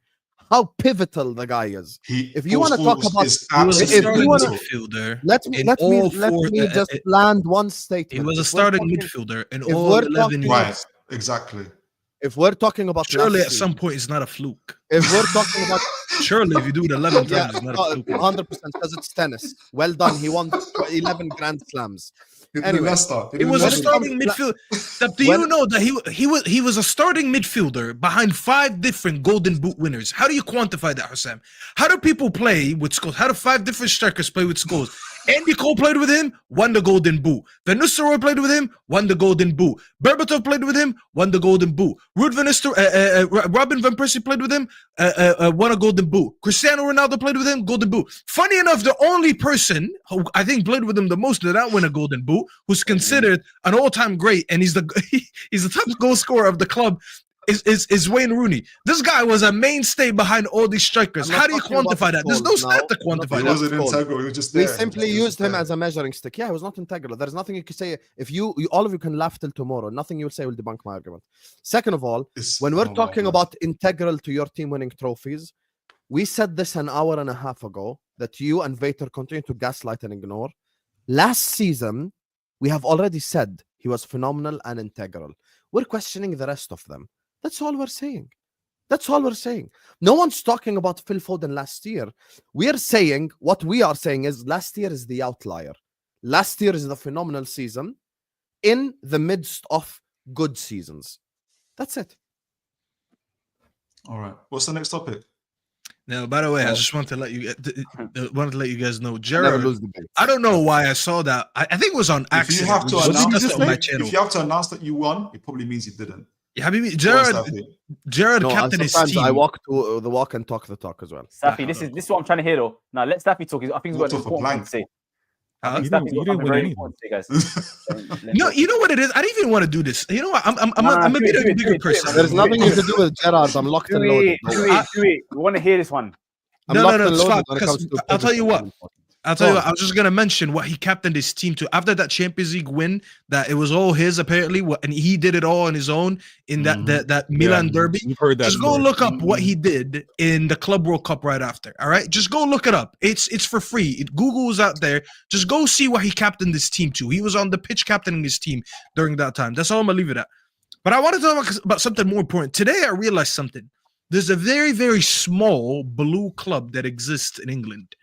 how pivotal the guy is. If you want to talk about, He was a if you starting wanna- midfielder. let me in let me all let four- me just land one statement. He was a If we're starting talking- midfielder in if all we're 11 talking- Right, years. exactly. If we're talking about Surely last at season, some point it's not a fluke. if we're talking about Surely if you do it 11 yeah, times, it's not a fluke. 100% because it's tennis. Well done. He won 11 Grand Slams. He did Anyway, Leicester. He It did was a Leicester. starting midfield. Do you know that he was a starting midfielder behind 5 different Golden Boot winners? How do you quantify that, Husam? How do people play with Scholes? How do 5 different strikers play with Scholes? Andy Cole played with him, won the Golden Boot. Van Nistelrooy played with him, won the Golden Boot. Berbatov played with him, won the Golden Boot. Ruud van Nistelrooy, Robin van Persie played with him, won a Golden Boot. Cristiano Ronaldo played with him, Golden Boot. Funny enough, the only person who I think played with him the most did not win a Golden Boot, who's considered an all-time great, and he's the top goal scorer of the club, is Wayne Rooney. This guy was a mainstay behind all these strikers. I'm not How do you talking about quantify that? There's no Scholes stat now. to quantify He that. wasn't Scholes. integral. He was just we there. simply He was used him there. as a measuring stick. Yeah, he was not integral. There's nothing you can say. If you all of you can laugh till tomorrow, nothing you'll say will debunk my argument. Second of all, when we're talking about integral to your team winning trophies, we said this an hour and a half ago that you and Vator continue to gaslight and ignore. Last season, we have already said he was phenomenal and integral. We're questioning the rest of them. That's all we're saying. That's all we're saying. No one's talking about Phil Foden last year. We're saying, what we are saying is last year is the outlier. Last year is the phenomenal season in the midst of good seasons. That's it. All right. What's the next topic? Now, by the way, I just wanted to let you guys know, Never Gerard. lose debate. I don't know why I saw that. I think it was on If you accident. have to We just announce discussed it on my that, channel. if you have to announce that you won, it probably means you didn't. Yeah, Habibi, Go on, Gerard Staffy. captain his sometimes team. I walk to the walk and talk the talk as well. Staffy, this is what I'm trying to hear though. Now let Staffy talk. I think he's got an Walked off a important plank. thing to say. Huh? I think You Staffy's didn't got something win very anything. important to say, guys. No, you know what it is? I didn't even want to do this. You know what? I'm a do bit it, of do a it, bigger do it, person. There's nothing you can do with Gerard. I'm locked and loaded. Do it. We want to hear this one. I'm No, locked no, and it's loaded fine, when it because comes to I'll tell you what. important. I'll tell you Go what, I was just gonna mention what he captained his team to after that Champions League win. That it was all his apparently, and he did it all on his own in that Milan derby. You've heard that. Just go story. look up what he did in the Club World Cup right after. All right, just go look it up. It's for free. Google's out there. Just go see what he captained this team to. He was on the pitch captaining his team during that time. That's all I'm gonna leave it at. But I want to talk about something more important. Today I realized something. There's a very, very small blue club that exists in England.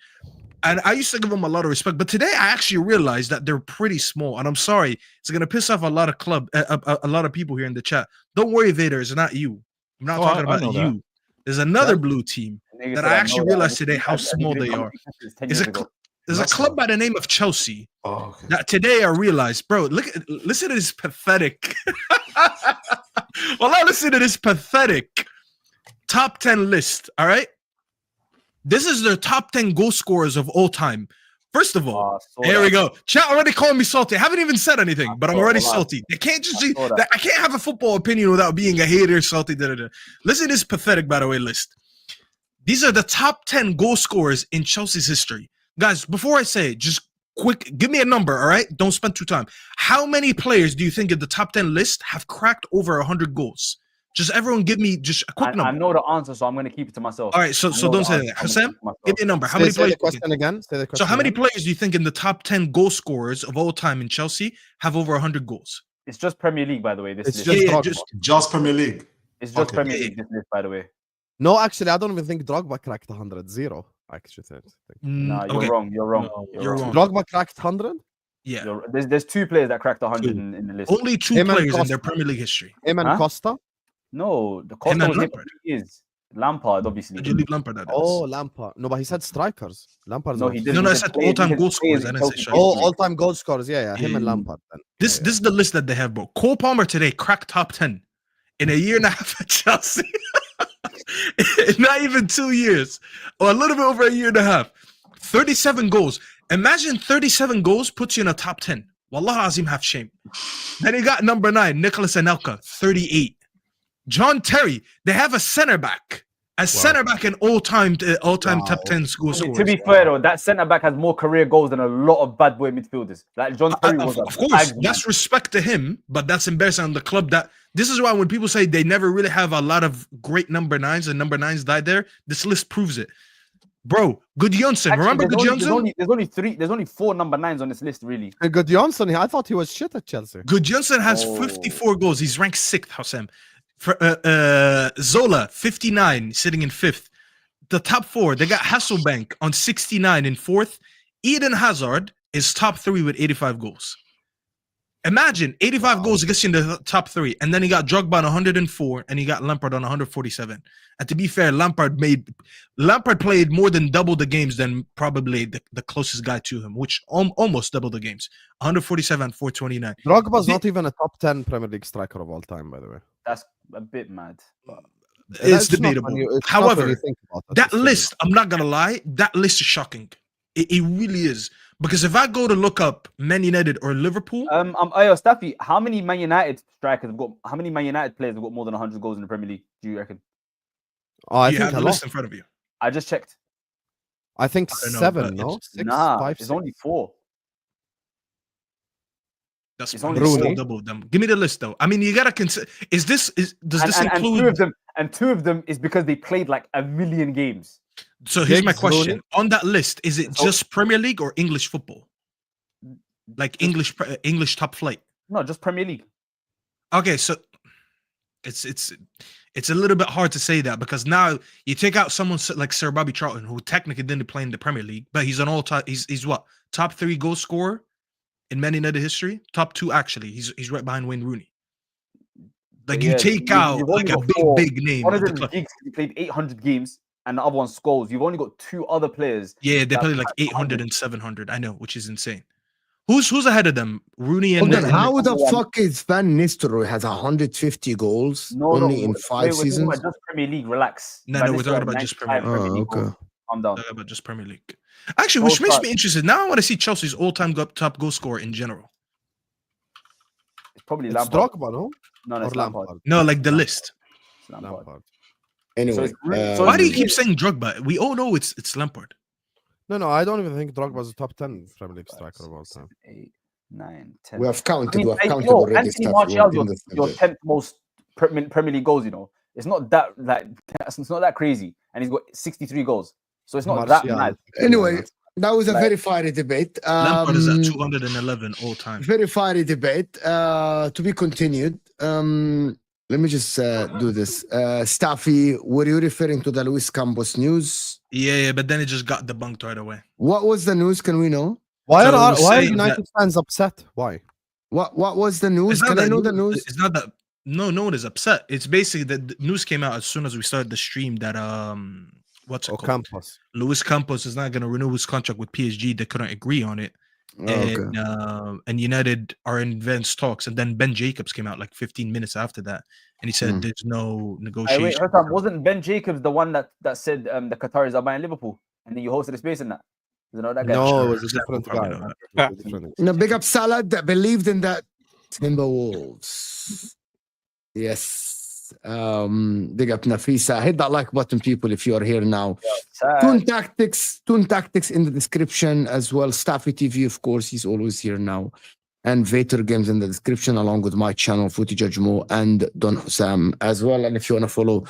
And I used to give them a lot of respect, but today I actually realized that they're pretty small. And I'm sorry, it's gonna piss off a lot of a lot of people here in the chat. Don't worry, Vader, it's not you. I'm not talking I about know you. that. There's another blue team Nigga that said, I know actually that. realized today how I small did they are. commentations 10 There's years a ago. there's a That's club all. by the name of Chelsea Oh, okay. that today I realized, bro. Listen to this pathetic. Well, now listen to this pathetic top 10 list. All right, this is their top 10 goal scorers of all time. First of all, here we go. Chat already calling me salty. I haven't even said anything, but I'm already salty. They can't just I can't have a football opinion without being a hater, salty. Listen to this pathetic, by the way, list. These are the top 10 goal scorers in Chelsea's history. Guys, before I say it, just quick, give me a number, all right? Don't spend too time. How many players do you think in the top 10 list have cracked over 100 goals? Just everyone give me just a quick number. I know the answer, so I'm going to keep it to myself. All right, so don't say that. Husam, give me a number. How many Say players? the question again. Say the question So how many again. players do you think in the top 10 goal scorers of all time in Chelsea have over 100 goals? It's just Premier League, by the way. This It's list. just Yeah, Drogba. Just Premier League. It's just okay. Premier League, this list, by the way. No, actually, I don't even think Drogba cracked 100. Zero. I actually think. Nah, you're Okay. wrong. You're wrong. No, you're wrong. Drogba cracked 100. Yeah, There's 2 players that cracked 100 Two. in the list. only 2 Him and players in Costa. their Premier League history. Him and Huh? Costa. No, the Him Costa and was here for Lampard. 3 years. Lampard, obviously. Did you leave Lampard out? Oh, Lampard. No, but he said strikers. Lampard's No, not. he No, didn't. no, I He said players- all-time he goal players scorers, in I didn't Chelsea say for strikers. Oh, 3 years. all-time goal scorers. Yeah, him and Yeah. Lampard. Then. This is the list that they have, bro. Cole Palmer today cracked top 10 in a year and a half at Chelsea. Not even 2 years, or a little bit over a year and a half. 37 goals. Imagine 37 goals puts you in a top 10. Wallah Azim, have shame. Then you got number 9, Nicholas Anelka, 38. John Terry, they have a center back. Center back in all-time top 10 goal scorers. To be fair, though, that centre back has more career goals than a lot of bad boy midfielders. Like John Terry was Of course, that's respect to him, but that's embarrassing on the club. That this is why when people say they never really have a lot of great number 9s and number 9s died there, this list proves it. Bro, Gudjonsson, remember Gudjonsson? There's only 4 number 9s on this list, really. Gudjonsson, I thought he was shit at Chelsea. Gudjonsson has Oh. 54 goals. He's ranked 6th, Husam. Zola 59 sitting in 5th. The top 4, they got Hasselbank on 69 in 4th. Eden Hazard is top 3 with 85 goals. Imagine 85 goals gets you in the top 3, and then you got Drogba on 104, and you got Lampard on 147. And to be fair, Lampard played more than double the games than probably the closest guy to him, which almost double the games. 147, 429. Drogba's not even a top 10 Premier League striker of all time, by the way. That's a bit mad. But It's That's not debatable. when you- it's not However, when you think about it, that it's really- list, I'm not gonna lie, that list is shocking. It really is. Because if I go to look up Man United or Liverpool, Staffy, how many Man United strikers have got? How many Man United players have got more than 100 goals in the Premier League? Do you reckon? Oh, I you think have a the lot. list in front of you. I just checked. I think I don't know, 7, but no? it's- 6, Nah, 5, it's 6. only 4. That's It's probably only still Rooney. double them. Give me the list though. I mean, you gotta consider. Does this And include? two of them is because they played like a million games. So here's my Giggs, question: Rooney? on that list, is it So- just Premier League or English football? Like English top flight. No, just Premier League. Okay, so it's a little bit hard to say that because now you take out someone like Sir Bobby Charlton, who technically didn't play in the Premier League, but he's an all-time. He's what, top 3 goal scorer in Man United history? Top 2 actually. He's right behind Wayne Rooney. Like But you yeah, take you've out only like a got 4. big name. One of of the them, club. Giggs, he played 800 games, and the other one Scholes. You've only got 2 other players. Yeah, they that play like passed 800 and 700. I know, which is insane. Who's ahead of them? Rooney and, Hold on, and how the number one. fuck is Van Nistelrooy has 150 goals No, only in wait, 5 we're talking seasons? about just Premier League. Relax. No, Van we're talking Nistelrooy about had just Premier 95 League. League Oh, okay. goals. Calm down. talking about just Premier League. Actually, which makes me interested. Now I want to see Chelsea's all-time top goal scorer in general. It's probably It's Lampard. Drogba, no? No, Or it's Lampard. No, like the list. It's Lampard. Lampard. Anyway, it's really- so Why do you it's- keep saying Drogba? We all know it's Lampard. No, I don't even think Drogba's a top 10 Premier League striker of all time. 8, 9, 10. we have counted, I mean, we have hey, counted yo, already. Anthony Stuff. Martial's We're in the your subject. 10th most Premier League goals. You know, it's not that it's not that crazy, and he's got 63 goals. So it's not that Martial. mad. Anyway, that was a Like- very fiery debate. Lampard is at 211 all time. Very fiery debate. To be continued. Let me just do this. Staffy, were you referring to the Luis Campos news? Yeah, but then it just got debunked right away. What was the news? Can we know? Why So are we're why are saying United fans upset? Why? What was the news? Can I know the news? It's not that. No one is upset. It's basically that the news came out as soon as we started the stream that what's it called? Campos. Luis Campos is not going to renew his contract with PSG. They couldn't agree on it. And United are in advanced talks. And then Ben Jacobs came out like 15 minutes after that, and he said there's no Hey, negotiation. wait, Husam, wasn't Ben Jacobs the one that said the Qataris are buying Liverpool, and then you hosted a space in that? You know that guy? No, it Sure, was a Sam will different probably guy. know It was a different- No, big up Salad that believed in that Timberwolves. Yes. Big up Nafisa. Hit that like button, people, if you are here now. Toon Tactics in the description as well. Staffy TV, of course, he's always here now. And Vator Games in the description, along with my channel, Footy Judge Mo, and Don Husam as well. And if you want to follow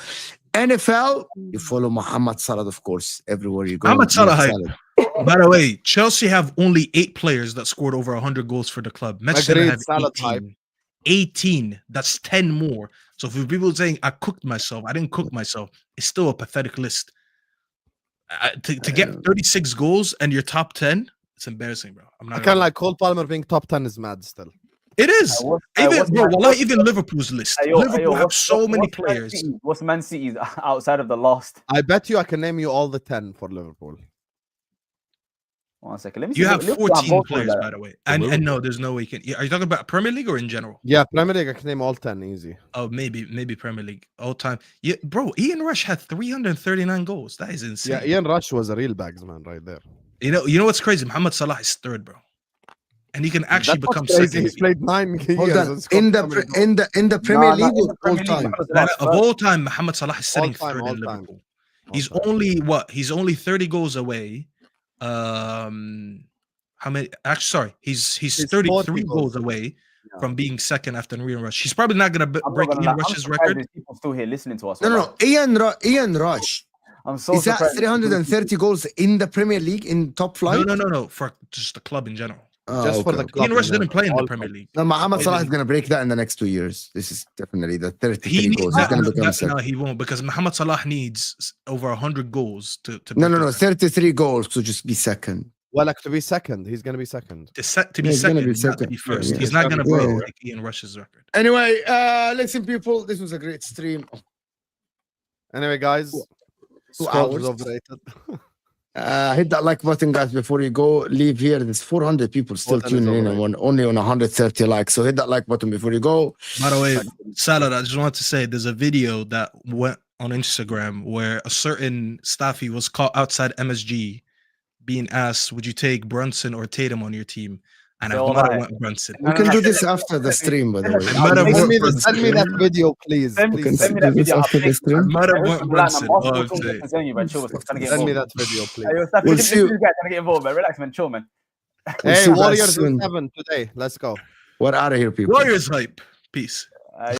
NFL, you follow Muhammad Salah, of course, everywhere you go. Muhammad Salah, Salad. By the way, Chelsea have only 8 players that scored over 100 goals for the club. Manchester Agreed, have Salah type. 18. That's 10 more. So for people saying I cooked myself, I didn't cook myself. It's still a pathetic list. To get 36 goals and you're top 10, it's embarrassing, bro. I'm I not kind gonna of like Cole Palmer being top 10 is mad still. It is. Even Liverpool's list. Liverpool have so many players. What's Man City's outside of the last? I bet you I can name you all the 10 for Liverpool. 1 second. Let me see. You have Liverpool 14 both of players, them. by the way. And no, there's no way you can. Are you talking about Premier League or in general? Yeah, Premier League, I can name all 10 easy. Oh, maybe Premier League all time. Yeah, bro. Ian Rush had 339 goals. That is insane. Yeah, Ian Rush was a real bags man right there. You know what's crazy? Muhammad Salah is 3rd, bro, and he can actually That's become crazy. 2nd. He played 9 Hold years. on. and scored In so many goals. the Premier League in or the all Premier League, time? Muhammad No, Salah's of first. all time, Muhammad Salah is sitting All time, 3rd all in time. Liverpool. He's only what? He's only 30 goals away. How many? Actually, sorry, he's 33 goals away from being 2nd after Ian Rush. He's probably not gonna I'm break not gonna Ian lie, I'm Rush's surprised record. there's people still here listening to us. No. Ian Rush. I'm so Is that surprised. 330 goals in the Premier League in top flight? No. For just the club in general. Just for okay. the club. Ian Rush you know, didn't play in the all Premier club. League. No, Mohamed He Salah is didn't. going to break that in the next 2 years. This is definitely the 33 He needs goals. He's going to become no, second. he won't, because Mohamed Salah needs over 100 goals to No, break no, the no. record. 33 goals to just be second. Well, like to be second, he's gonna be second. To be Yeah, he's gonna second, be not to second. be Yeah, first. yeah. He's not going to Yeah, break yeah. Ian Rush's record. Anyway, listen, people, this was a great stream. Anyway, guys, 2 Scrolls hours. is overrated. Hit that like button, guys, before you go. Leave here. There's 400 people still Button is tuning in and overrated. only on 130 likes. So hit that like button before you go. By the way, Salah, I just wanted to say there's a video that went on Instagram where a certain Staffy was caught outside MSG being asked, would you take Brunson or Tatum on your team? And So I might am I. have went Brunson. We can do this after the stream, by the way. I might have Send me, worked for send me that video, please. Send We can Please send me do that this video. after the I stream. might have went Brunson. All I'm saying. You, man. Chill, man. Trying to get Send me involved. that video, please. Hey, yo, Staffy, We'll this see you. guy trying to get involved, man. Relax, man. Chill, man. We'll see Hey, you guys Warriors soon. in 7 today. Let's go. We're out of here, people. Warriors hype. Peace.